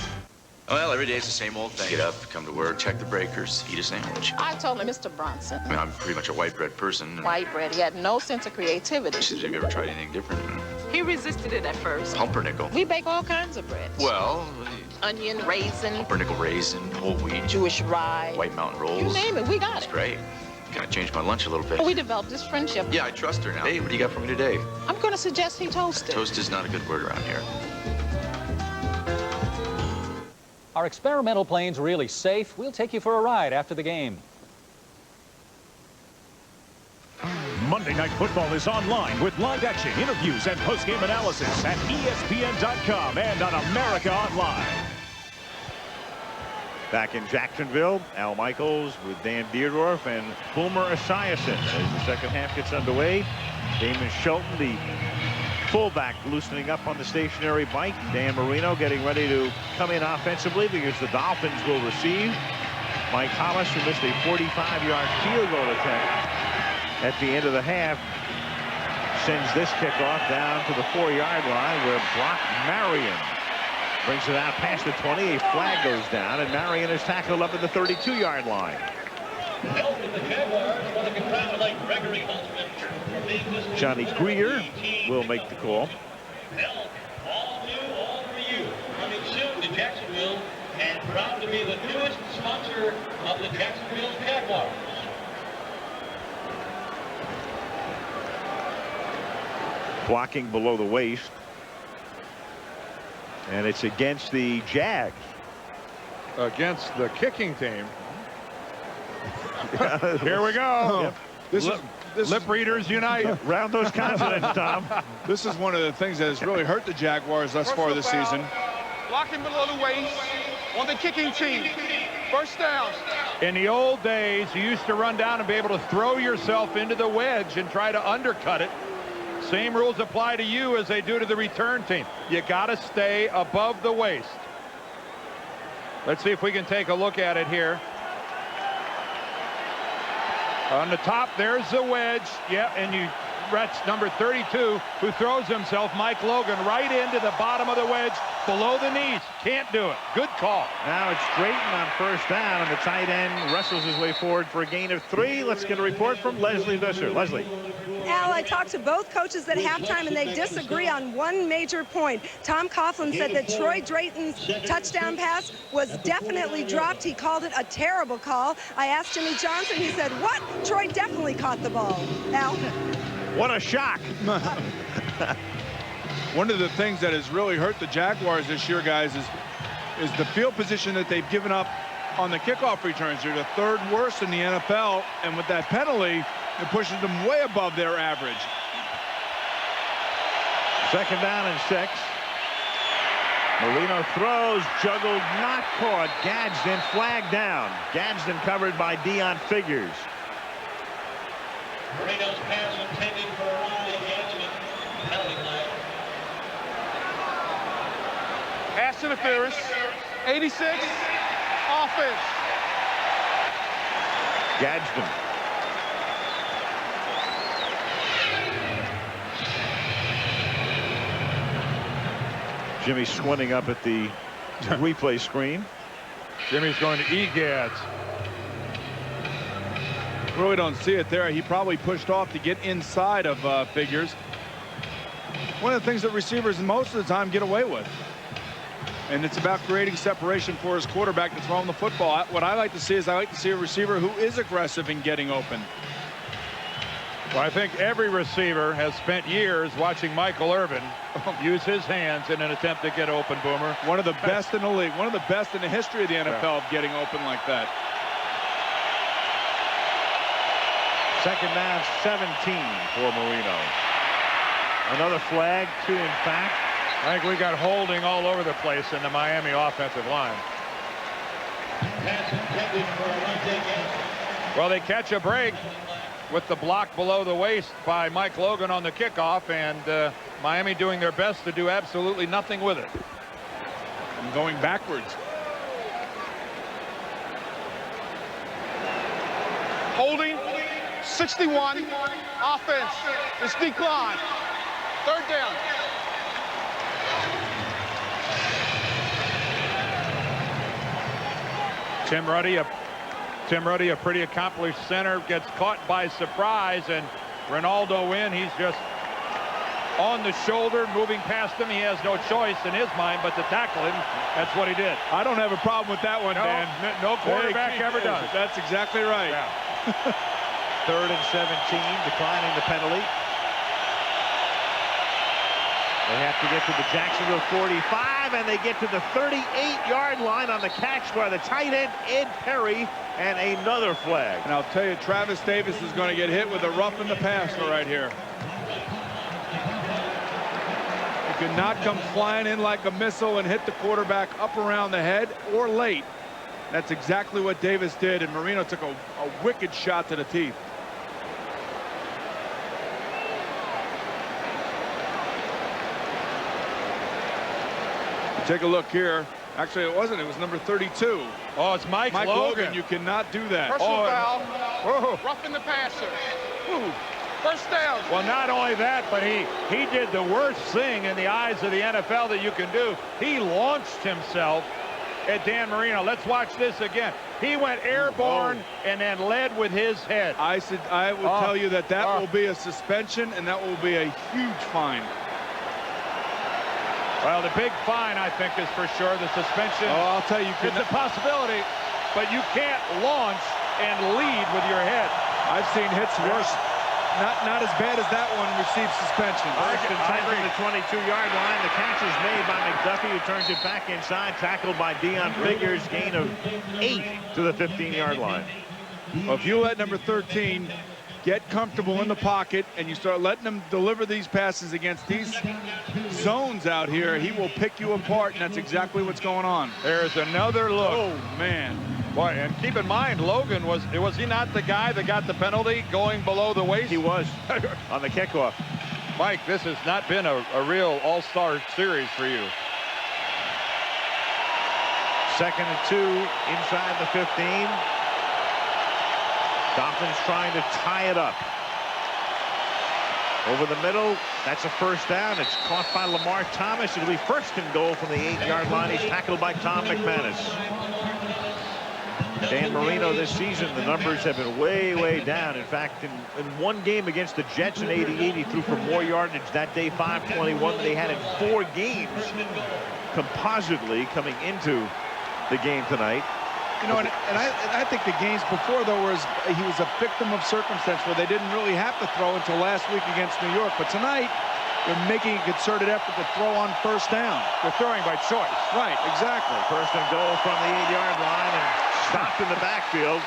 Well, every day it's the same old thing. Get up, come to work, check the breakers, eat a sandwich. I told him, Mr. Bronson. I mean, I'm pretty much a white bread person. White bread. He had no sense of creativity. Have you ever tried anything different? He resisted it at first. Pumpernickel. We bake all kinds of bread. Well... Onion, raisin. Pumpernickel raisin, whole wheat. Jewish rye. White Mountain rolls. You name it, we got it. That's great. Kind of changed my lunch a little bit. We developed this friendship. Yeah, I trust her now. Hey, what do you got for me today? I'm going to suggest he toast it. Toast is not a good word around here. Are experimental planes really safe? We'll take you for a ride after the game. Monday Night Football is online with live action, interviews, and post-game analysis at ESPN.com and on America Online. Back in Jacksonville, Al Michaels with Dan Dierdorf and Boomer Esiason as the second half gets underway. Damon Shelton, the fullback, loosening up on the stationary bike. Dan Marino getting ready to come in offensively because the Dolphins will receive. Mike Hollis, who missed a 45-yard field goal attempt at the end of the half, sends this kickoff down to the 4-yard line where Brock Marion brings it out past the 20. A flag goes down, and Marion is tackled up at the 32-yard line. Helping the Jaguars want to congratulate Gregory Holtzman. Johnny Greer will make the call. All new, all for you. Coming soon to Jacksonville, and proud to be the newest sponsor of the Jacksonville Jaguars. Blocking below the waist. And it's against the Jags. Against the kicking team. Here we go. Yep. Lip readers unite. Round those consonants, Tom. This is one of the things that has really hurt the Jaguars thus far this season. Blocking below the waist on the kicking team. First down. In the old days, you used to run down and be able to throw yourself into the wedge and try to undercut it. Same rules apply to you as they do to the return team. You got to stay above the waist. Let's see if we can take a look at it here. On the top, there's the wedge. Yeah, and you reach number 32, who throws himself, Mike Logan, right into the bottom of the wedge, below the knees. Can't do it. Good call. Now it's Drayton on first down, and the tight end wrestles his way forward for a gain of 3. Let's get a report from Lesley Visser. Lesley. Al, I talked to both coaches at halftime, and they disagree on one major point. Tom Coughlin said that Troy Drayton's touchdown pass was definitely dropped. He called it a terrible call. I asked Jimmy Johnson. He said, what? Troy definitely caught the ball. Al? What a shock. One of the things that has really hurt the Jaguars this year, guys, is the field position that they've given up on the kickoff returns. They're the 3rd worst in the NFL, and with that penalty, it pushes them way above their average. Second down and 6. Marino throws, juggled, not caught. Gadsden flagged down. Gadsden covered by Dion Figures. Marino's pass intended for Riley Gadsden. Penalty flag. Pass interference. 86. Offense. Gadsden. Jimmy squinting up at the replay screen. Jimmy's going to egads. Really don't see it there. He probably pushed off to get inside of Figures. One of the things that receivers most of the time get away with. And it's about creating separation for his quarterback to throw him the football. What I like to see is I like to see a receiver who is aggressive in getting open. Well, I think every receiver has spent years watching Michael Irvin use his hands in an attempt to get open, Boomer. One of the best in the league. One of the best in the history of the NFL of getting open like that. Second down, 17 for Marino. Another flag, 2 in fact. I think we got holding all over the place in the Miami offensive line. Well, they catch a break with the block below the waist by Mike Logan on the kickoff, and Miami doing their best to do absolutely nothing with it. And going backwards. Holding. 61. Offense. It's decline. 3rd down. Tim Ruddy, a pretty accomplished center, gets caught by surprise, and Ronaldo in. He's just on the shoulder, moving past him. He has no choice in his mind but to tackle him. That's what he did. I don't have a problem with that one, Dan. No quarterback ever does. That's exactly right. Yeah. 3rd and 17, declining the penalty. They have to get to the Jacksonville 45, and they get to the 38-yard line on the catch by the tight end, Ed Perry, and another flag. And I'll tell you, Travis Davis is going to get hit with a roughing the passer right here. He could not come flying in like a missile and hit the quarterback up around the head or late. That's exactly what Davis did, and Marino took a wicked shot to the teeth. Take a look here. Actually, it wasn't. It was number 32. Oh, it's Mike Logan. You cannot do that. Personal foul. Roughing the passer. Ooh. First down. Well, not only that, but he did the worst thing in the eyes of the NFL that you can do. He launched himself at Dan Marino. Let's watch this again. He went airborne and then led with his head. I would tell you that will be a suspension, and that will be a huge fine. Well, the big fine, I think, is for sure. The suspension. Oh, I'll tell you, it's a possibility, but you can't launch and lead with your head. I've seen hits worse. Not as bad as that one received suspension. First and 10 from the 22-yard line. The catch is made by McDuffie, who turns it back inside. Tackled by Dion Figures. Gain of 8 to the 15-yard line. Well, if you let number 13 get comfortable in the pocket and you start letting him deliver these passes against these zones out here, he will pick you apart, and that's exactly what's going on. There's another look. Oh, man. Boy, and keep in mind, Logan was he not the guy that got the penalty going below the waist? He was on the kickoff. Mike, this has not been a real all-star series for you. 2nd and 2 inside the 15. Dolphins trying to tie it up. Over the middle, that's a first down. It's caught by Lamar Thomas. It'll be 1st and goal from the 8-yard line. He's tackled by Tom McManus. Dan Marino this season, the numbers have been way, way down. In fact, in one game against the Jets in '88, he threw for more yardage that day, 521, than they had in 4 games compositely coming into the game tonight. You know, and I think the games before, though, he was a victim of circumstance where they didn't really have to throw until last week against New York. But tonight, they're making a concerted effort to throw on first down. They're throwing by choice. Right, exactly. 1st and goal from the 8-yard line and stopped in the backfield.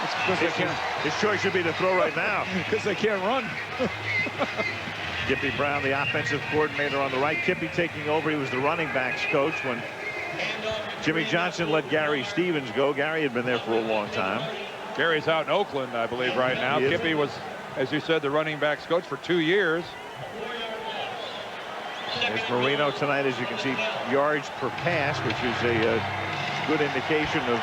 His choice should be to throw right now. Because they can't run. Kippy Brown, the offensive coordinator on the right. Kippy taking over. He was the running backs coach when Jimmy Johnson let Gary Stevens go. Gary had been there for a long time. Gary's out in Oakland, I believe, right now. Kippy was, as you said, the running backs coach for 2 years. There's Marino tonight, as you can see, yards per pass, which is a good indication of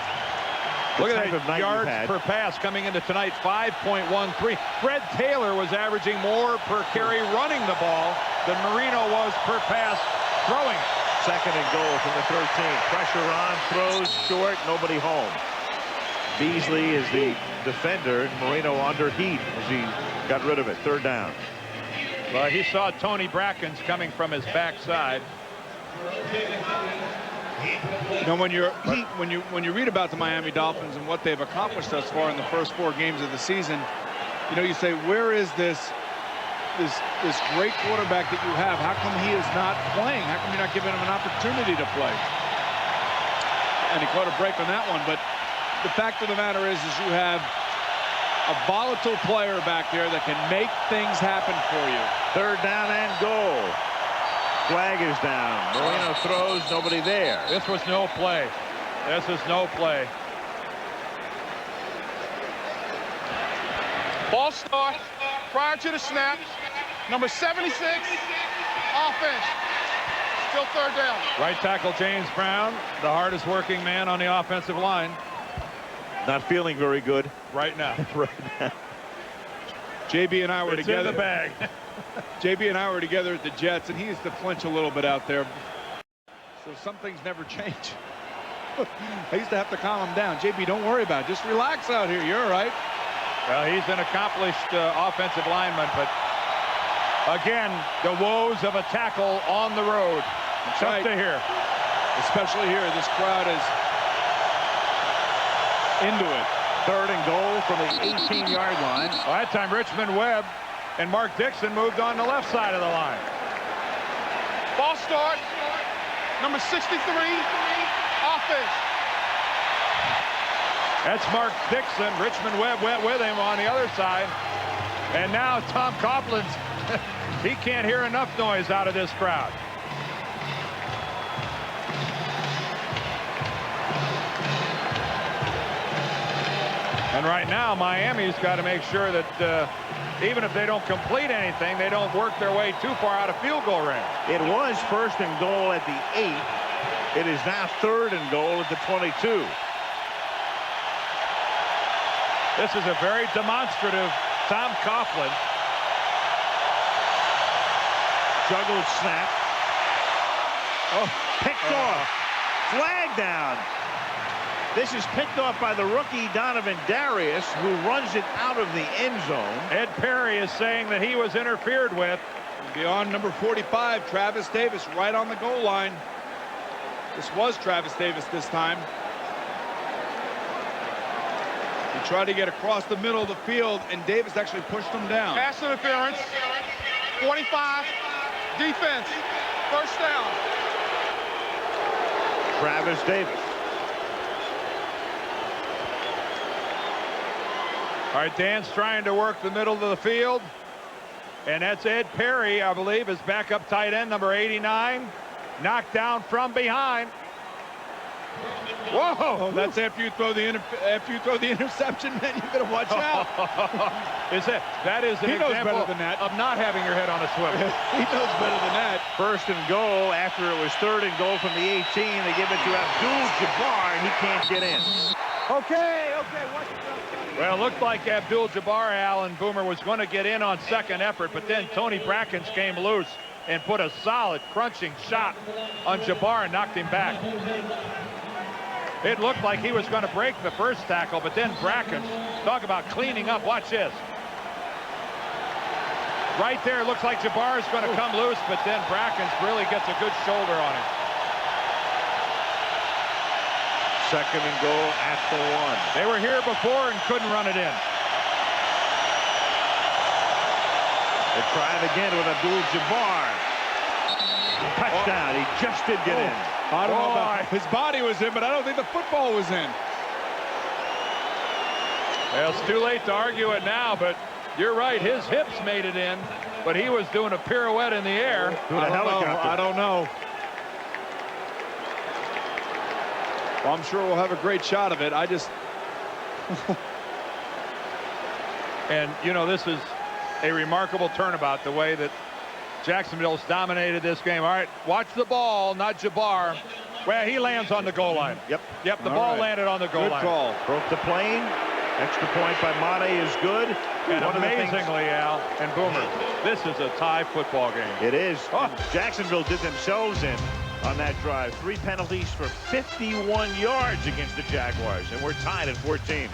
the Look type at of night yards you've had. per pass coming into tonight, 5.13. Fred Taylor was averaging more per carry running the ball than Marino was per pass throwing. 2nd and goal from the 13. Pressure on, throws short, nobody home. Beasley is the defender, and Marino under heat as he got rid of it. 3rd down. Well, he saw Tony Brackens coming from his backside. You know, when you read about the Miami Dolphins and what they've accomplished thus far in the first 4 games of the season, you know, you say, where is this great quarterback that you have? How come he is not playing? How come you're not giving him an opportunity to play? And he caught a break on that one. But the fact of the matter is you have a volatile player back there that can make things happen for you. 3rd down and goal. Flag is down. Marino throws, nobody there. This was no play. This is no play. Ball start prior to the snap. Number 76, offense. Still 3rd down. Right tackle James Brown, the hardest working man on the offensive line. Not feeling very good right now. Right now. JB and I were together. In the bag. JB and I were together at the Jets, and he used to flinch a little bit out there. So some things never change. I used to have to calm him down. JB, don't worry about it. Just relax out here. You're all right. Well, he's an accomplished offensive lineman, but again, the woes of a tackle on the road. Tough to hear. Especially here. This crowd is into it. 3rd and goal from the 18-yard line. Well, that time Richmond Webb and Mark Dixon moved on the left side of the line. Ball start. Number 63, offense. That's Mark Dixon. Richmond Webb went with him on the other side. And now Tom Coughlin's, he can't hear enough noise out of this crowd. And right now, Miami's got to make sure that even if they don't complete anything, they don't work their way too far out of field goal range. It was 1st and goal at the 8. It is now 3rd and goal at the 22. This is a very demonstrative Tom Coughlin. Juggled snap. Oh, picked off. Flag down. This is picked off by the rookie Donovan Darius, who runs it out of the end zone. Ed Perry is saying that he was interfered with. Beyond number 45, Travis Davis, right on the goal line. This was Travis Davis this time. He tried to get across the middle of the field, and Davis actually pushed him down. Pass interference. 45. Defense. First down. Travis Davis. All right, Dan's trying to work the middle of the field. And that's Ed Perry, I believe, is backup tight end, number 89. Knocked down from behind. Whoa! Oh, that's after you throw the interception, man. You better watch out. That is an He knows example better than that. of not having your head on a swivel. He knows better than that. First and goal after it was 3rd and goal from the 18. They give it to Abdul-Jabbar, and he can't get in. Okay. Watch it. Well, it looked like Abdul-Jabbar, Allen Boomer, was going to get in on second effort, but then Tony Brackens came loose and put a solid crunching shot on Jabbar and knocked him back. It looked like he was going to break the first tackle, but then Brackens, talk about cleaning up. Watch this. Right there, it looks like Jabbar is going to come loose, but then Brackens really gets a good shoulder on him. 2nd and goal at the 1. They were here before and couldn't run it in. They try it again with Abdul-Jabbar. Touchdown. He just did get in. I don't know about his body was in, but I don't think the football was in. Well, it's too late to argue it now, but you're right. His hips made it in, but he was doing a pirouette in the air. Doing a helicopter. I don't know. Well, I'm sure we'll have a great shot of it. I just... And, you know, this is a remarkable turnabout, the way that Jacksonville's dominated this game. All right, watch the ball, not Jabbar. Well, he lands on the goal line. Yep, the ball landed on the goal line. Good call. Broke the plane. Extra point by Mate is good. And amazingly, Al and Boomer, this is a tie football game. It is. Oh. Jacksonville did themselves in on that drive. 3 penalties for 51 yards against the Jaguars, and we're tied at 14.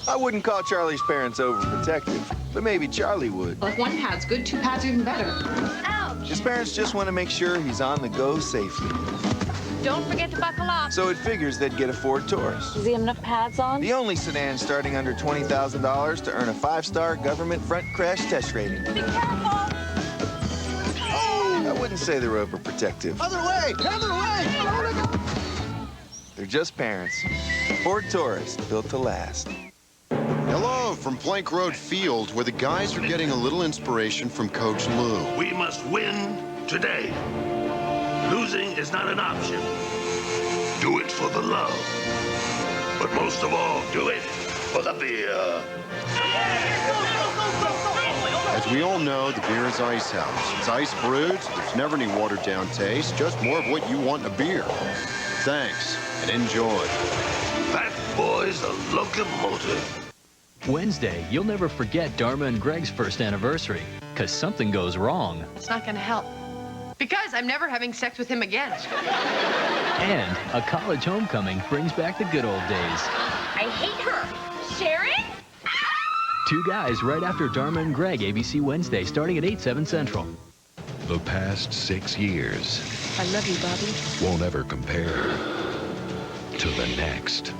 I wouldn't call Charlie's parents overprotective, but maybe Charlie would. Well, if 1 pad's good, 2 pads are even better. Ouch! His parents just want to make sure he's on the go safely. Don't forget to buckle up. So it figures they'd get a Ford Taurus. Does he have enough pads on? The only sedan starting under $20,000 to earn a 5-star government front crash test rating. Be careful! Oh! I wouldn't say they're overprotective. Other way! Other way! They're just parents. Ford Taurus, built to last. Hello from Plank Road Field, where the guys are getting a little inspiration from Coach Lou. We must win today. Losing is not an option. Do it for the love. But most of all, do it for the beer. As we all know, the beer is Ice House. It's ice brewed, there's never any watered down taste, just more of what you want in a beer. Thanks, and enjoy. That boy's a locomotive. Wednesday, you'll never forget Dharma and Greg's first anniversary, because something goes wrong. It's not going to help. Because I'm never having sex with him again. And a college homecoming brings back the good old days. I hate her. Sharon? 2 guys right after Dharma and Greg, ABC Wednesday, starting at 8/7 Central. The past 6 years I love you, Bobby. won't ever compare to the next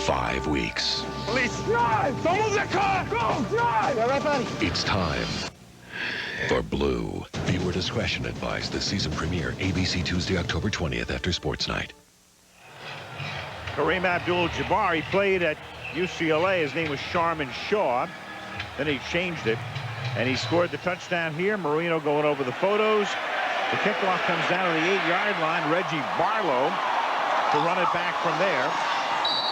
5 weeks. Police, drive! Don't move that car! Go, drive! All right, buddy. It's time for Blue. Viewer discretion advised. The season premiere, ABC Tuesday, October 20th after Sports Night. Kareem Abdul-Jabbar, he played at UCLA. His name was Sharman Shaw. Then he changed it, and he scored the touchdown here. Marino going over the photos. The kickoff comes down to the 8-yard line. Reggie Barlow to run it back from there.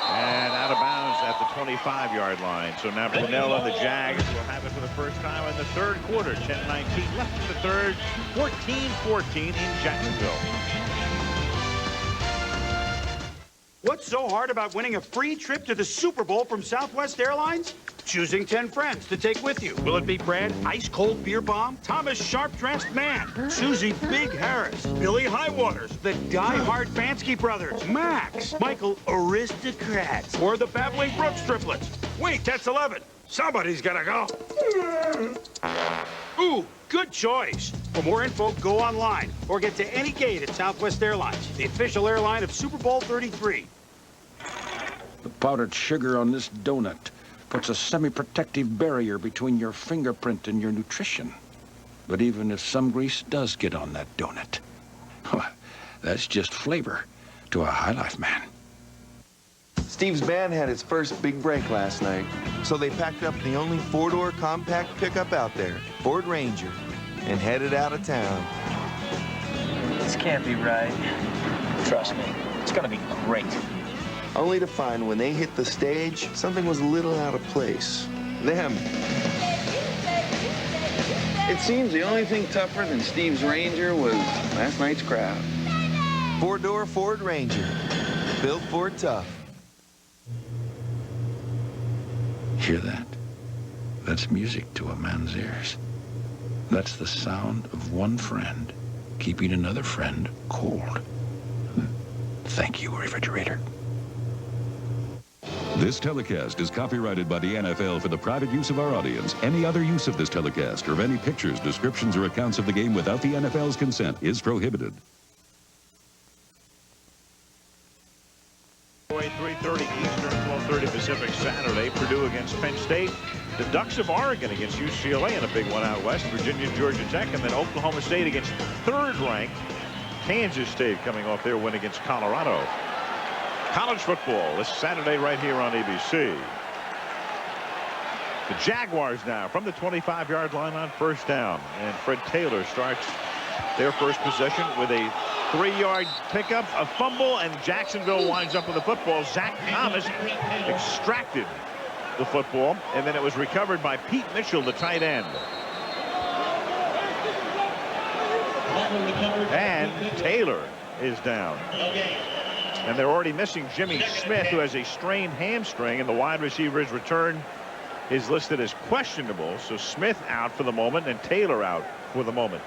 And out of bounds at the 25-yard line. So now Brunell and the Jags will have it for the first time in the 3rd quarter. 10:19 left in the 3rd. 14-14 in Jacksonville. What's so hard about winning a free trip to the Super Bowl from Southwest Airlines? Choosing 10 friends to take with you. Will it be Brad, ice-cold beer bomb? Thomas, sharp-dressed man? Susie, Big Harris? Billy Highwaters? The die-hard Fansky brothers? Max? Michael, aristocrats? Or the babbling Brooks triplets? Wait, that's 11. Somebody's gotta go. Ooh, good choice. For more info, go online or get to any gate at Southwest Airlines, the official airline of Super Bowl 33. The powdered sugar on this donut puts a semi-protective barrier between your fingerprint and your nutrition. But even if some grease does get on that donut, that's just flavor to a High Life man. Steve's band had its first big break last night, so they packed up the only four-door compact pickup out there, Ford Ranger, and headed out of town. This can't be right. Trust me, it's gonna be great. Only to find when they hit the stage, something was a little out of place. Them. It seems the only thing tougher than Steve's Ranger was last night's crowd. Four-door Ford Ranger, built Ford tough. Hear that? That's music to a man's ears. That's the sound of one friend keeping another friend cold. Thank you, refrigerator. This telecast is copyrighted by the NFL for the private use of our audience. Any other use of this telecast or of any pictures, descriptions, or accounts of the game without the NFL's consent is prohibited. 3:30 Eastern, 12:30 Pacific Saturday. Purdue against Penn State. The Ducks of Oregon against UCLA in a big one out west. Virginia, Georgia Tech, and then Oklahoma State against third-ranked Kansas State coming off their win against Colorado. College football this Saturday right here on ABC. The Jaguars now from the 25-yard line on first down. And Fred Taylor starts their first possession with a 3-yard pickup, a fumble, and Jacksonville winds up with the football. Zach Thomas extracted the football, and then it was recovered by Pete Mitchell, the tight end. And Taylor is down. And they're already missing Jimmy Smith, who has a strained hamstring, and the wide receiver's return is listed as questionable. So Smith out for the moment and Taylor out for the moment.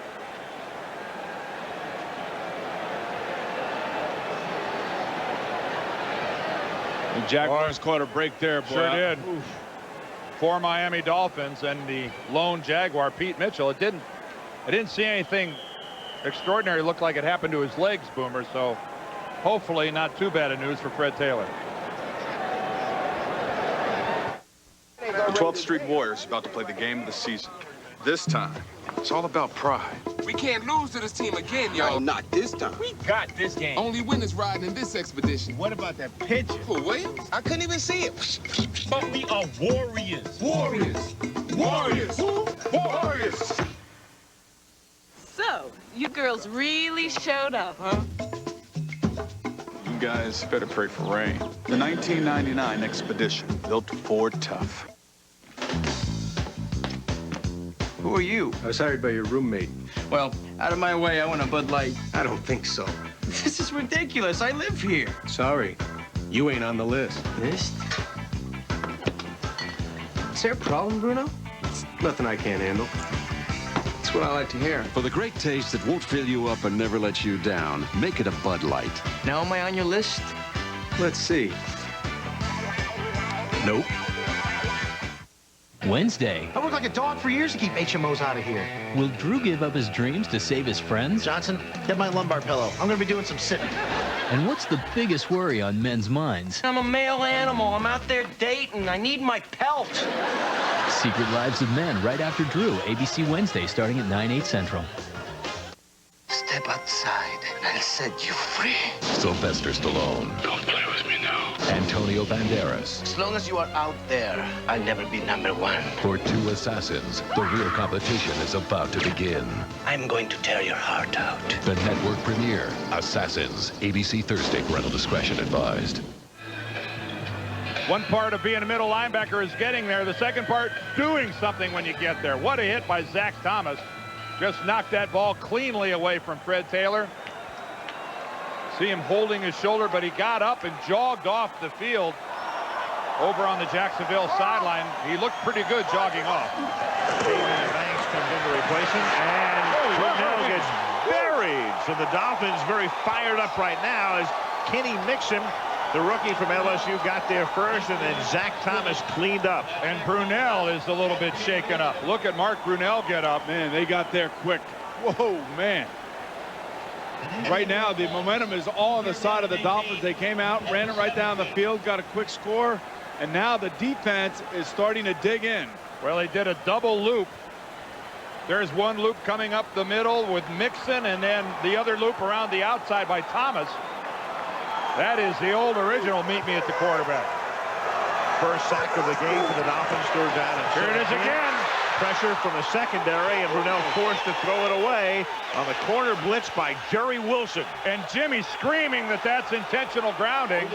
The Jaguars caught a break there, boy. Sure did. Oof. For Miami Dolphins and the lone Jaguar, Pete Mitchell. I didn't see anything extraordinary. It looked like it happened to his legs, Boomer. So hopefully not too bad of news for Fred Taylor. The 12th Street Warriors about to play the game of the season. This time, it's all about pride. We can't lose to this team again, y'all. No, not this time. We got this game. Only winners riding in this expedition. What about that pitch? For Williams? I couldn't even see it. But we are warriors. Warriors. Warriors. Warriors. So, you girls really showed up, huh? You guys better pray for rain. The 1999 expedition built Ford tough. Who are you? I was hired by your roommate. Well, out of my way, I want a Bud Light. I don't think so. This is ridiculous. I live here. Sorry, you ain't on the list. List? Is there a problem, Bruno? It's nothing I can't handle. That's what I like to hear. For the great taste that won't fill you up and never let you down, make it a Bud Light. Now am I on your list? Let's see. Nope. Wednesday. I worked like a dog for years to keep HMOs out of here. Will Drew give up his dreams to save his friends? Johnson, get my lumbar pillow. I'm going to be doing some sitting. And what's the biggest worry on men's minds? I'm a male animal. I'm out there dating. I need my pelt. Secret Lives of Men right after Drew. ABC Wednesday starting at 9/8 Central. Step outside. I'll set you free. Sylvester Stallone. Don't play with me now. Antonio Banderas. As long as you are out there, I'll never be #1. For two assassins, the real competition is about to begin. I'm going to tear your heart out. The network premiere, Assassins. ABC Thursday. Parental discretion advised. One part of being a middle linebacker is getting there. The second part, doing something when you get there. What a hit by Zach Thomas. Just knocked that ball cleanly away from Fred Taylor. See him holding his shoulder, but he got up and jogged off the field over on the Jacksonville sideline. He looked pretty good jogging off. Banks comes in to replace him, and Brunell gets buried. So the Dolphins very fired up right now as Kenny Mixon, the rookie from LSU, got there first, and then Zach Thomas cleaned up. And Brunell is a little bit shaken up. Look at Mark Brunell get up. Man, they got there quick. Whoa, man. Right now, the momentum is all on the side of the Dolphins. They came out, ran it right down the field, got a quick score, and now the defense is starting to dig in. Well, they did a double loop. There's one loop coming up the middle with Mixon, and then the other loop around the outside by Thomas. That is the old original meet me at the quarterback. First sack of the game for the Dolphins. Third down. Here it is again. Pressure from the secondary, and Brunell forced to throw it away on the corner blitz by Jerry Wilson. And Jimmy screaming that that's intentional grounding.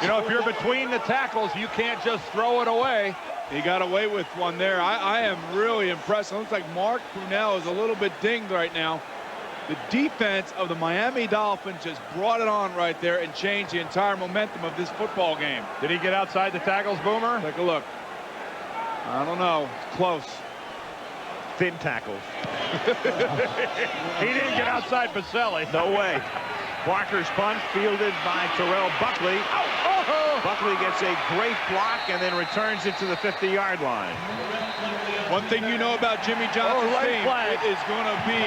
You know, if you're between the tackles, you can't just throw it away. He got away with one there. I am really impressed. It looks like Mark Brunell is a little bit dinged right now. The defense of the Miami Dolphins just brought it on right there and changed the entire momentum of this football game. Did he get outside the tackles, Boomer? Take a look. I don't know. It's close. Thin tackles. He didn't get outside Baselli. No way. Barker's punt fielded by Terrell Buckley. Buckley gets a great block and then returns it to the 50-yard line. One thing you know about Jimmy Johnson's team, it is going to be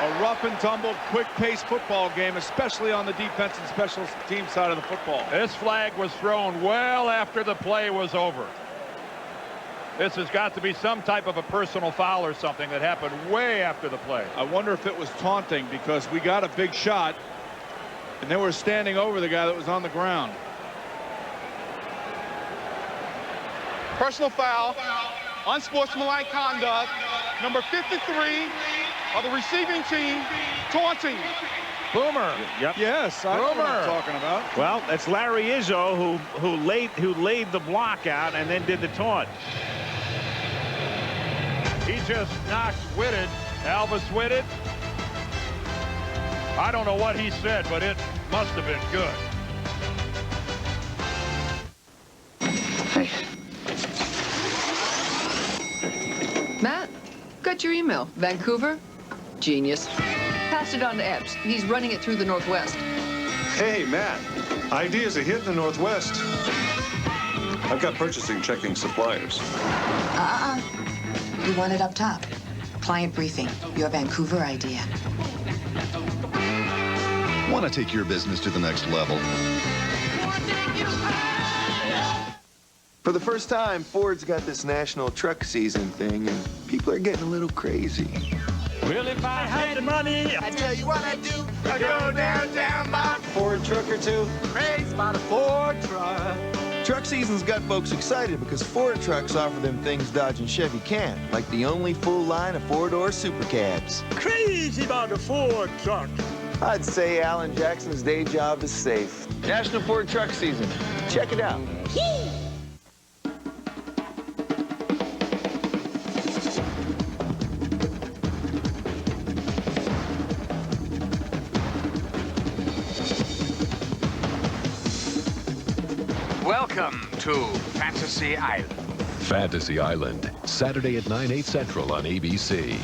a rough and tumble, quick-paced football game, especially on the defense and special team side of the football. This flag was thrown well after the play was over. This has got to be some type of a personal foul or something that happened way after the play. I wonder if it was taunting, because we got a big shot and they were standing over the guy that was on the ground. Personal foul, unsportsmanlike conduct, number 53 of the receiving team, taunting. Boomer. Yep. Yes, I know what I'm talking about. Well, that's Larry Izzo who laid the block out and then did the taunt. He just knocked Whitted, Alvis Whitted. I don't know what he said, but it must have been good. Matt, got your email. Vancouver? Genius. Passed it on to Epps. He's running it through the Northwest. Hey, Matt. Ideas a hit in the Northwest. I've got purchasing checking suppliers. You want it up top. Client briefing. Your Vancouver idea. Want to take your business to the next level? For the first time, Ford's got this national truck season thing, and people are getting a little crazy. Well, if I had the money, I tell you what I'd do. I'd go downtown, buy a Ford truck or two. Crazy about a Ford truck. Truck season's got folks excited because Ford trucks offer them things Dodge and Chevy can't, like the only full line of four-door super cabs. Crazy about a Ford truck. I'd say Alan Jackson's day job is safe. National Ford truck season. Check it out. Welcome to Fantasy Island. Fantasy Island, Saturday at 9/8 Central on ABC.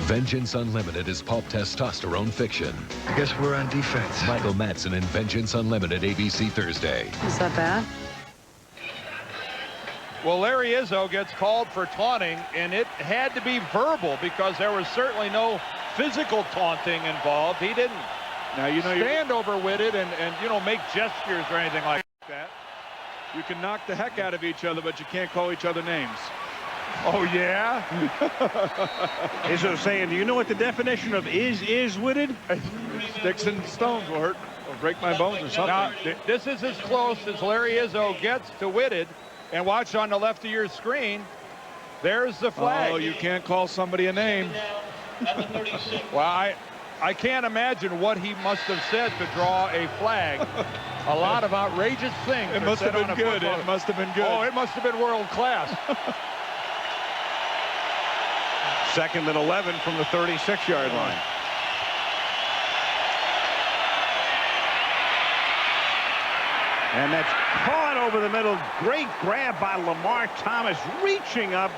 Vengeance Unlimited is pulp testosterone fiction. I guess we're on defense. Michael Madsen in Vengeance Unlimited, ABC Thursday. Is that bad? Well, Larry Izzo gets called for taunting, and it had to be verbal because there was certainly no physical taunting involved. He didn't stand over Whitted and you know, make gestures or anything like that. You can knock the heck out of each other, but you can't call each other names. Oh, yeah? Izzo saying, do you know what the definition of is Whitted? Sticks and stones will hurt or break my bones or something. Now, this is as close as Larry Izzo gets to Whitted. And watch on the left of your screen. There's the flag. Oh, you can't call somebody a name. Well, I can't imagine what he must have said to draw a flag. A lot of outrageous things. It must have been good. It must have been good. Oh, it must have been world class. 2nd and 11 from the 36-yard line. And that's caught over the middle. Great grab by Lamar Thomas, reaching up,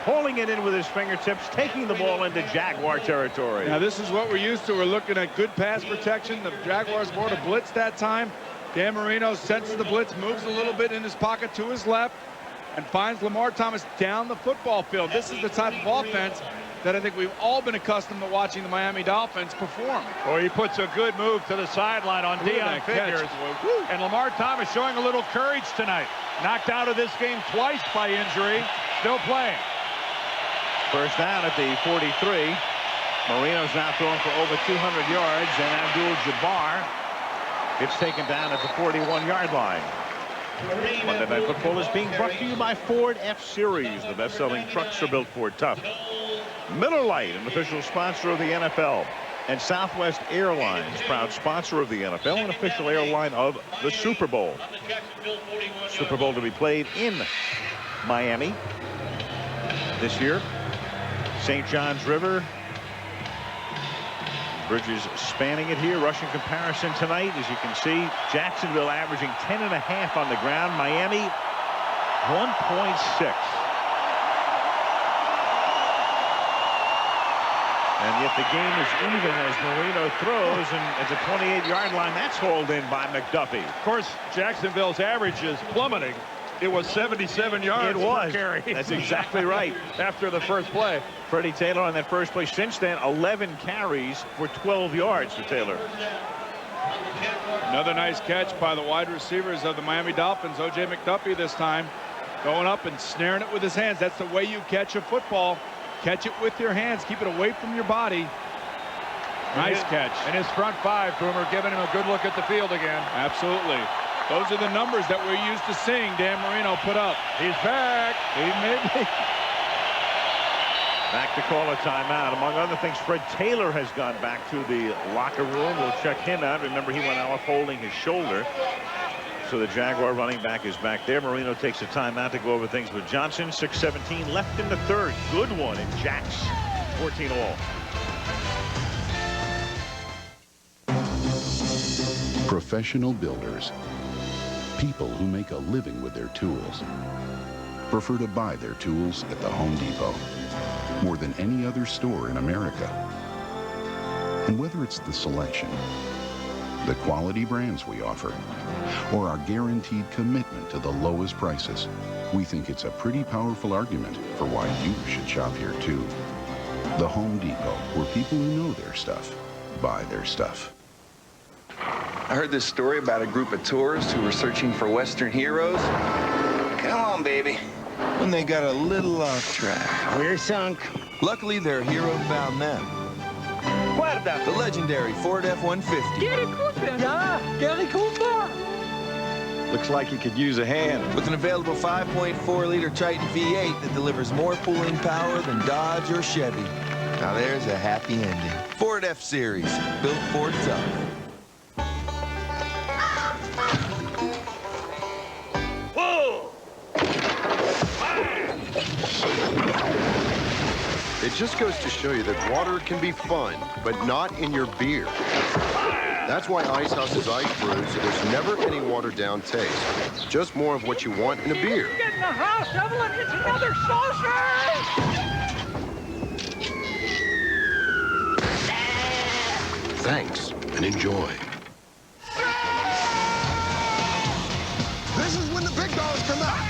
pulling it in with his fingertips, taking the ball into Jaguar territory. Now, this is what we're used to. We're looking at good pass protection. The Jaguars brought a blitz that time. Dan Marino senses the blitz, moves a little bit in his pocket to his left, and finds Lamar Thomas down the football field. This is the type of offense that I think we've all been accustomed to watching the Miami Dolphins perform. Or he puts a good move to the sideline on Dion Figures. And Lamar Thomas showing a little courage tonight. Knocked out of this game twice by injury. Still playing. First down at the 43. Marino's now throwing for over 200 yards, and Abdul-Jabbar gets taken down at the 41-yard line. Monday Night Football is being brought to you by Ford F-Series. The best-selling trucks are built Ford tough. Miller Lite, an official sponsor of the NFL. And Southwest Airlines, proud sponsor of the NFL and official airline of the Super Bowl. Super Bowl to be played in Miami this year. St. John's River. Bridges spanning it here. Rushing comparison tonight, as you can see, Jacksonville averaging 10.5 on the ground. Miami 1.6. And yet the game is even as Marino throws, and at the 28-yard line, that's hauled in by McDuffie. Of course, Jacksonville's average is plummeting. It was 77 yards per carry. That's exactly right. After the first play. Freddie Taylor on that first play. Since then, 11 carries for 12 yards for Taylor. Another nice catch by the wide receivers of the Miami Dolphins. O.J. McDuffie this time going up and snaring it with his hands. That's the way you catch a football. Catch it with your hands. Keep it away from your body. Nice catch. And his front five, Boomer, giving him a good look at the field again. Absolutely. Those are the numbers that we're used to seeing Dan Marino put up. He's back. He made me. Back to call a timeout. Among other things, Fred Taylor has gone back to the locker room. We'll check him out. Remember, he went off holding his shoulder. So the Jaguar running back is back there. Marino takes a timeout to go over things with Johnson. 6:17 left in the third. Good one in Jacks. 14 all. Professional builders, people who make a living with their tools, prefer to buy their tools at the Home Depot more than any other store in America. And whether it's the selection, the quality brands we offer, or our guaranteed commitment to the lowest prices, we think it's a pretty powerful argument for why you should shop here too. The Home Depot, where people who know their stuff buy their stuff. I heard this story about a group of tourists who were searching for Western heroes. Come on, baby. When they got a little off track. We're sunk. Luckily, their hero found them. The legendary Ford F-150. Gary Cooper. Yeah, Gary Cooper. Looks like you could use a hand. With an available 5.4-liter Triton V8 that delivers more pulling power than Dodge or Chevy. Now there's a happy ending. Ford F-Series, built Ford tough. It just goes to show you that water can be fun, but not in your beer. That's why Ice House is ice brewed, so there's never any watered down taste. Just more of what you want in a beer. Get in the house, Evelyn. It's another saucer. Thanks and enjoy. This is when the big dogs come out.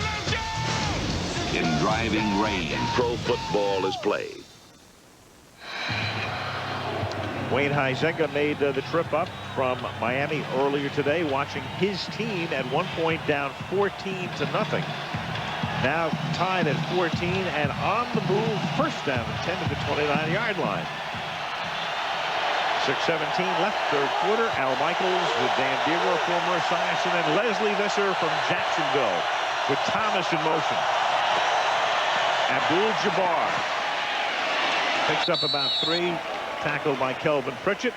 In driving rain, pro football is played. Wayne Huizenga made the trip up from Miami earlier today, watching his team at one point down 14-0. Now tied at 14 and on the move, first down at 10 to the 29-yard line. 6:17 left, third quarter. Al Michaels with Dan Dierdorf, former Esiason, and Lesley Visser from Jacksonville with Thomas in motion. Abdul-Jabbar picks up about 3. tackled by Kelvin Pritchett.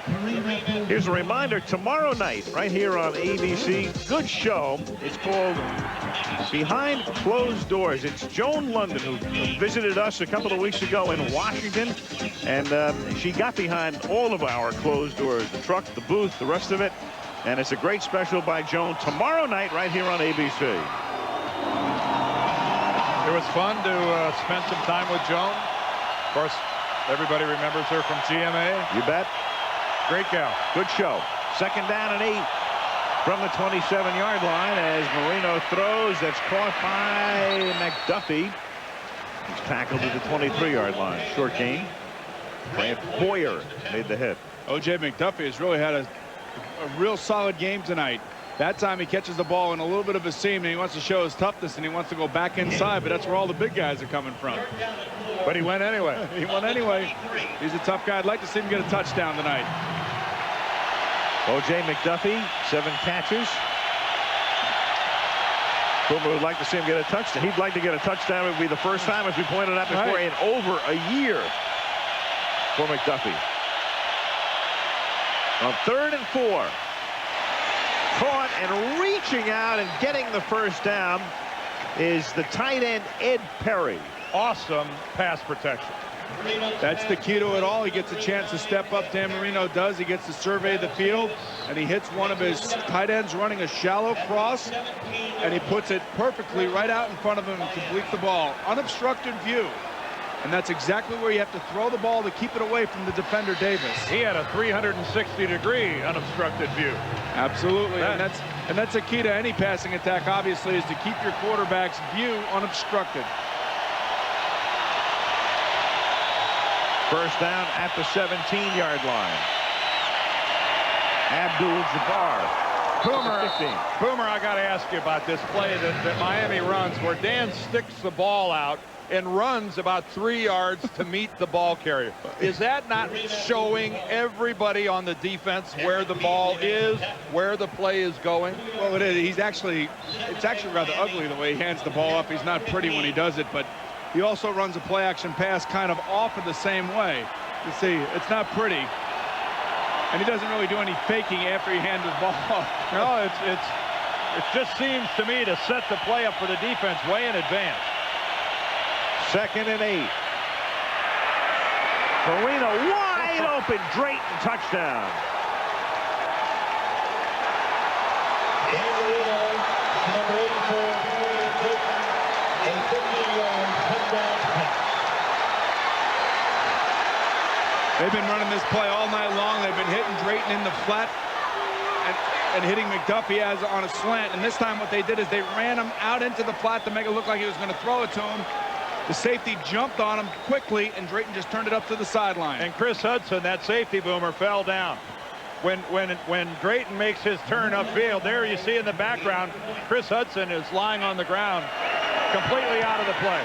Here's a reminder, tomorrow night, right here on ABC, good show. It's called Behind Closed Doors. It's Joan London, who visited us a couple of weeks ago in Washington, and she got behind all of our closed doors, the truck, the booth, the rest of it. And it's a great special by Joan tomorrow night right here on ABC. It was fun to spend some time with Joan. Of course, everybody remembers her from GMA. You bet. Great gal. Good show. 2nd down and 8 from the 27-yard line as Marino throws. That's caught by McDuffie. He's tackled at the 23-yard line. Short gain. Brant Boyer made the hit. O.J. McDuffie has really had a real solid game tonight. That time he catches the ball in a little bit of a seam, and he wants to show his toughness, and he wants to go back inside, but that's where all the big guys are coming from. But he went anyway. He went anyway. He's a tough guy. I'd like to see him get a touchdown tonight. O.J. McDuffie, 7 catches. Boomer would like to see him get a touchdown. He'd like to get a touchdown. It would be the first time, as we pointed out before, in over a year for McDuffie. On 3rd and 4. Caught and reaching out and getting the first down is the tight end Ed Perry. Awesome pass protection. That's the key to it all. He gets a chance to step up. Dan Marino does. He gets to survey the field, and he hits one of his tight ends running a shallow cross, and he puts it perfectly right out in front of him and completes the ball. Unobstructed view. And that's exactly where you have to throw the ball to keep it away from the defender Davis. He had a 360-degree unobstructed view. Absolutely. And that's a key to any passing attack, obviously, is to keep your quarterback's view unobstructed. First down at the 17-yard line. Abdul-Jabbar. Boomer, I got to ask you about this play that Miami runs, where Dan sticks the ball out and runs about 3 yards to meet the ball carrier. Is that not showing everybody on the defense where the ball is, where the play is going? Well, it is. It's actually rather ugly the way he hands the ball up. He's not pretty when he does it, but he also runs a play-action pass kind of off in the same way. You see, it's not pretty. And he doesn't really do any faking after he hands the ball off. No, it just seems to me to set the play up for the defense way in advance. 2nd and 8. Marino wide open. Drayton touchdown. Number 84, a 50-yard touchdown pass. They've been running this play all night long. They've been hitting Drayton in the flat and hitting McDuffie as on a slant. And this time what they did is they ran him out into the flat to make it look like he was going to throw it to him. The safety jumped on him quickly, and Drayton just turned it up to the sideline. And Chris Hudson, that safety, Boomer, fell down. When Drayton makes his turn upfield, there you see in the background, Chris Hudson is lying on the ground, completely out of the play.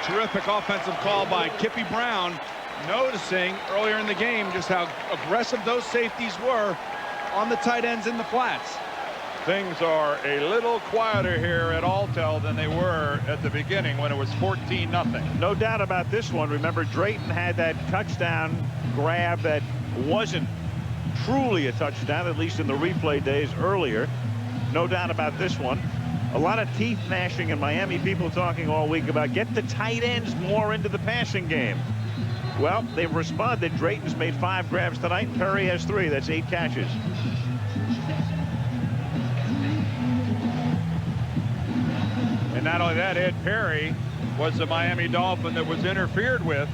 Terrific offensive call by Kippy Brown, noticing earlier in the game just how aggressive those safeties were on the tight ends in the flats. Things are a little quieter here at Altel than they were at the beginning when it was 14-0. No doubt about this one. Remember, Drayton had that touchdown grab that wasn't truly a touchdown, at least in the replay days earlier. No doubt about this one. A lot of teeth gnashing in Miami. People talking all week about get the tight ends more into the passing game. Well, they've responded. Drayton's made 5 grabs tonight. Perry has 3. That's 8 catches. And not only that, Ed Perry was the Miami Dolphin that was interfered with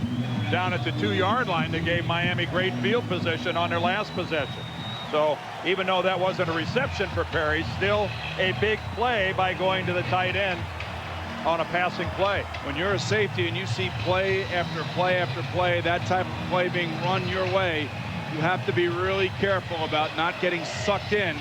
down at the 2-yard line that gave Miami great field position on their last possession. So even though that wasn't a reception for Perry, still a big play by going to the tight end on a passing play. When you're a safety and you see play after play after play, that type of play being run your way, you have to be really careful about not getting sucked in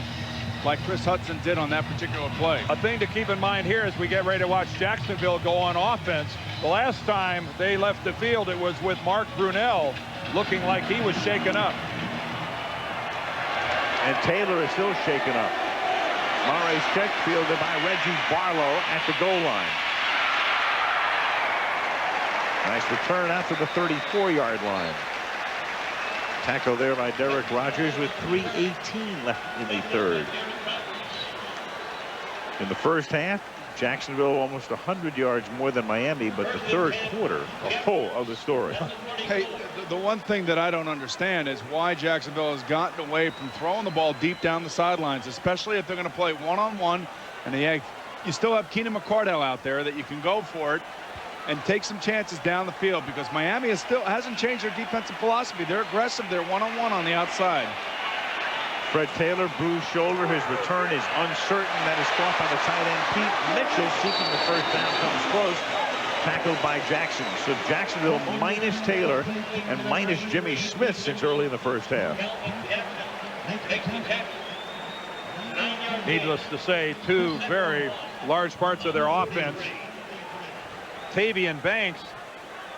like Chris Hudson did on that particular play. A thing to keep in mind here as we get ready to watch Jacksonville go on offense. The last time they left the field, it was with Mark Brunell looking like he was shaken up. And Taylor is still shaken up. Mare's kick fielded by Reggie Barlow at the goal line. Nice return out to the 34-yard line. Tackle there by Derek Rogers with 3:18 left in the third. In the first half, Jacksonville almost 100 yards more than Miami, but the third quarter, a whole other story. Hey, the one thing that I don't understand is why Jacksonville has gotten away from throwing the ball deep down the sidelines, especially if they're going to play one-on-one, and you still have Keenan McCardell out there that you can go for it and take some chances down the field, because Miami hasn't changed their defensive philosophy. They're aggressive. They're one-on-one on the outside. Fred Taylor, bruised shoulder. His return is uncertain. That is caught by the tight end Pete Mitchell, seeking the first down, comes close. Tackled by Jackson. So Jacksonville minus Taylor and minus Jimmy Smith since early in the first half. Needless to say, two very large parts of their offense. Tavian Banks,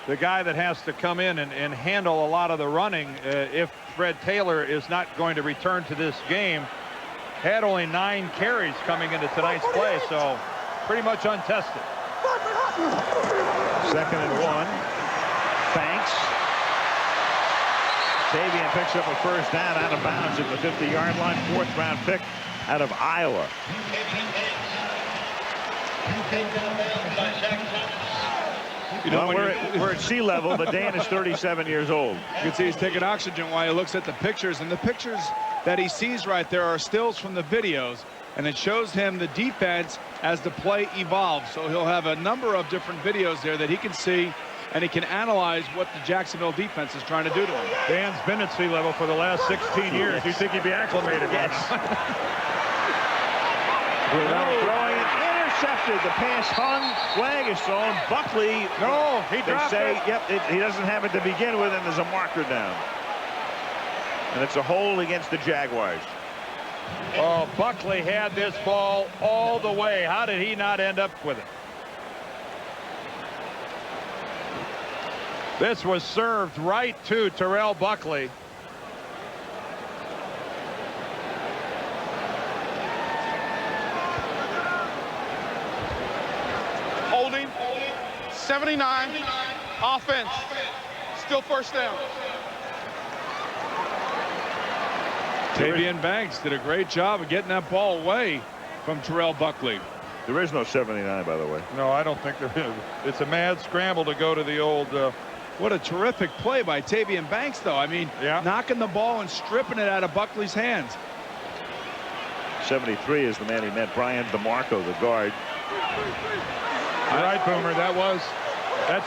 the guy that has to come in and handle a lot of the running if Fred Taylor is not going to return to this game, had only 9 carries coming into tonight's play, so pretty much untested. 2nd and 1. Banks. Tavian picks up a first down out of bounds at the 50-yard line. 4th round pick out of Iowa. You know, well, we're at sea level, but Dan is 37 years old. You can see he's taking oxygen while he looks at the pictures, and the pictures that he sees right there are stills from the videos, and it shows him the defense as the play evolves. So he'll have a number of different videos there that he can see, and he can analyze what the Jacksonville defense is trying to do to him. Dan's been at sea level for the last 16 years. You think he'd be acclimated? Yes. Throwing it, intercepted. The pass hung. Flag is thrown. Buckley. No, he dropped it. it. Yep, he doesn't have it to begin with, and there's a marker down. And it's a hold against the Jaguars. Oh, Buckley had this ball all the way. How did he not end up with it? This was served right to Terrell Buckley. Holding. 79. Offense. Still first down. Tavian Banks did a great job of getting that ball away from Terrell Buckley. There is no 79, by the way. No, I don't think there is. It's a mad scramble to go to the old... What a terrific play by Tavian Banks, though. I mean, knocking the ball and stripping it out of Buckley's hands. 73 is the man he meant. Brian DeMarco, the guard. All right, Boomer, that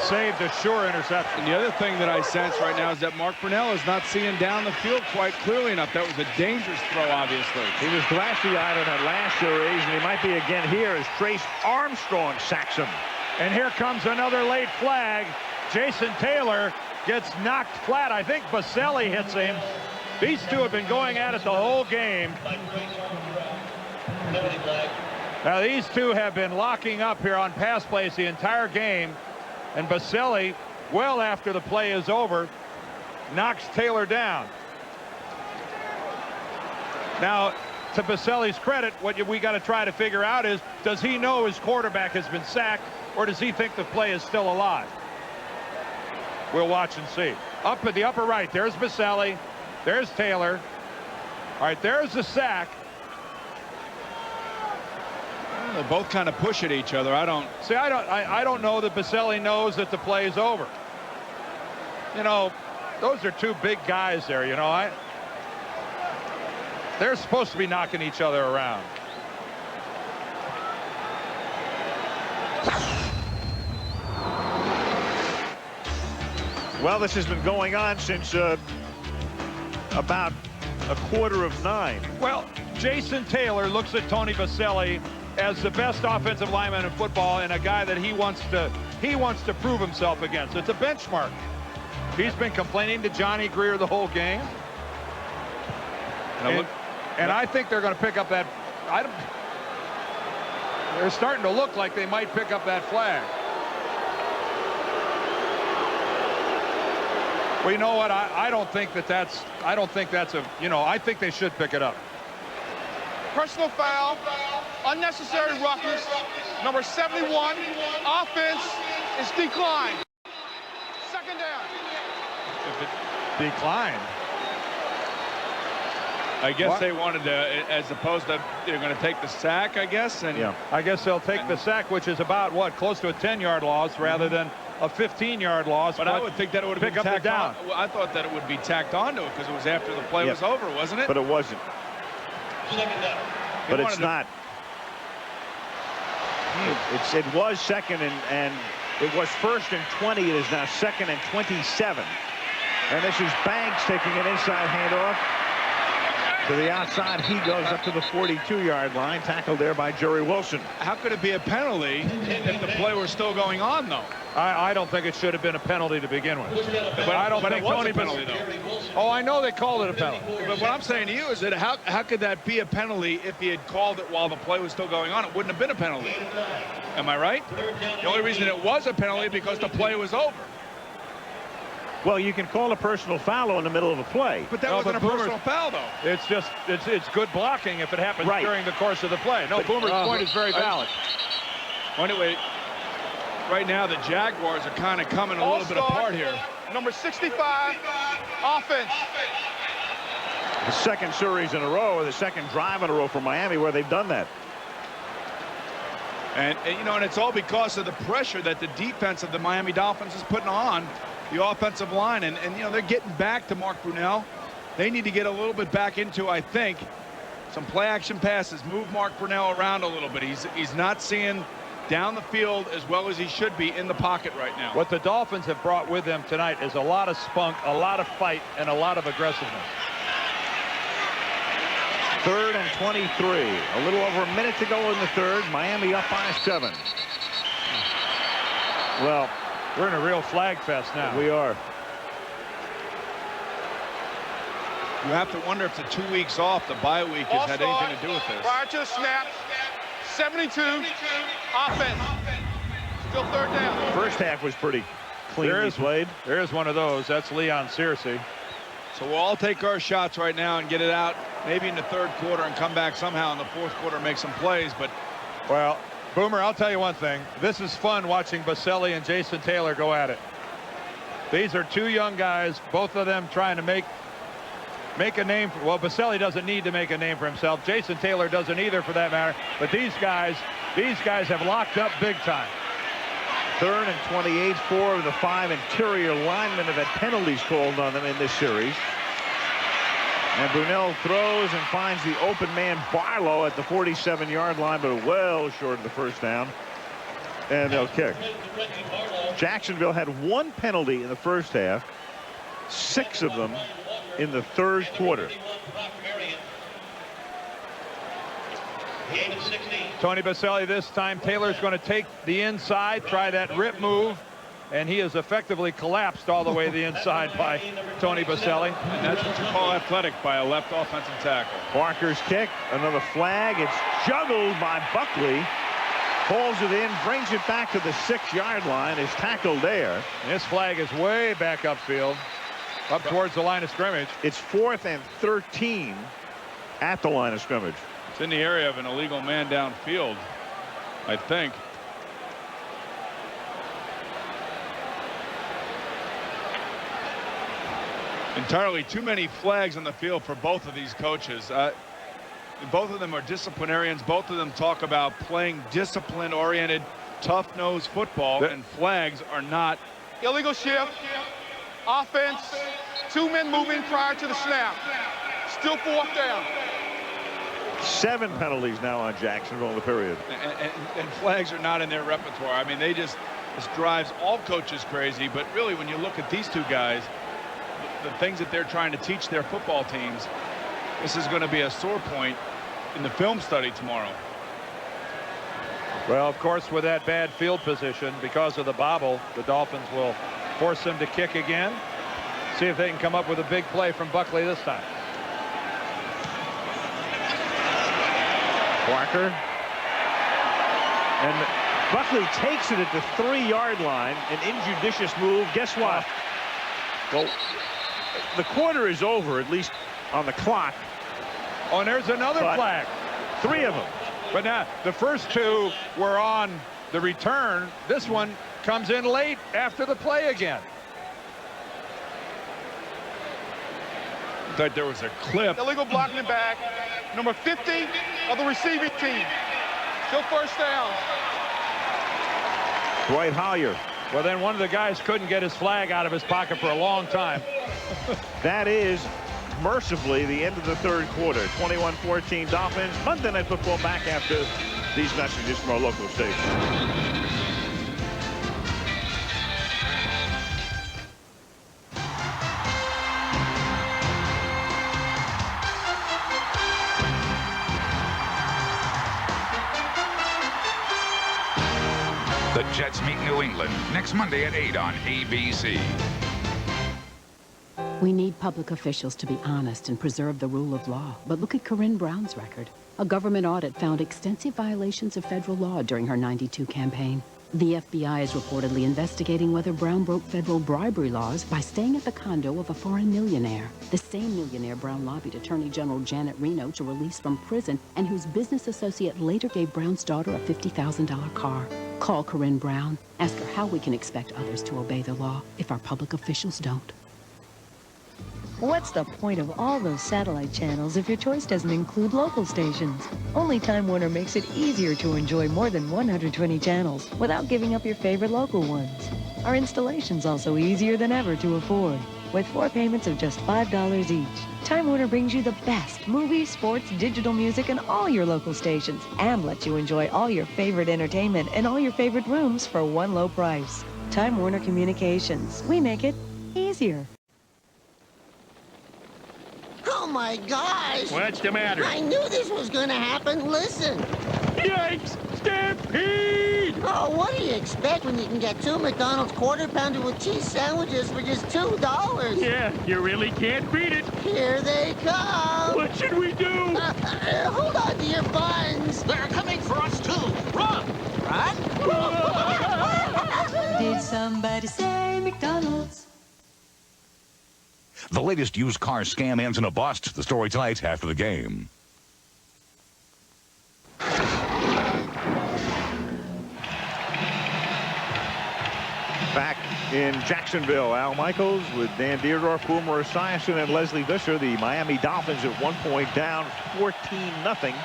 saved a sure interception. And the other thing that I sense right now is that Mark Brunell is not seeing down the field quite clearly enough. That was a dangerous throw, obviously. He was glassy-eyed on that last series, and he might be again here as Trace Armstrong sacks him. And here comes another late flag. Jason Taylor gets knocked flat. I think Baselli hits him. These two have been going at it the whole game. Now these two have been locking up here on pass plays the entire game. And Baselli, well after the play is over, knocks Taylor down. Now, to Baselli's credit, what we got to try to figure out is, does he know his quarterback has been sacked, or does he think the play is still alive? We'll watch and see. Up at the upper right, there's Baselli. There's Taylor. All right, there's the sack. They both kind of push at each other. I don't know that Baselli knows that the play is over. You know, those are two big guys there. You know, they're supposed to be knocking each other around. Well, this has been going on since about 8:45. Well, Jason Taylor looks at Tony Baselli as the best offensive lineman in football and a guy that he wants to prove himself against. It's a benchmark. He's been complaining to Johnny Greer the whole game. And I think they're going to pick up that. They're starting to look like they might pick up that flag. Well, you know what? I don't think that's a, you know, I think they should pick it up. Personal foul, unnecessary roughness, number 71, offense is declined. Second down. If it declined. I guess they wanted to, as opposed to they're going to take the sack, I guess. And yeah, I guess they'll take the sack, which is about what, close to a 10-yard loss rather than a 15-yard loss. But I would think that it would have been tacked on. Well, I thought that it would be tacked onto it because it was after the play was over, wasn't it? But it wasn't. But it's not. It was second and it was 1st and 20. It is now 2nd and 27. And this is Banks taking an inside handoff to the outside. He goes up to the 42-yard line, tackled there by Jerry Wilson. How could it be a penalty if the play were still going on, though? I don't think it should have been a penalty to begin with. But I don't think it was a penalty, though. Oh, I know they called it a penalty. But what I'm saying to you is that how could that be a penalty if he had called it while the play was still going on? It wouldn't have been a penalty. Am I right? The only reason it was a penalty is because the play was over. Well, you can call a personal foul in the middle of a play. But that wasn't a personal foul, though. It's just, it's good blocking if it happens during the course of the play. No, Boomer's point is very valid. Well, anyway, right now the Jaguars are kind of coming a little bit apart here. Number 65, offense. The second series in a row, or the second drive in a row for Miami where they've done that. And you know, and it's all because of the pressure that the defense of the Miami Dolphins is putting on the offensive line. And you know, they're getting back to Mark Brunell. They need to get a little bit back into, I think, some play action passes, move Mark Brunell around a little bit. He's not seeing down the field as well as he should be in the pocket right now. What the Dolphins have brought with them tonight is a lot of spunk, a lot of fight, and a lot of aggressiveness. 3rd and 23. A little over a minute to go in the third. Miami up by 7. Well, we're in a real flag fest now. We are. You have to wonder if the 2 weeks off, the bye week, has had anything to do with this. Prior to the snap, 72, offense. Still 3rd down. First half was pretty cleanly played. There is one of those. That's Leon Searcy. So we'll all take our shots right now and get it out maybe in the 3rd quarter and come back somehow in the 4th quarter and make some plays. But, well, Boomer, I'll tell you one thing. This is fun watching Baselli and Jason Taylor go at it. These are 2 young guys, both of them trying to make a name for, well, Baselli doesn't need to make a name for himself. Jason Taylor doesn't either, for that matter. But these guys have locked up big time. 3rd and 28. 4 of the 5 interior linemen have had penalties called on them in this series. And Brunell throws and finds the open man Barlow at the 47-yard line, but well short of the first down. And they'll kick. Jacksonville had 1 penalty in the first half, 6 of them in the 3rd quarter. Tony Baselli this time. Taylor's going to take the inside, try that rip move, and he is effectively collapsed all the way to the inside by Tony Baselli. And that's what you call athletic by a left offensive tackle. Parker's kick, another flag. It's juggled by Buckley. Pulls it in, brings it back to the 6-yard line, is tackled there. And this flag is way back upfield, up towards the line of scrimmage. It's 4th and 13 at the line of scrimmage. It's in the area of an illegal man downfield, I think. Entirely too many flags on the field for both of these coaches. Both of them are disciplinarians. Both of them talk about playing discipline-oriented, tough-nosed football, and flags are not. Illegal shift, offense, 2 men moving prior to the snap. Still 4th down. 7 penalties now on Jacksonville in the period. And flags are not in their repertoire. I mean, this drives all coaches crazy. But really, when you look at these 2 guys, the things that they're trying to teach their football teams, this is going to be a sore point in the film study tomorrow. Well, of course, with that bad field position, because of the bobble, the Dolphins will force them to kick again. See if they can come up with a big play from Buckley this time. Parker. And Buckley takes it at the 3-yard line. An injudicious move. Guess what? Well, the quarter is over, at least on the clock. Oh, and there's another flag. 3 of them. But now the first 2 were on the return. This one comes in late after the play again. Thought there was a clip. Illegal blocking it back. Number 50 of the receiving team. Still first down. Dwight Hollier. Well, then one of the guys couldn't get his flag out of his pocket for a long time. That is mercifully the end of the third quarter. 21-14 Dolphins. Monday Night Football back after these messages from our local station. The Jets meet New England next Monday at 8 on ABC. We need public officials to be honest and preserve the rule of law. But look at Corinne Brown's record. A government audit found extensive violations of federal law during her '92 campaign. The FBI is reportedly investigating whether Brown broke federal bribery laws by staying at the condo of a foreign millionaire. The same millionaire Brown lobbied Attorney General Janet Reno to release from prison and whose business associate later gave Brown's daughter a $50,000 car. Call Corinne Brown. Ask her how we can expect others to obey the law if our public officials don't. What's the point of all those satellite channels if your choice doesn't include local stations? Only Time Warner makes it easier to enjoy more than 120 channels without giving up your favorite local ones. Our installation's also easier than ever to afford, with 4 payments of just $5 each. Time Warner brings you the best movies, sports, digital music, and all your local stations, and lets you enjoy all your favorite entertainment and all your favorite rooms for one low price. Time Warner Communications. We make it easier. Oh my gosh! What's the matter? I knew this was gonna happen. Listen. Yikes! Stampede! Oh, what do you expect when you can get 2 McDonald's Quarter Pounder with cheese sandwiches for just $2? Yeah, you really can't beat it. Here they come. What should we do? Hold on to your buns. They're coming for us too. Run! Run? Did somebody say McDonald's? The latest used car scam ends in a bust. The story tonight after the game. Back in Jacksonville, Al Michaels with Dan Dierdorf, Boomer Esiason, and Lesley Visser. The Miami Dolphins at 1 point down, 14-0.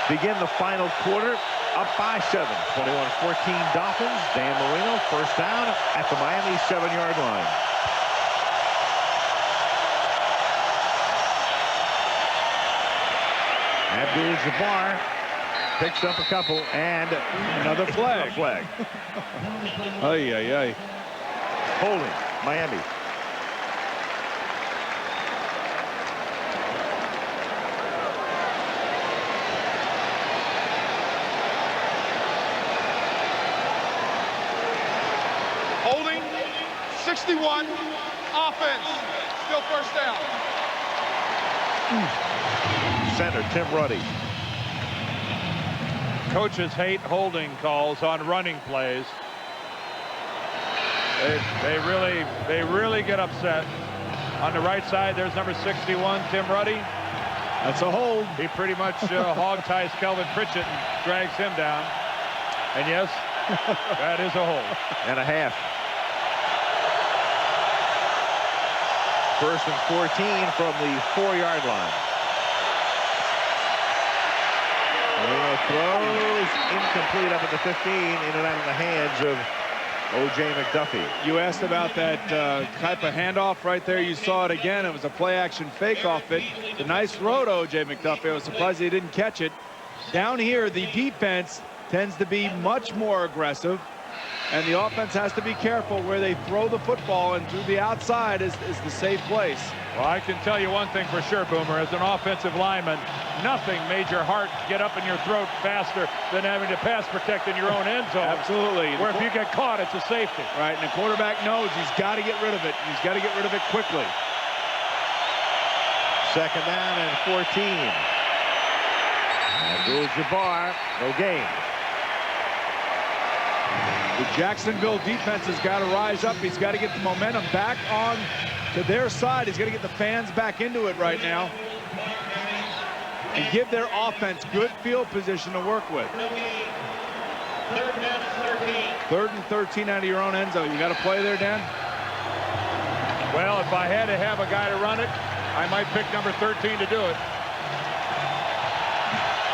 Begin the final quarter up by 7. 21-14 Dolphins. Dan Marino, first down at the Miami 7-yard line. Abdul-Jabbar picks up a couple and another flag. Ay, ay, ay. Holding Miami. Holding, 61, offense, still first down. Center, Tim Ruddy. Coaches hate holding calls on running plays. They really get upset. On the right side, there's number 61, Tim Ruddy. That's a hold. He pretty much hog ties Kelvin Pritchett and drags him down. And yes, that is a hold. And a half. First and 14 from the 4-yard line. Throws incomplete up at the 15, in and out of the hands of O.J. McDuffie. You asked about that type of handoff right there. You saw it again. It was a play-action fake off it. The nice throw to O.J. McDuffie. I was surprised he didn't catch it. Down here, the defense tends to be much more aggressive, and the offense has to be careful where they throw the football, and through the outside is the safe place. Well, I can tell you one thing for sure, Boomer. As an offensive lineman, nothing made your heart get up in your throat faster than having to pass protect in your own end zone. Absolutely. Where if you get caught, it's a safety. Right, and the quarterback knows he's got to get rid of it. He's got to get rid of it quickly. Second down and 14. Abdul-Jabbar, no gain. The Jacksonville defense has got to rise up. He's got to get the momentum back on to their side. He's got to get the fans back into it right now and give their offense good field position to work with. Third down and 13. 3rd and 13 out of your own end zone. You got to play there, Dan? Well, if I had to have a guy to run it, I might pick number 13 to do it.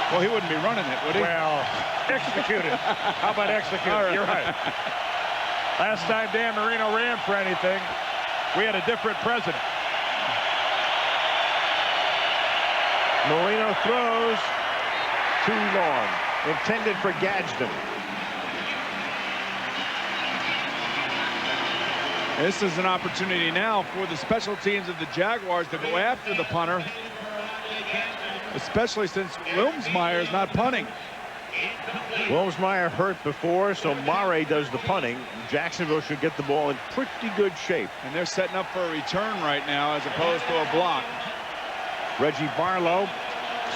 Well, he wouldn't be running it, would he? Well, execute it. How about execute it? You're right. Last time Dan Marino ran for anything, we had a different president. Marino throws too long. Intended for Gadsden. This is an opportunity now for the special teams of the Jaguars to go after the punter, especially since Wilmsmeyer is not punting. Wilmsmeyer hurt before, so Mare does the punting. Jacksonville should get the ball in pretty good shape. And they're setting up for a return right now as opposed to a block. Reggie Barlow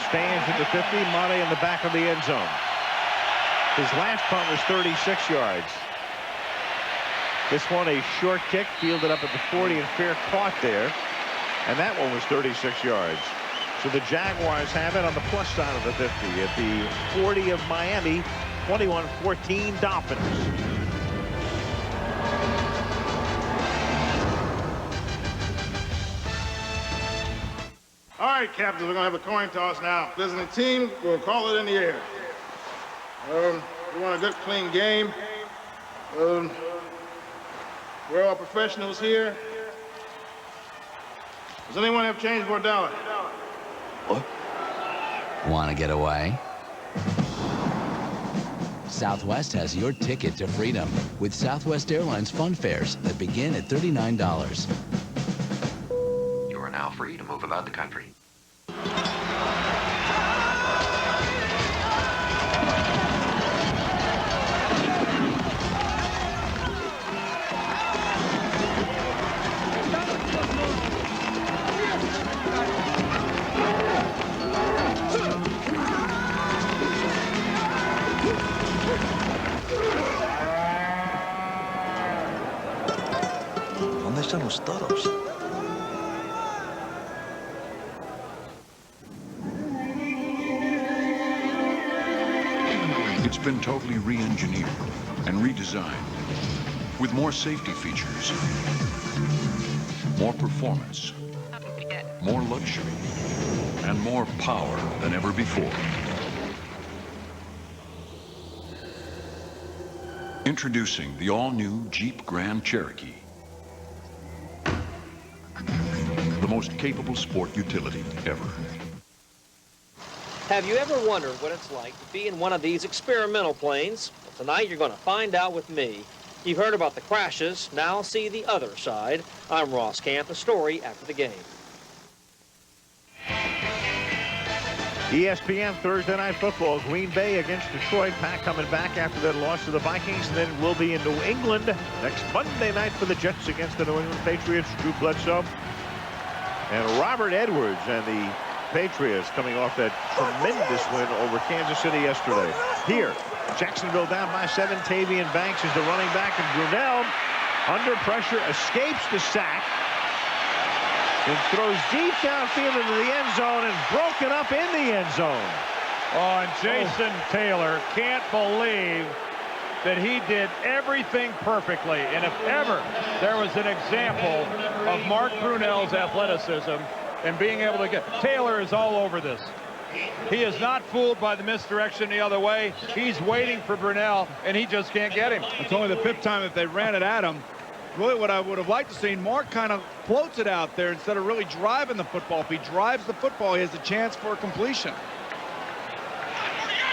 stands at the 50, Mare in the back of the end zone. His last punt was 36 yards. This one a short kick, fielded up at the 40 and fair caught there. And that one was 36 yards. So the Jaguars have it on the plus side of the 50 at the 40 of Miami, 21-14 Dolphins. All right, captains, we're going to have a coin toss now. Visiting team, we'll call it in the air. We want a good, clean game. We're all professionals here. Does anyone have change for $1? What? Want to get away? Southwest has your ticket to freedom with Southwest Airlines fun fares that begin at $39. You are now free to move about the country. ¿Dónde están los toros? It's been totally re-engineered and redesigned with more safety features, more performance, more luxury, and more power than ever before. Introducing the all-new Jeep Grand Cherokee. The most capable sport utility ever. Have you ever wondered what it's like to be in one of these experimental planes? Well, tonight you're going to find out with me. You've heard about the crashes, now see the other side. I'm Ross Camp, the story after the game. ESPN Thursday Night Football, Green Bay against Detroit. Pack coming back after that loss to the Vikings, and then we'll be in New England next Monday night for the Jets against the New England Patriots. Drew Bledsoe and Robert Edwards and the Patriots coming off that tremendous win over Kansas City yesterday. Here, Jacksonville down by 7. Tavian Banks is the running back, and Brunell under pressure escapes the sack and throws deep downfield into the end zone and broken up in the end zone. Oh, and Jason Taylor can't believe that he did everything perfectly. And if ever there was an example of Mark Brunell's athleticism and being able to get, Taylor is all over this. He is not fooled by the misdirection the other way. He's waiting for Brunell, and he just can't get him. It's only the 5th time that they ran it at him. Really what I would have liked to see, Mark kind of floats it out there instead of really driving the football. If he drives the football, he has a chance for a completion.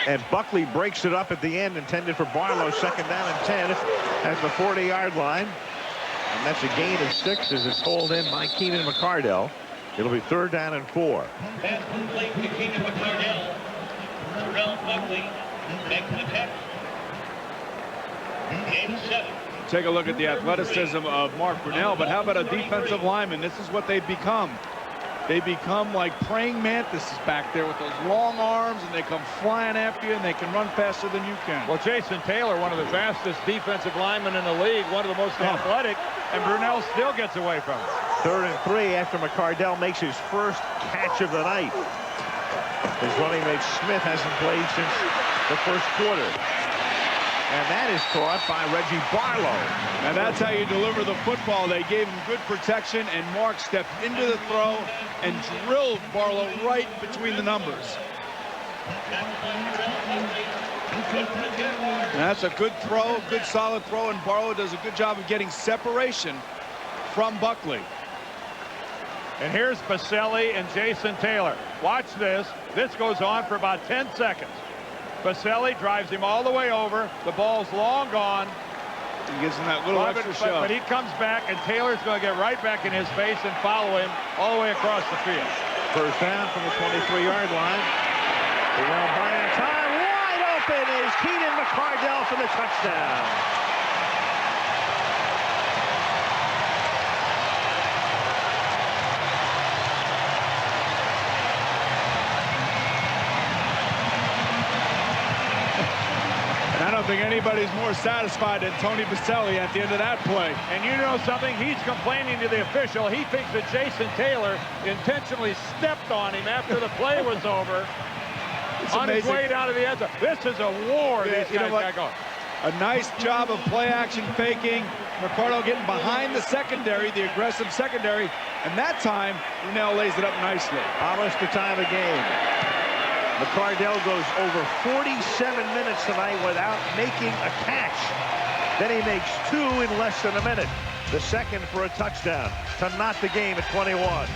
And Buckley breaks it up at the end, intended for Barlow. 2nd down and 10 at the 40-yard line. And that's a gain of 6 as it's pulled in by Keenan McCardell. It'll be 3rd down and 4. Pass complete to Keenan McCardell. Terrell Buckley back to the tackle. Game 7. Take a look at the athleticism of Mark Brunell, but how about a defensive lineman? This is what they've become. They become like praying mantises back there with those long arms, and they come flying after you, and they can run faster than you can. Well, Jason Taylor, one of the fastest defensive linemen in the league, one of the most athletic, and Brunell still gets away from him. 3rd and 3 after McCardell makes his first catch of the night. His running mate Smith hasn't played since the 1st quarter. And that is caught by Reggie Barlow. Now that's how you deliver the football. They gave him good protection, and Mark stepped into the throw and drilled Barlow right between the numbers. And that's a good throw, good solid throw, and Barlow does a good job of getting separation from Buckley. And here's Baselli and Jason Taylor. Watch this. This goes on for about 10 seconds. Baselli drives him all the way over. The ball's long gone. He gives him that little extra shove. But he comes back, and Taylor's going to get right back in his face and follow him all the way across the field. First down from the 23-yard line. They're going to buy time. Wide open is Keenan McCardell for the touchdown. I don't think anybody's more satisfied than Tony Baselli at the end of that play. And you know something? He's complaining to the official. He thinks that Jason Taylor intentionally stepped on him after the play was over. On his way down to the end zone. This is a war. Yeah, these guys got going. A nice job of play action faking. Ricardo getting behind the secondary, the aggressive secondary. And that time, Brunell lays it up nicely. Almost the time of game. McCardell goes over 47 minutes tonight without making a catch. Then he makes 2 in less than a minute. The second for a touchdown to knot the game at 21.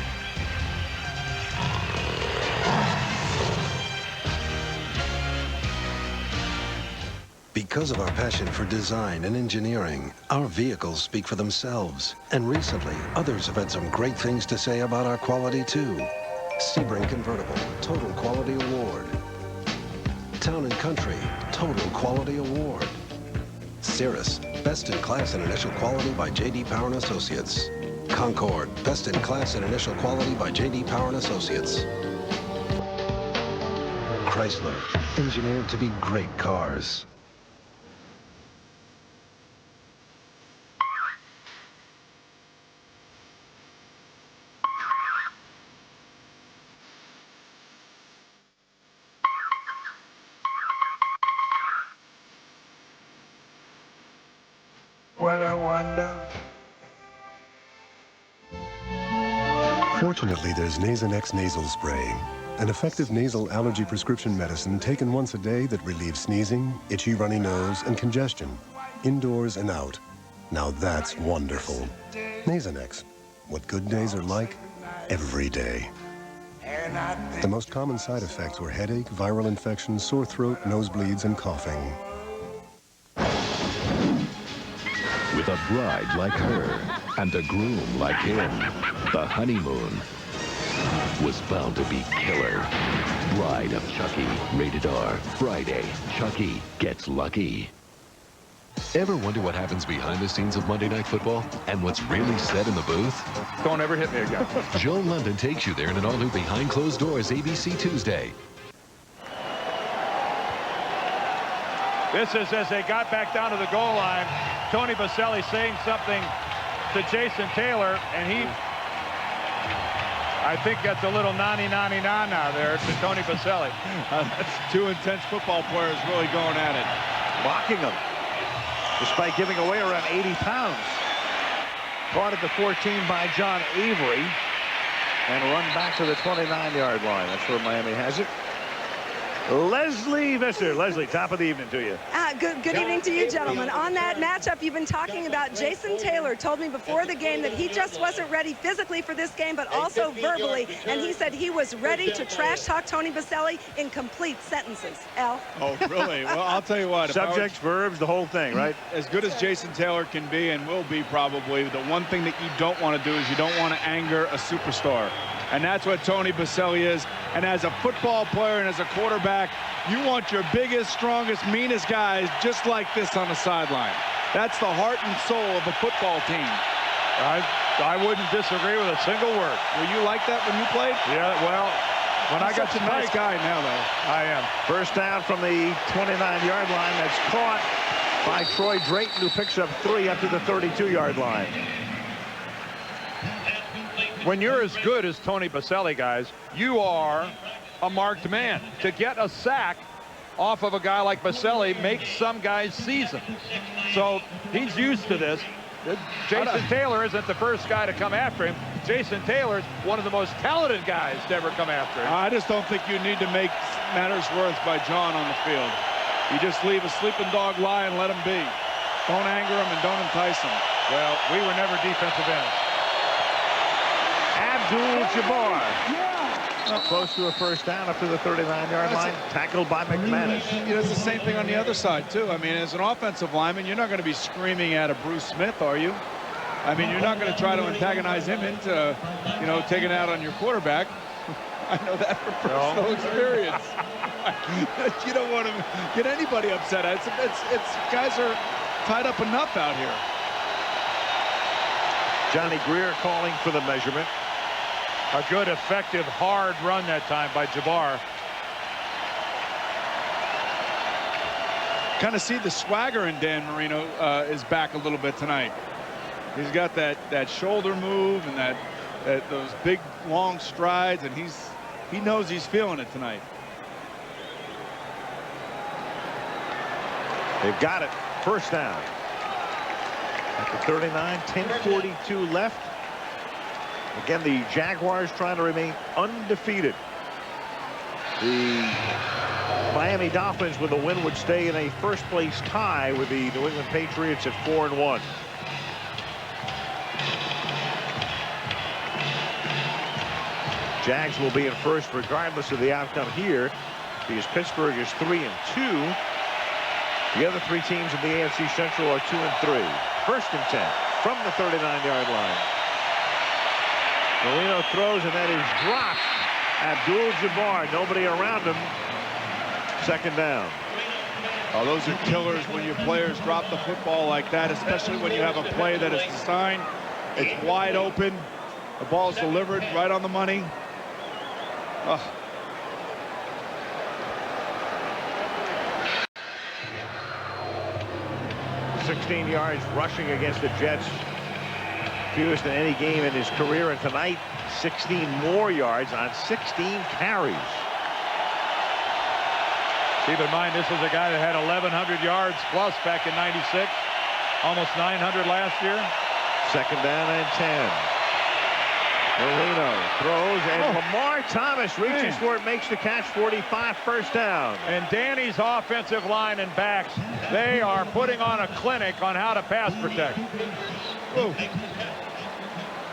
Because of our passion for design and engineering, our vehicles speak for themselves. And recently, others have had some great things to say about our quality, too. Sebring Convertible, Total Quality Award. Town & Country, Total Quality Award. Cirrus, Best in Class and Initial Quality by J.D. Power & Associates. Concord, Best in Class and Initial Quality by J.D. Power & Associates. Chrysler, engineered to be great cars. What a wonder. Fortunately, there's Nasonex nasal spray, an effective nasal allergy prescription medicine taken once a day that relieves sneezing, itchy runny nose, and congestion, indoors and out. Now that's wonderful. Nasonex, what good days are like every day. The most common side effects were headache, viral infection, sore throat, nosebleeds, and coughing. With a bride like her and a groom like him, the honeymoon was bound to be killer. Bride of Chucky, rated R. Friday, Chucky gets lucky. Ever wonder what happens behind the scenes of Monday Night Football and what's really said in the booth? Don't ever hit me again. Joe London takes you there in an all-new Behind Closed Doors ABC Tuesday. This is as they got back down to the goal line. Tony Baselli saying something to Jason Taylor, and he, I think, gets a little nani-nani-na now there to Tony Baselli. That's 2 intense football players really going at it. Mocking him, despite giving away around 80 pounds. Caught at the 14 by John Avery, and run back to the 29-yard line. That's where Miami has it. Lesley Visser. Lesley, top of the evening to you. Good evening to you, gentlemen. On that matchup you've been talking about, Jason Taylor told me before the game that he just wasn't ready physically for this game, but also verbally, and he said he was ready to trash talk Tony Baselli in complete sentences. Al? Oh, really? Well, I'll tell you what. Subjects, verbs, the whole thing, right? As good as Jason Taylor can be and will be probably, the one thing that you don't want to do is you don't want to anger a superstar. And that's what Tony Baselli is. And as a football player and as a quarterback, you want your biggest, strongest, meanest guys just like this on the sideline. That's the heart and soul of a football team. I wouldn't disagree with a single word. Were you like that when you played? Yeah, well, when I got such a nice guy now, though. I am. First down from the 29-yard line. That's caught by Troy Drayton, who picks up 3 up to the 32-yard line. When you're as good as Tony Baselli, guys, you are a marked man. To get a sack off of a guy like Visser makes some guys season. So he's used to this. Jason Taylor isn't the first guy to come after him. Jason Taylor's one of the most talented guys to ever come after him. I just don't think you need to make matters worse by John on the field. You just leave a sleeping dog lie and let him be. Don't anger him and don't entice him. Well, we were never defensive ends. Abdul-Jabbar. Close to a first down up to the 39-yard line. Tackled by McManus. You know, it's the same thing on the other side, too. I mean, as an offensive lineman, you're not going to be screaming at a Bruce Smith, are you? I mean, you're not going to try to antagonize him into, you know, taking out on your quarterback. I know that from personal experience. You don't want to get anybody upset. It's guys are tied up enough out here. Johnny Greer calling for the measurement. A good, effective, hard run that time by Jabbar. Kind of see the swagger in Dan Marino is back a little bit tonight. He's got that shoulder move and those big long strides, and he knows he's feeling it tonight. They've got it. First down. At the 39, 10:42 left. Again, the Jaguars trying to remain undefeated. The Miami Dolphins with a win would stay in a first-place tie with the New England Patriots at 4-1. Jags will be in first regardless of the outcome here, because Pittsburgh is 3-2. The other three teams in the AFC Central are 2-3. First and 10 from the 39-yard line. Marino throws, and that is dropped. Abdul-Jabbar, nobody around him. Second down. Oh, those are killers when your players drop the football like that, especially when you have a play that is designed. It's wide open. The ball's delivered right on the money. 16 yards rushing against the Jets. Fewest in any game in his career, and tonight 16 more yards on 16 carries. Keep in mind, this is a guy that had 1,100 yards plus back in '96, almost 900 last year. Second down and 10. Marino throws, and Lamar Thomas reaches for it, makes the catch. 45, first down. And Danny's offensive line and backs, they are putting on a clinic on how to pass protect. Ooh.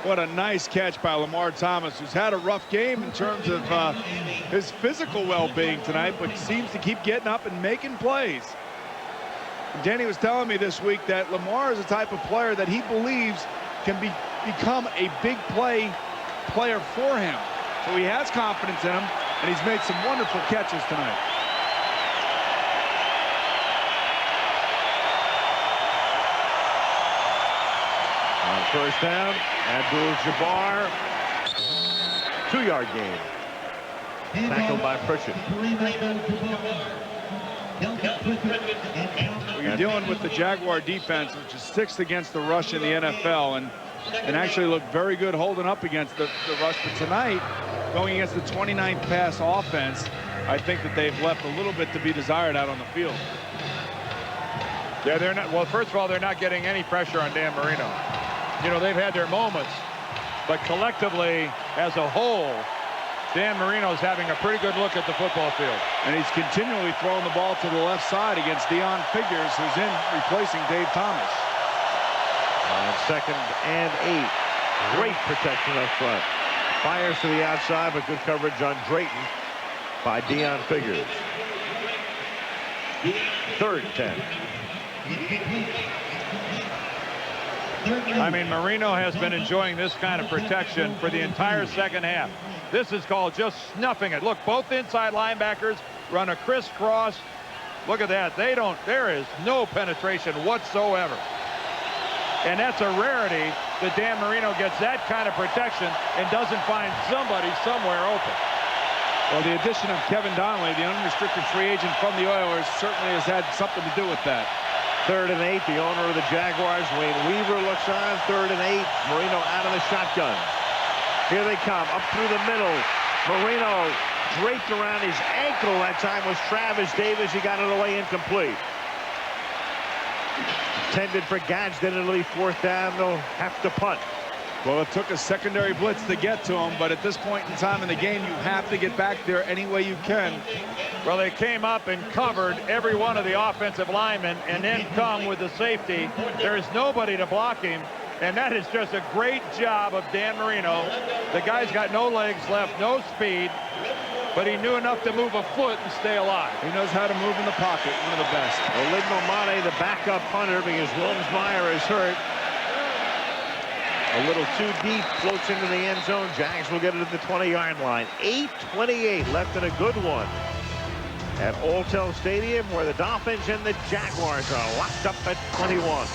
What a nice catch by Lamar Thomas, who's had a rough game in terms of his physical well-being tonight, but seems to keep getting up and making plays. And Danny was telling me this week that Lamar is the type of player that he believes can become a big player for him. So he has confidence in him, and he's made some wonderful catches tonight. On first down, Abdul-Jabbar, 2-yard gain. Tackled by Pritchett. Well, you're dealing with the Jaguar defense, which is 6th against the rush in the NFL, and actually looked very good holding up against the rush. But tonight, going against the 29th pass offense, I think that they've left a little bit to be desired out on the field. Yeah, they're not. Well, first of all, they're not getting any pressure on Dan Marino. You know, they've had their moments, but collectively, as a whole, Dan Marino's having a pretty good look at the football field. And he's continually throwing the ball to the left side against Deion Figures, who's in replacing Dave Thomas. On second and 8. Great protection up front. Fires to the outside, but good coverage on Drayton by Deion Figures. Third and 10. I mean, Marino has been enjoying this kind of protection for the entire second half. This is called just snuffing it. Look, both inside linebackers run a crisscross. Look at that. There is no penetration whatsoever. And that's a rarity that Dan Marino gets that kind of protection and doesn't find somebody somewhere open. Well, the addition of Kevin Donnelly, the unrestricted free agent from the Oilers, certainly has had something to do with that. Third and 8, the owner of the Jaguars, Wayne Weaver, looks on. Third and 8, Marino out of the shotgun. Here they come, up through the middle. Marino draped around his ankle. That time was Travis Davis. He got it away incomplete. Intended for Gadsden. It'll be 4th down. They'll have to punt. Well, it took a secondary blitz to get to him, but at this point in time in the game, you have to get back there any way you can. Well, they came up and covered every one of the offensive linemen and then come with the safety. There is nobody to block him, and that is just a great job of Dan Marino. The guy's got no legs left, no speed, but he knew enough to move a foot and stay alive. He knows how to move in the pocket, one of the best. Olignomane, the backup punter, because Wilmsmeyer is hurt. A little too deep, floats into the end zone. Jags will get it at the 20-yard line. 8:28 left in a good one at Alltel Stadium, where the Dolphins and the Jaguars are locked up at 21.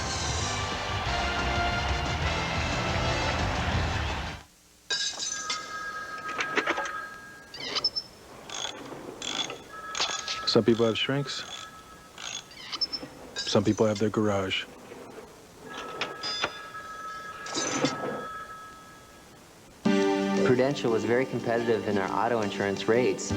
Some people have shrinks. Some people have their garage. Prudential was very competitive in our auto insurance rates.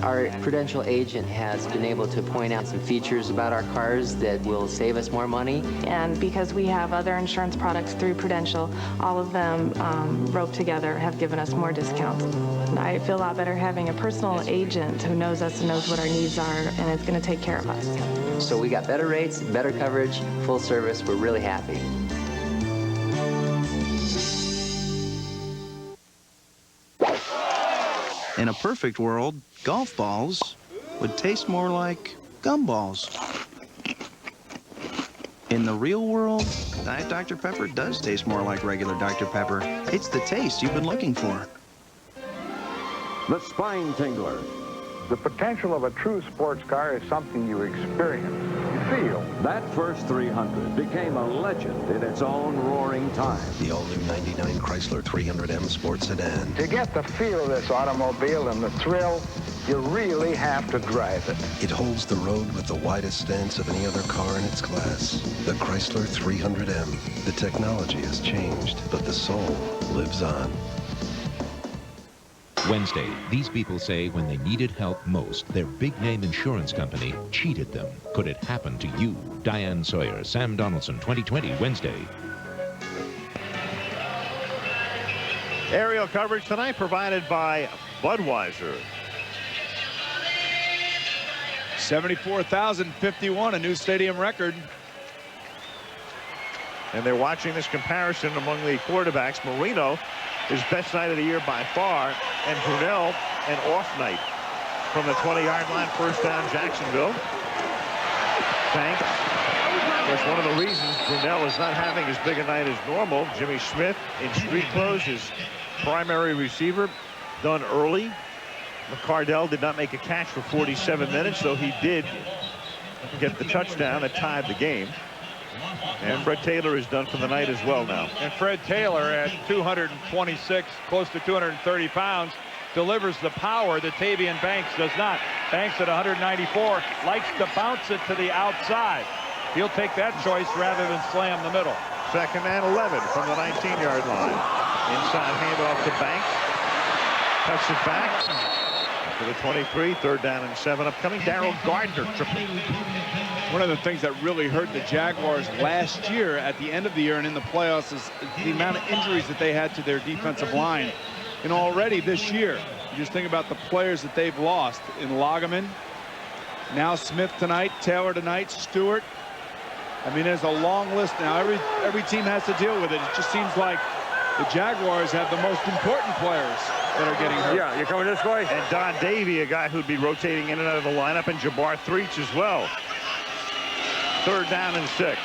Our Prudential agent has been able to point out some features about our cars that will save us more money. And because we have other insurance products through Prudential, all of them roped together have given us more discounts. And I feel a lot better having a personal agent who knows us and knows what our needs are and is going to take care of us. So we got better rates, better coverage, full service. We're really happy. In a perfect world, golf balls would taste more like gumballs. In the real world, Diet Dr. Pepper does taste more like regular Dr. Pepper. It's the taste you've been looking for. The Spine Tingler. The potential of a true sports car is something you experience, you feel. That first 300 became a legend in its own roaring time. The all-new 99 Chrysler 300M Sport Sedan. To get the feel of this automobile and the thrill, you really have to drive it. It holds the road with the widest stance of any other car in its class. The Chrysler 300M. The technology has changed, but the soul lives on. Wednesday, these people say when they needed help most, their big-name insurance company cheated them. Could it happen to you? Diane Sawyer, Sam Donaldson, 2020, Wednesday. Aerial coverage tonight provided by Budweiser. 74,051, a new stadium record. And they're watching this comparison among the quarterbacks. Marino, his best night of the year by far, and Brunell, an off night from the 20-yard line. First down, Jacksonville. Thanks. Of course, one of the reasons Brunell is not having as big a night as normal. Jimmy Smith in street clothes, his primary receiver, done early. McCardell did not make a catch for 47 minutes, though he did get the touchdown that tied the game. And Fred Taylor is done for the night as well now. And Fred Taylor at 226, close to 230 pounds, delivers the power that Tavian Banks does not. Banks at 194 likes to bounce it to the outside. He'll take that choice rather than slam the middle. Second and 11 from the 19-yard line. Inside handoff to Banks. Cuts it back to the 23. Third down and 7 upcoming. Darrell Gardner triple. One of the things that really hurt the Jaguars last year at the end of the year and in the playoffs is the amount of injuries that they had to their defensive line. And already this year, you just think about the players that they've lost in Lageman, now Smith tonight, Taylor tonight, Stewart. I mean, there's a long list now. Every team has to deal with it. It just seems like the Jaguars have the most important players that are getting hurt. Yeah, you're coming this way? And Don Davey, a guy who'd be rotating in and out of the lineup, and Jabbar Threach as well. Third down and 6.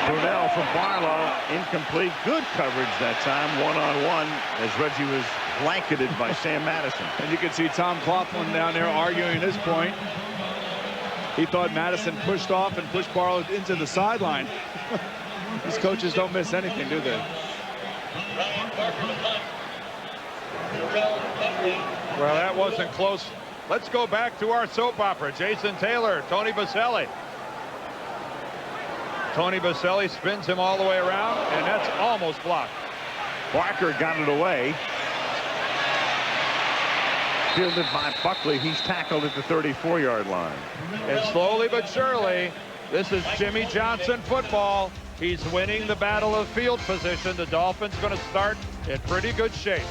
Brunell from Barlow, incomplete. Good coverage that time, one-on-one, as Reggie was blanketed by Sam Madison. And you can see Tom Coughlin down there arguing his point. He thought Madison pushed off and pushed Barlow into the sideline. These coaches don't miss anything, do they? Well, that wasn't close. Let's go back to our soap opera. Jason Taylor, Tony Baselli. Tony Baselli spins him all the way around, and that's almost blocked. Barker got it away. Fielded by Buckley. He's tackled at the 34-yard line. And slowly but surely, this is Jimmy Johnson football. He's winning the battle of field position. The Dolphins going to start in pretty good shape.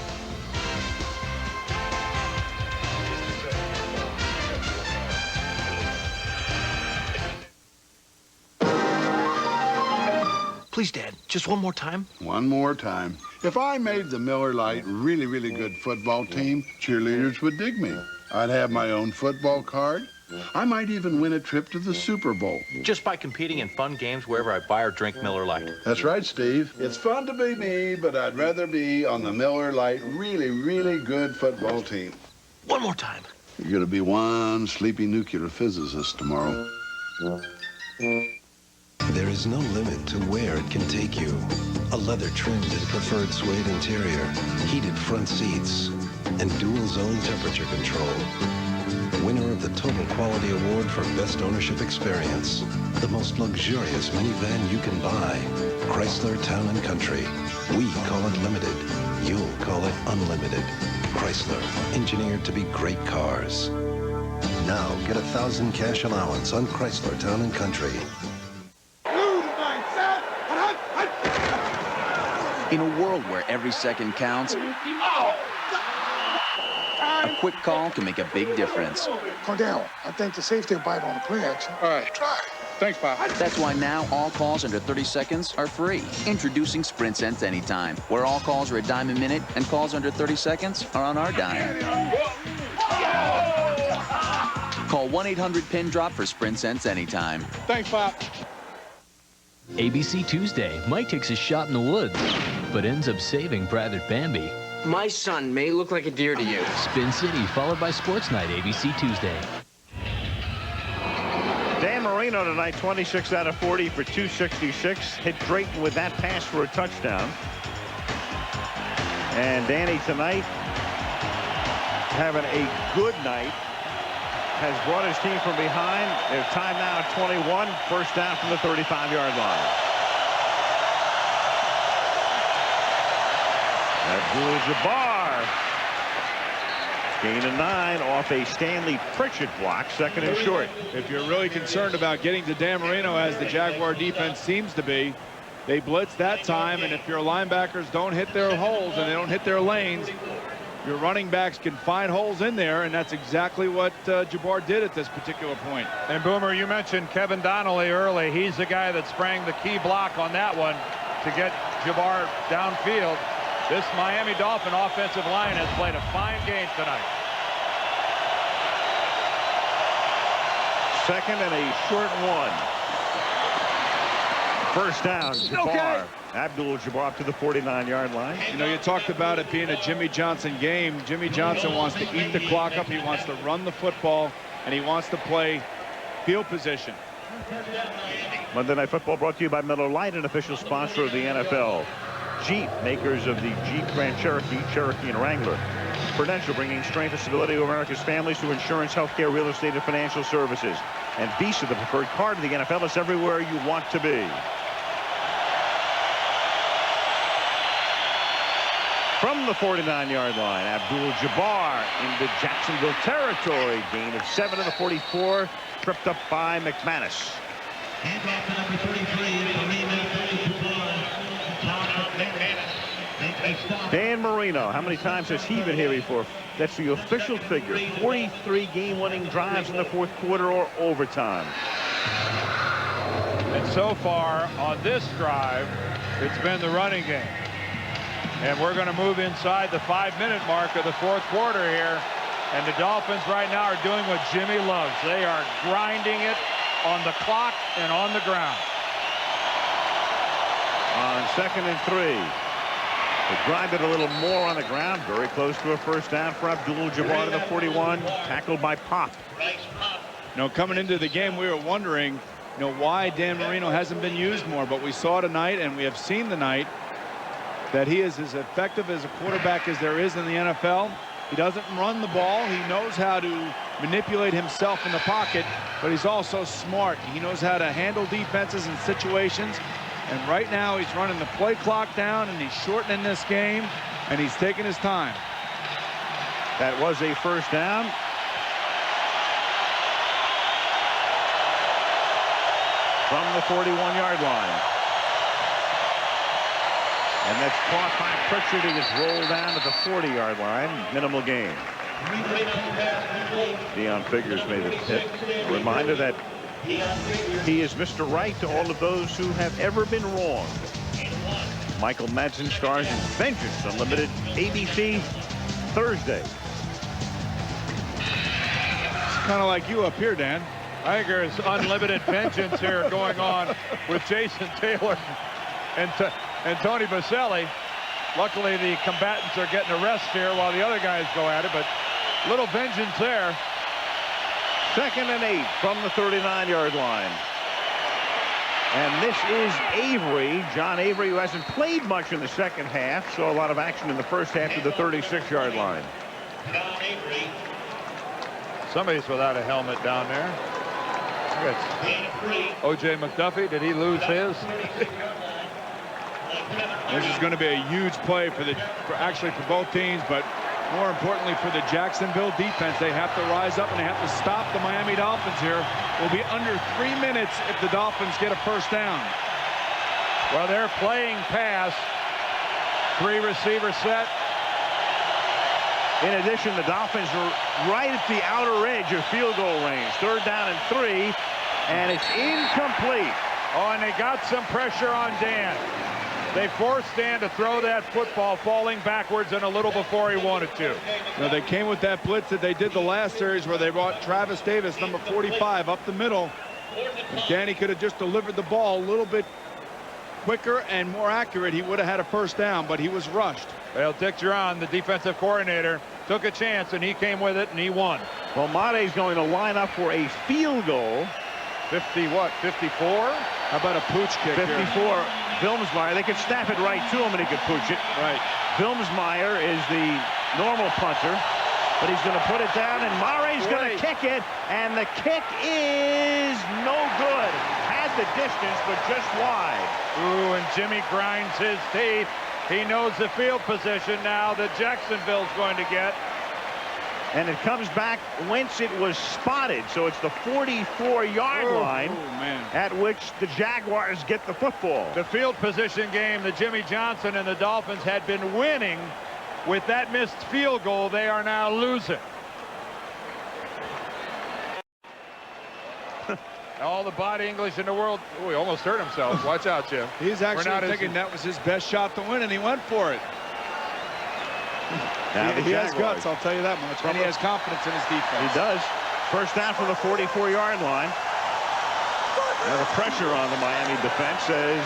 Please, Dad, just one more time. One more time. If I made the Miller Lite really, really good football team, cheerleaders would dig me. I'd have my own football card. I might even win a trip to the Super Bowl. Just by competing in fun games wherever I buy or drink Miller Lite. That's right, Steve. It's fun to be me, but I'd rather be on the Miller Lite really, really good football team. One more time. You're going to be one sleepy nuclear physicist tomorrow. There is no limit to where it can take you. A leather-trimmed and preferred suede interior, heated front seats, and dual-zone temperature control. Winner of the Total Quality Award for Best Ownership Experience. The most luxurious minivan you can buy. Chrysler Town & Country. We call it limited. You'll call it unlimited. Chrysler, engineered to be great cars. Now get 1,000 cash allowance on Chrysler Town & Country. In a world where every second counts, a quick call can make a big difference. Cordell, I think the safety will bite on the play action. All right. Try. Thanks, Pop. That's why now all calls under 30 seconds are free. Introducing Sprint Sense Anytime, where all calls are a dime a minute and calls under 30 seconds are on our dime. Call 1-800-PIN-DROP for Sprint Sense Anytime. Thanks, Pop. ABC Tuesday. Mike takes a shot in the woods, but ends up saving Private Bambi. My son may look like a deer to you. Spin City, followed by Sports Night, ABC Tuesday. Dan Marino tonight, 26 out of 40 for 266. Hit Drayton with that pass for a touchdown. And Danny tonight having a good night. Has brought his team from behind. Their time now at 21. First down from the 35-yard line. Abdul-Jabbar. Gain of 9 off a Stanley Pritchett block. Second and short. If you're really concerned about getting to Dan Marino, as the Jaguar defense seems to be, they blitz that time, and if your linebackers don't hit their holes and they don't hit their lanes, your running backs can find holes in there, and that's exactly what Jabbar did at this particular point. And Boomer, you mentioned Kevin Donnelly early. He's the guy that sprang the key block on that one to get Jabbar downfield. This Miami Dolphin offensive line has played a fine game tonight. Second and a short one. First down, Jabbar. Okay. Abdul-Jabbar to the 49-yard line. You know, you talked about it being a Jimmy Johnson game. Jimmy Johnson wants to eat the clock up. He wants to run the football, and he wants to play field position. Monday Night Football brought to you by Miller Lite, an official sponsor of the NFL. Jeep, makers of the Jeep Grand Cherokee, Cherokee and Wrangler. Prudential, bringing strength and stability to America's families through insurance, healthcare, real estate, and financial services. And Visser, the preferred card of the NFL, is everywhere you want to be. From the 49-yard line, Abdul-Jabbar into Jacksonville territory. Gain of 7 to the 44, tripped up by McManus. Handoff to number 33, Dan Marino, how many times has he been here before? That's the official figure. 43 game-winning drives in the fourth quarter or overtime. And so far on this drive, it's been the running game. And we're going to move inside the 5-minute mark of the fourth quarter here. And the Dolphins right now are doing what Jimmy loves. They are grinding it on the clock and on the ground. On 2nd and 3. They grinded a little more on the ground. Very close to a first down for Abdul-Jabbar to the 41. Tackled by Pop. You know, coming into the game, we were wondering, you know, why Dan Marino hasn't been used more. But we saw tonight, and we have seen tonight, that he is as effective as a quarterback as there is in the NFL. He doesn't run the ball. He knows how to manipulate himself in the pocket, but he's also smart. He knows how to handle defenses and situations. And right now he's running the play clock down, and he's shortening this game, and he's taking his time. That was a first down. From the 41-yard line. And that's caught by Pritchard. He gets rolled down at the 40-yard line. Minimal gain. Deion Figures made a hit. Reminder that he is Mr. Right to all of those who have ever been wrong. Michael Madsen stars in Vengeance, Unlimited, ABC, Thursday. It's kind of like you up here, Dan. I think there's unlimited vengeance here going on with Jason Taylor and Tony Baselli. Luckily, the combatants are getting a rest here while the other guys go at it, but little vengeance there. 2nd and 8 from the 39-yard line. And this is Avery, John Avery, who hasn't played much in the second half. Saw a lot of action in the first half to the 36-yard line. John Avery. Somebody's without a helmet down there. O.J. McDuffie, did he lose his? This is going to be a huge play for both teams, but more importantly for the Jacksonville defense. They have to rise up and they have to stop the Miami Dolphins here. Will be under 3 minutes if the Dolphins get a first down. Well, they're playing pass. 3-receiver set. In addition, the Dolphins are right at the outer edge of field goal range. 3rd down and 3, and it's incomplete. Oh, and they got some pressure on Dan. They forced Dan to throw that football falling backwards and a little before he wanted to. Now, they came with that blitz that they did the last series where they brought Travis Davis, number 45, up the middle. And Danny could have just delivered the ball a little bit quicker and more accurate. He would have had a first down, but he was rushed. Well, Dick Duran, the defensive coordinator, took a chance, and he came with it, and he won. Well, Made's going to line up for a field goal. 50 what? 54? How about a pooch kick 54. Here? Vilmsmeyer. They could snap it right to him, and he could pooch it. Right. Vilmsmeyer is the normal punter, but he's going to put it down, and Mare's going to kick it, and the kick is no good. Had the distance, but just wide. Ooh, and Jimmy grinds his teeth. He knows the field position now that Jacksonville's going to get. And it comes back whence it was spotted. So it's the 44-yard line at which the Jaguars get the football. The field position game that Jimmy Johnson and the Dolphins had been winning. With that missed field goal, they are now losing. All the body English in the world. Oh, he almost hurt himself. Watch out, Jim. He's actually thinking that was his best shot to win, and he went for it. He has guts, I'll tell you that much. And he has confidence in his defense. He does. First down from the 44-yard line. Now the pressure on the Miami defense as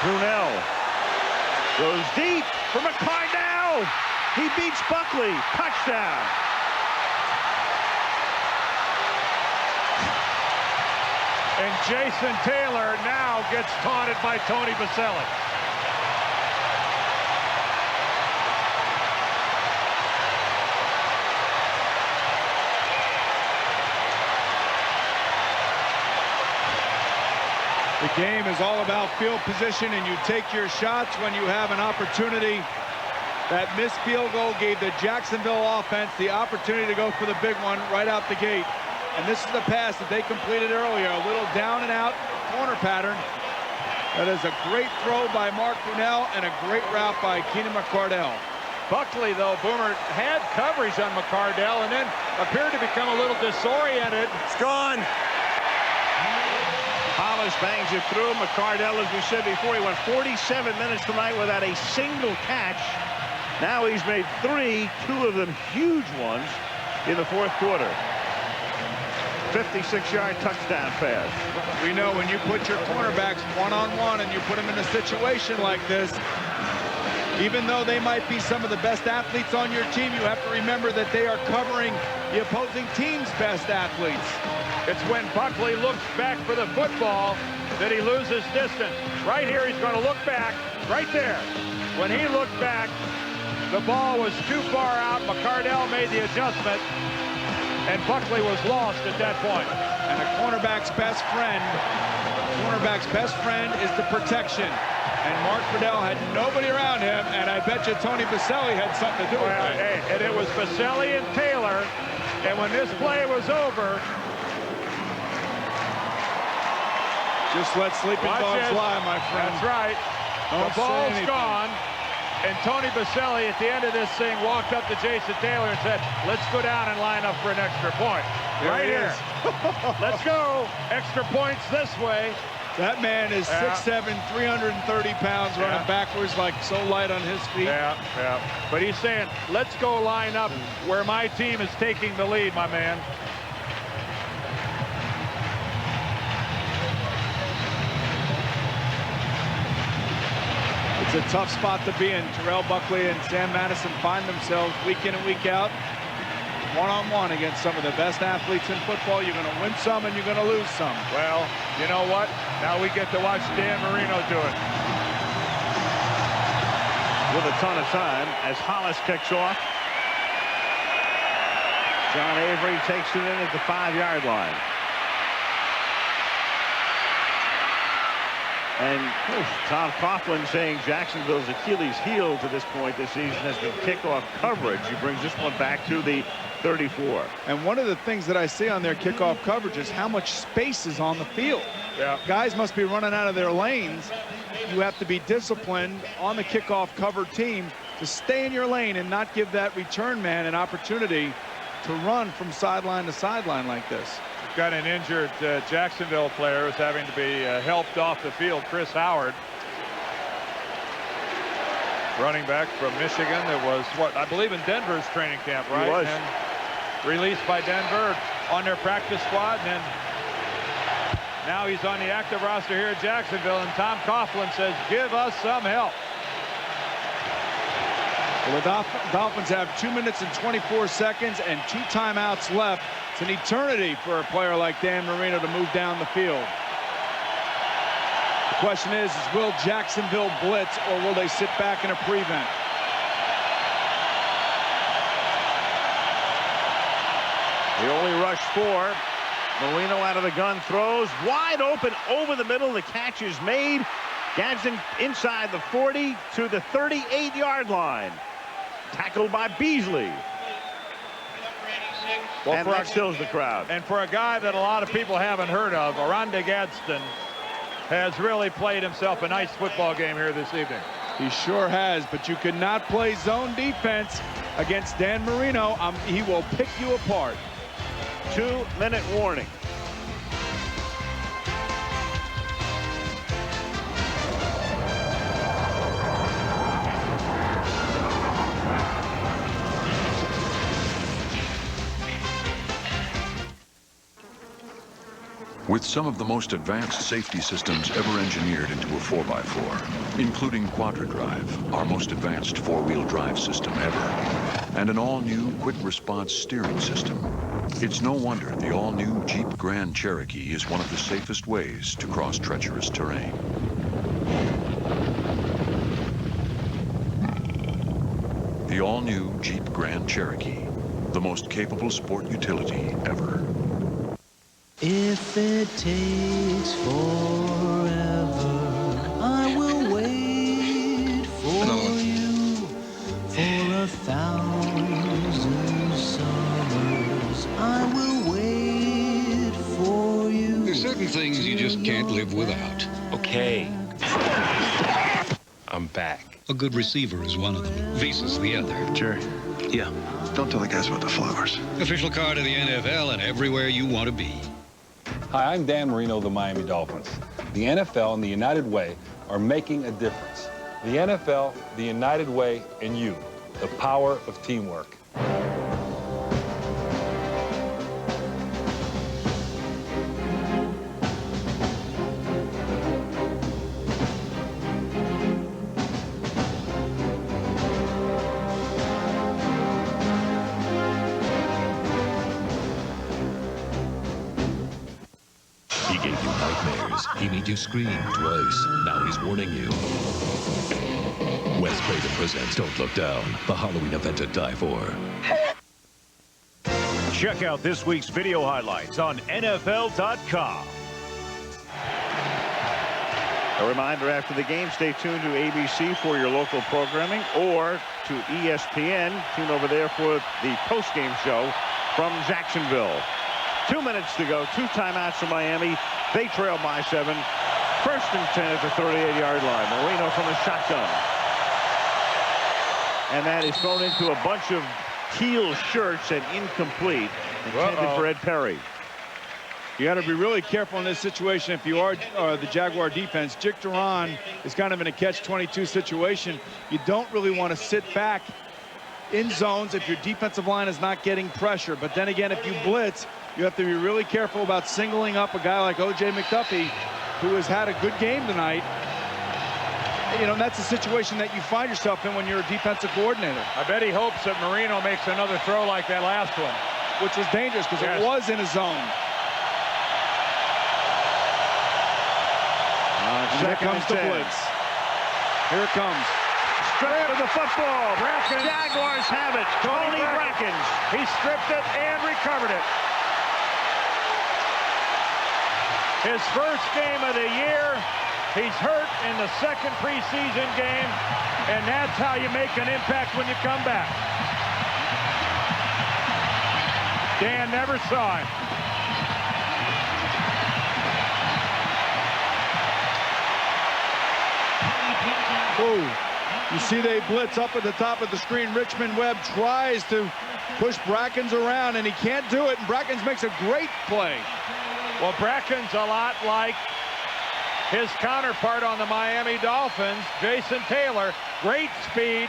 Brunell goes deep for McCardell. He beats Buckley. Touchdown. And Jason Taylor now gets taunted by Tony Baselli. The game is all about field position, and you take your shots when you have an opportunity. That missed field goal gave the Jacksonville offense the opportunity to go for the big one right out the gate. And this is the pass that they completed earlier, a little down and out corner pattern. That is a great throw by Mark Brunell and a great route by Keenan McCardell. Buckley, though, Boomer had coverage on McCardell and then appeared to become a little disoriented. It's gone. Hollis bangs it through. McCardell, as we said before, he went 47 minutes tonight without a single catch. Now he's made 3, 2 of them huge ones in the fourth quarter. 56-yard touchdown pass. We know when you put your cornerbacks one-on-one and you put them in a situation like this, even though they might be some of the best athletes on your team, you have to remember that they are covering the opposing team's best athletes. It's when Buckley looks back for the football that he loses distance. Right here, he's going to look back. Right there. When he looked back, the ball was too far out. McCardell made the adjustment, and Buckley was lost at that point. And a cornerback's best friend is the protection. and Mark Friedel had nobody around him, and I bet you Tony Baselli had something to do with it. Hey, and it was Baselli and Taylor, and when this play was over, just let sleeping dogs lie, my friend. That's right. The ball's gone, and Tony Baselli at the end of this thing walked up to Jason Taylor and said, let's go down and line up for an extra point. Right here. Let's go. Extra points this way. That man is 6'7", 330 pounds, running backwards like so light on his feet. Yeah. But he's saying, let's go line up where my team is taking the lead, my man. It's a tough spot to be in. Terrell Buckley and Sam Madison find themselves week in and week out, one-on-one against some of the best athletes in football. You're going to win some and you're going to lose some. Well, you know what? Now we get to watch Dan Marino do it. With a ton of time as Hollis kicks off. John Avery takes it in at the 5-yard line. And Tom Coughlin saying Jacksonville's Achilles heel to this point this season has been kickoff coverage. He brings this one back to the 34. And one of the things that I see on their kickoff coverage is how much space is on the field. Yeah. Guys must be running out of their lanes. You have to be disciplined on the kickoff covered team to stay in your lane and not give that return man an opportunity to run from sideline to sideline like this. Got an injured Jacksonville player who's having to be helped off the field. Chris Howard, running back from Michigan, that was what I believe in Denver's training camp, right? He was. And released by Denver on their practice squad, and then now he's on the active roster here at Jacksonville. And Tom Coughlin says, "Give us some help." Well, the Dolphins have 2 minutes and 24 seconds and 2 timeouts left. It's an eternity for a player like Dan Marino to move down the field. The question is will Jacksonville blitz or will they sit back in a prevent? They only rush 4. Marino out of the gun, throws wide open over the middle. The catch is made. Gadsden inside the 40 to the 38-yard line. Tackled by Beasley. Well, and that stills the crowd. And for a guy that a lot of people haven't heard of, Oronde Gadsden has really played himself a nice football game here this evening. He sure has, but you could not play zone defense against Dan Marino. He will pick you apart. 2-minute warning. With some of the most advanced safety systems ever engineered into a 4x4, including QuadraDrive, our most advanced 4-wheel drive system ever, and an all-new quick-response steering system, it's no wonder the all-new Jeep Grand Cherokee is one of the safest ways to cross treacherous terrain. The all-new Jeep Grand Cherokee, the most capable sport utility ever. If it takes forever, I will wait for you for 1,000 summers. I will wait for you. There's certain things you just can't live without. Okay. I'm back. A good receiver is one of them. Visser's the other. Jerry. Yeah. Don't tell the guys about the flowers. Official car to the NFL and everywhere you want to be. Hi, I'm Dan Marino of the Miami Dolphins. The NFL and the United Way are making a difference. The NFL, the United Way, and you. The power of teamwork. He made you scream twice. Now he's warning you. Wes Craven presents Don't Look Down, the Halloween event to die for. Check out this week's video highlights on NFL.com. A reminder after the game, stay tuned to ABC for your local programming or to ESPN. Tune over there for the post-game show from Jacksonville. 2 minutes to go. 2 timeouts for Miami. They trail by 7. 1st and 10 at the 38-yard line. Marino from the shotgun. And that is thrown into a bunch of teal shirts and incomplete. Intended for Ed Perry. You got to be really careful in this situation if you are the Jaguar defense. Dick Duran is kind of in a catch-22 situation. You don't really want to sit back in zones if your defensive line is not getting pressure. But then again, if you blitz, you have to be really careful about singling up a guy like O.J. McDuffie, who has had a good game tonight. You know, that's a situation that you find yourself in when you're a defensive coordinator. I bet he hopes that Marino makes another throw like that last one, which was dangerous because it was in a zone. Here comes the blitz. Here it comes. Straight to the football. Brackens. Jaguars have it. Tony Brackens. He stripped it and recovered it. His first game of the year. He's hurt in the 2nd preseason game, and that's how you make an impact when you come back. Dan never saw him. You see they blitz up at the top of the screen. Richmond Webb tries to push Brackens around, and he can't do it, and Brackens makes a great play. Well, Bracken's a lot like his counterpart on the Miami Dolphins, Jason Taylor. Great speed,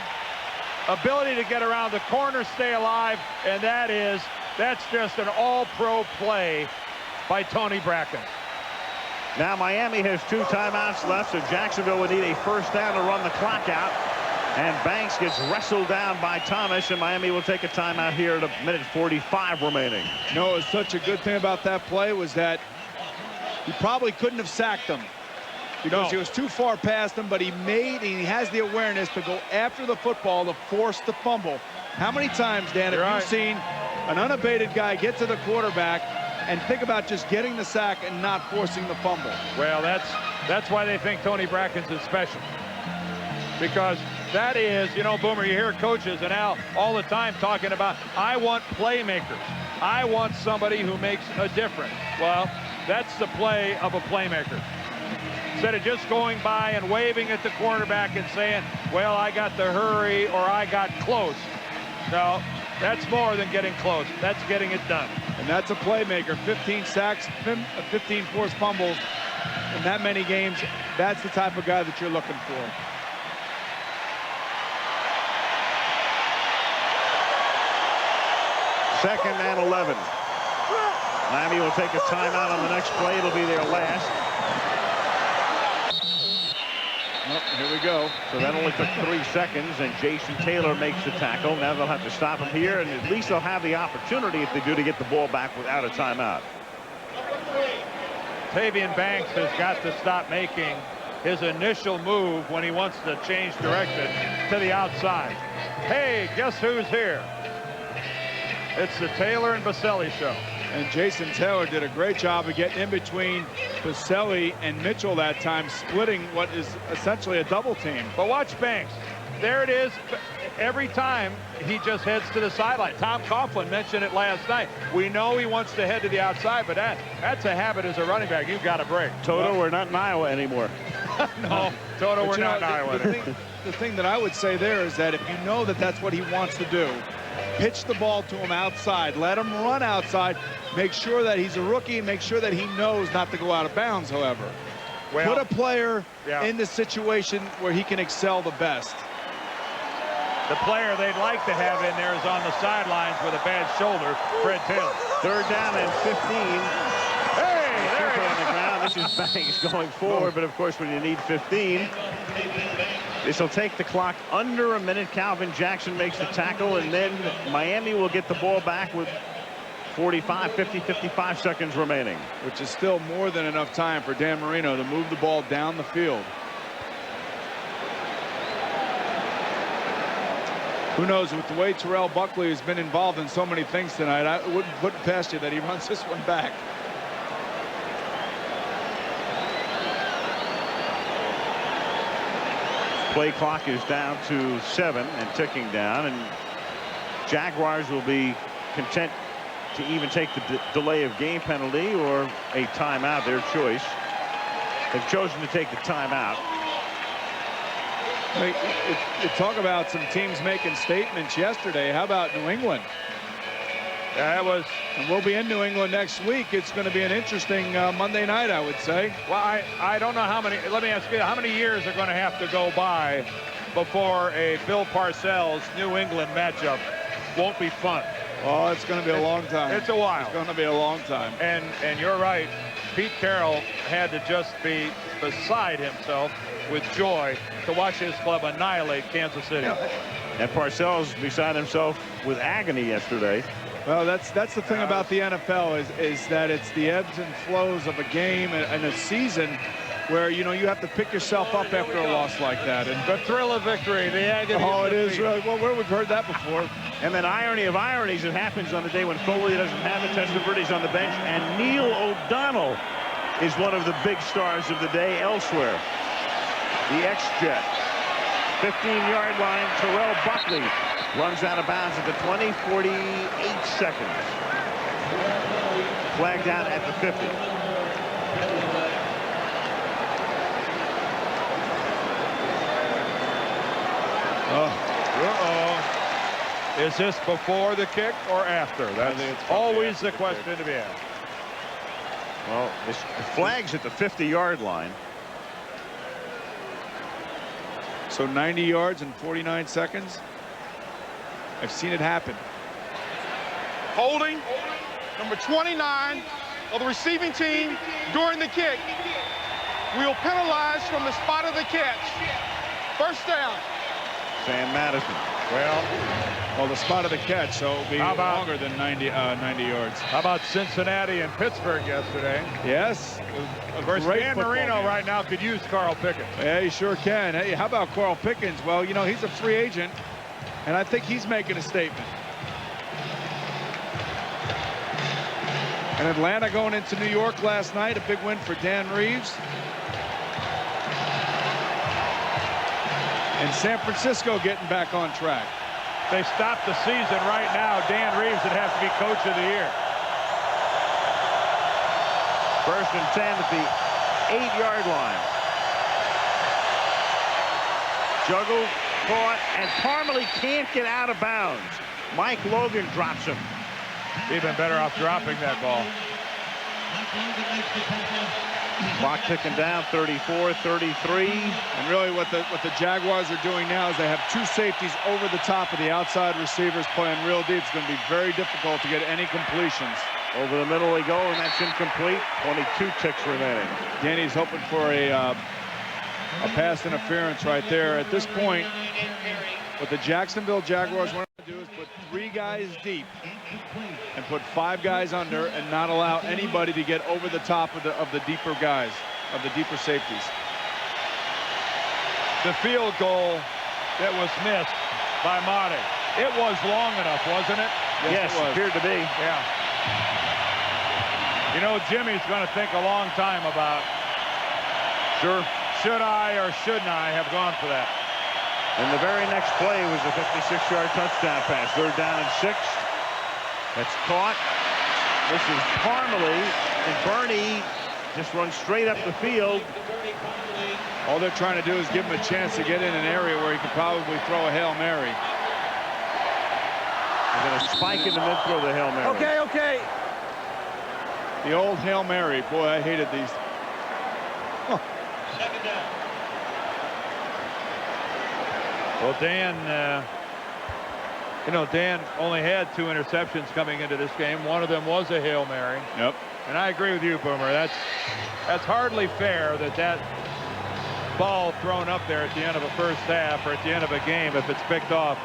ability to get around the corner, stay alive, and that's just an all-pro play by Tony Brackens. Now Miami has 2 timeouts left, so Jacksonville would need a 1st down to run the clock out. And Banks gets wrestled down by Thomas, and Miami will take a timeout here at 1:45 remaining. No, it's such a good thing about that play was that he probably couldn't have sacked him because he was too far past him, but he has the awareness to go after the football to force the fumble. How many times, Dan, have you seen an unabated guy get to the quarterback and think about just getting the sack and not forcing the fumble? Well, that's why they think Tony Brackens is special. Because that is, you know, Boomer, you hear coaches and Al all the time talking about, I want playmakers. I want somebody who makes a difference. Well, that's the play of a playmaker. Instead of just going by and waving at the quarterback and saying, well, I got the hurry or I got close. No, that's more than getting close. That's getting it done. And that's a playmaker. 15 sacks, 15 forced fumbles in that many games. That's the type of guy that you're looking for. Second and 11. Miami will take a timeout on the next play. It'll be their last. Here we go. So that only took 3 seconds, and Jason Taylor makes the tackle. Now they'll have to stop him here, and at least they'll have the opportunity, if they do, to get the ball back without a timeout. Tavian Banks has got to stop making his initial move when he wants to change direction to the outside. Hey, guess who's here? It's the Taylor and Baselli show. And Jason Taylor did a great job of getting in between Baselli and Mitchell that time, splitting what is essentially a double team. But watch Banks. There it is. Every time he just heads to the sideline. Tom Coughlin mentioned it last night. We know he wants to head to the outside, but that's a habit as a running back. You've got to break. Toto, we're not in Iowa anymore. No, Toto, we're not in Iowa. The thing that I would say there is that if you know that that's what he wants to do, pitch the ball to him outside. Let him run outside. Make sure that he's a rookie. Make sure that he knows not to go out of bounds, however. Put a player in the situation where he can excel the best. The player they'd like to have in there is on the sidelines with a bad shoulder, Fred Taylor. 3rd down and 15. Hey, there he is. On the ground. This is Banks going forward, but of course when you need 15, this will take the clock under a minute. Calvin Jackson makes the tackle, and then Miami will get the ball back with 45, 50, 55 seconds remaining. Which is still more than enough time for Dan Marino to move the ball down the field. Who knows, with the way Terrell Buckley has been involved in so many things tonight, I wouldn't put it past you that he runs this one back. Play clock is down to 7 and ticking down, and Jaguars will be content to even take the delay of game penalty or a timeout, their choice. They've chosen to take the timeout. You talk about some teams making statements yesterday. How about New England? That was, and we'll be in New England next week. It's going to be an interesting Monday night, I would say. Well, I don't know how many. Let me ask you, how many years are going to have to go by before a Bill Parcells New England matchup won't be fun? Oh, it's going to be a long time. It's a while. It's going to be a long time. And you're right. Pete Carroll had to just be beside himself with joy to watch his club annihilate Kansas City. And Parcells beside himself with agony yesterday. Well, that's the thing about the NFL is that it's the ebbs and flows of a game and a season where, you know, you have to pick yourself up after a loss like that. And the thrill of victory, the agony. Oh, it is really. Well, where we've heard that before. And then irony of ironies, it happens on the day when Foley doesn't have it. Testaverde's on the bench, and Neil O'Donnell is one of the big stars of the day elsewhere. The ex-Jet. 15-yard line, Terrell Buckley runs out of bounds at the 20, 48 seconds. Flag down at the 50. Is this before the kick or after? That's always the question to be asked. Well, the flag's at the 50-yard line. So 90 yards in 49 seconds. I've seen it happen. Holding number 29 of the receiving team during the kick. We'll penalize from the spot of the catch. First down. Sam Madison. Well, the spot of the catch, so it'll be longer than 90 yards. How about Cincinnati and Pittsburgh yesterday? Yes. Of course, Dan Marino right now could use Carl Pickens. Yeah, he sure can. Hey, how about Carl Pickens? Well, you know, he's a free agent, and I think he's making a statement. And Atlanta going into New York last night, a big win for Dan Reeves. And San Francisco getting back on track. They stopped the season right now. Dan Reeves would have to be coach of the year. First and 10 at the 8-yard line. Juggle, caught, and Parmalee can't get out of bounds. Mike Logan drops him. Even better off dropping that ball. Clock ticking down, 34, 33. And really what the Jaguars are doing now is they have two safeties over the top of the outside receivers playing real deep. It's going to be very difficult to get any completions. Over the middle they go, and that's incomplete. 22 ticks remaining. Danny's hoping for a pass interference right there. At this point, what the Jacksonville Jaguars want to do is put 3 guys deep and put 5 guys under and not allow anybody to get over the top of the deeper guys, of the deeper safeties. The field goal that was missed by Marty. It was long enough, wasn't it? Yes, it appeared to be. Yeah. You know, Jimmy's going to think a long time about, should I or shouldn't I have gone for that? And the very next play was a 56-yard touchdown pass. 3rd down and 6. That's caught. This is Parmalee, and Bernie just runs straight up the field. All they're trying to do is give him a chance to get in an area where he could probably throw a Hail Mary. They're going to spike him and then throw the Hail Mary. Okay. The old Hail Mary. Boy, I hated these. Second down. Well, Dan, you know, Dan only had 2 interceptions coming into this game. One of them was a Hail Mary. Yep. And I agree with you, Boomer. That's hardly fair that ball thrown up there at the end of a first half or at the end of a game, if it's picked off,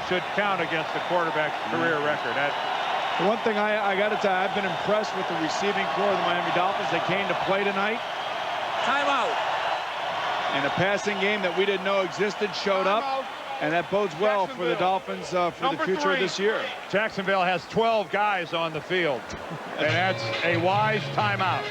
should count against the quarterback's career record. The one thing I got to tell you, I've been impressed with the receiving corps of the Miami Dolphins. They came to play tonight. Timeout. And a passing game that we didn't know existed showed up. And that bodes well for the Dolphins for the future of this year. Jacksonville has 12 guys on the field. And that's a wise timeout.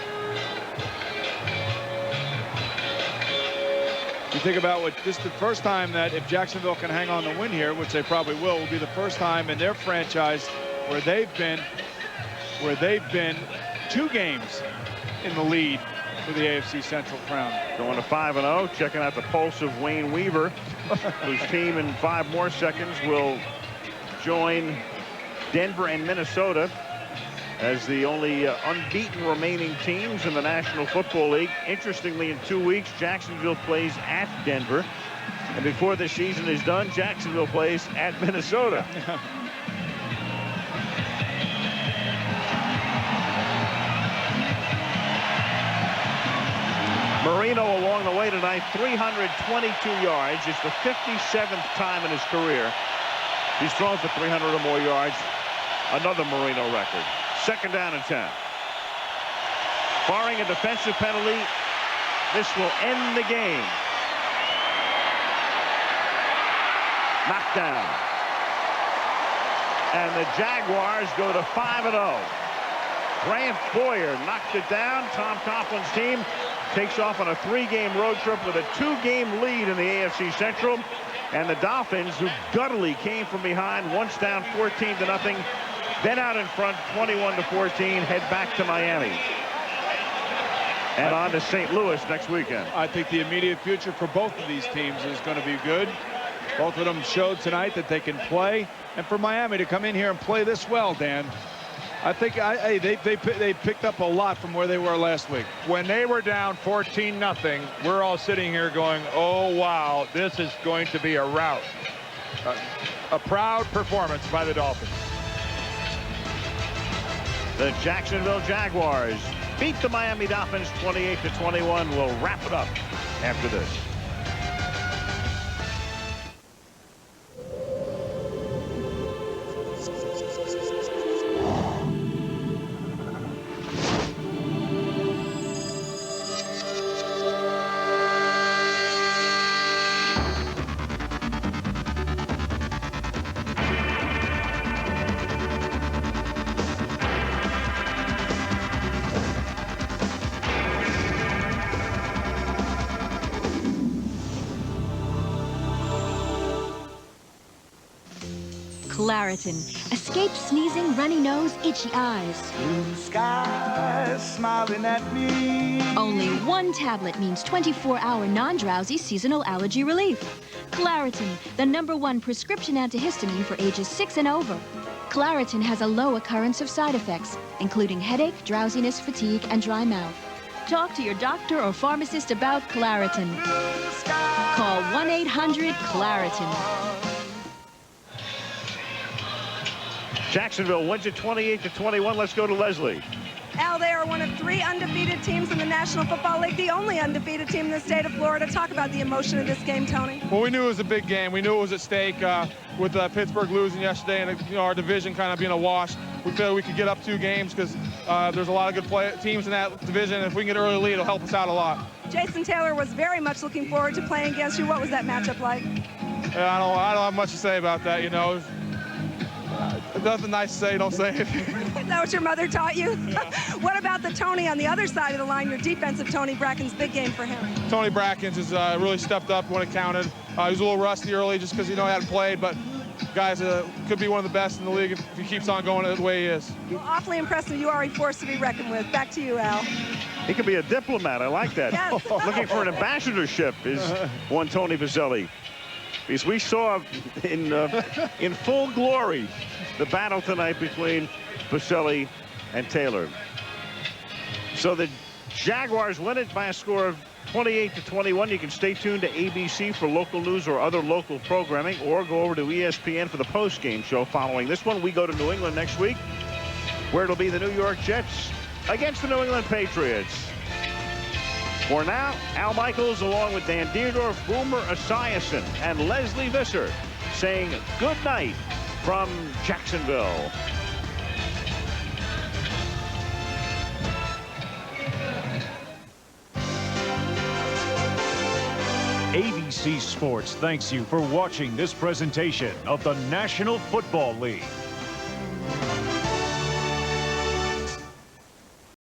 You think about what this is the first time that if Jacksonville can hang on the win here, which they probably will be the first time in their franchise where they've been 2 games in the lead for the AFC Central crown. Going to 5-0, checking out the pulse of Wayne Weaver, whose team in 5 more seconds will join Denver and Minnesota as the only unbeaten remaining teams in the National Football League. Interestingly, in 2 weeks, Jacksonville plays at Denver. And before the season is done, Jacksonville plays at Minnesota. Marino along the way tonight, 322 yards. It's the 57th time in his career he's thrown for 300 or more yards. Another Marino record. 2nd down and 10. Barring a defensive penalty, this will end the game. Knocked down. And the Jaguars go to 5-0. Grant Boyer knocked it down. Tom Coughlin's team takes off on a 3-game road trip with a 2-game lead in the AFC Central. And the Dolphins, who guttily came from behind, once down 14-0, then out in front 21-14, head back to Miami. And on to St. Louis next weekend. I think the immediate future for both of these teams is going to be good. Both of them showed tonight that they can play. And for Miami to come in here and play this well, Dan, I think they picked up a lot from where they were last week. When they were down 14-0, we're all sitting here going, oh, wow, this is going to be a rout. A proud performance by the Dolphins. The Jacksonville Jaguars beat the Miami Dolphins 28-21. We'll wrap it up after this. Claritin. Escape sneezing, runny nose, itchy eyes. Blue skies smiling at me. Only 1 tablet means 24-hour non-drowsy seasonal allergy relief. Claritin, the #1 prescription antihistamine for ages 6 and over. Claritin has a low occurrence of side effects, including headache, drowsiness, fatigue, and dry mouth. Talk to your doctor or pharmacist about Claritin. Call 1-800-CLARITIN. Jacksonville wins it 28-21. Let's go to Lesley. Al, they are one of 3 undefeated teams in the National Football League, the only undefeated team in the state of Florida. Talk about the emotion of this game, Tony. Well, we knew it was a big game. We knew it was at stake with Pittsburgh losing yesterday and our division kind of being a wash. We feel we could get up 2 games because there's a lot of good teams in that division. If we can get an early lead, it'll help us out a lot. Jason Taylor was very much looking forward to playing against you. What was that matchup like? Yeah, I don't have much to say about that, you know. Nothing nice to say, don't say it. Is that what your mother taught you? Yeah. What about the Tony on the other side of the line, your defensive Tony Bracken's big game for him? Tony Brackens has really stepped up when it counted. He was a little rusty early just because he hadn't played, but guys could be one of the best in the league if he keeps on going the way he is. Awfully impressive. You are a force to be reckoned with. Back to you, Al. He could be a diplomat. I like that. Yes. Looking for an ambassadorship is one Tony Visser. Because we saw in full glory the battle tonight between Visser and Taylor. So the Jaguars win it by a score of 28-21. You can stay tuned to ABC for local news or other local programming, or go over to ESPN for the post-game show following this one. We go to New England next week, where it'll be the New York Jets against the New England Patriots. For now, Al Michaels along with Dan Dierdorf, Boomer Esiason, and Lesley Visser saying good night from Jacksonville. ABC Sports thanks you for watching this presentation of the National Football League.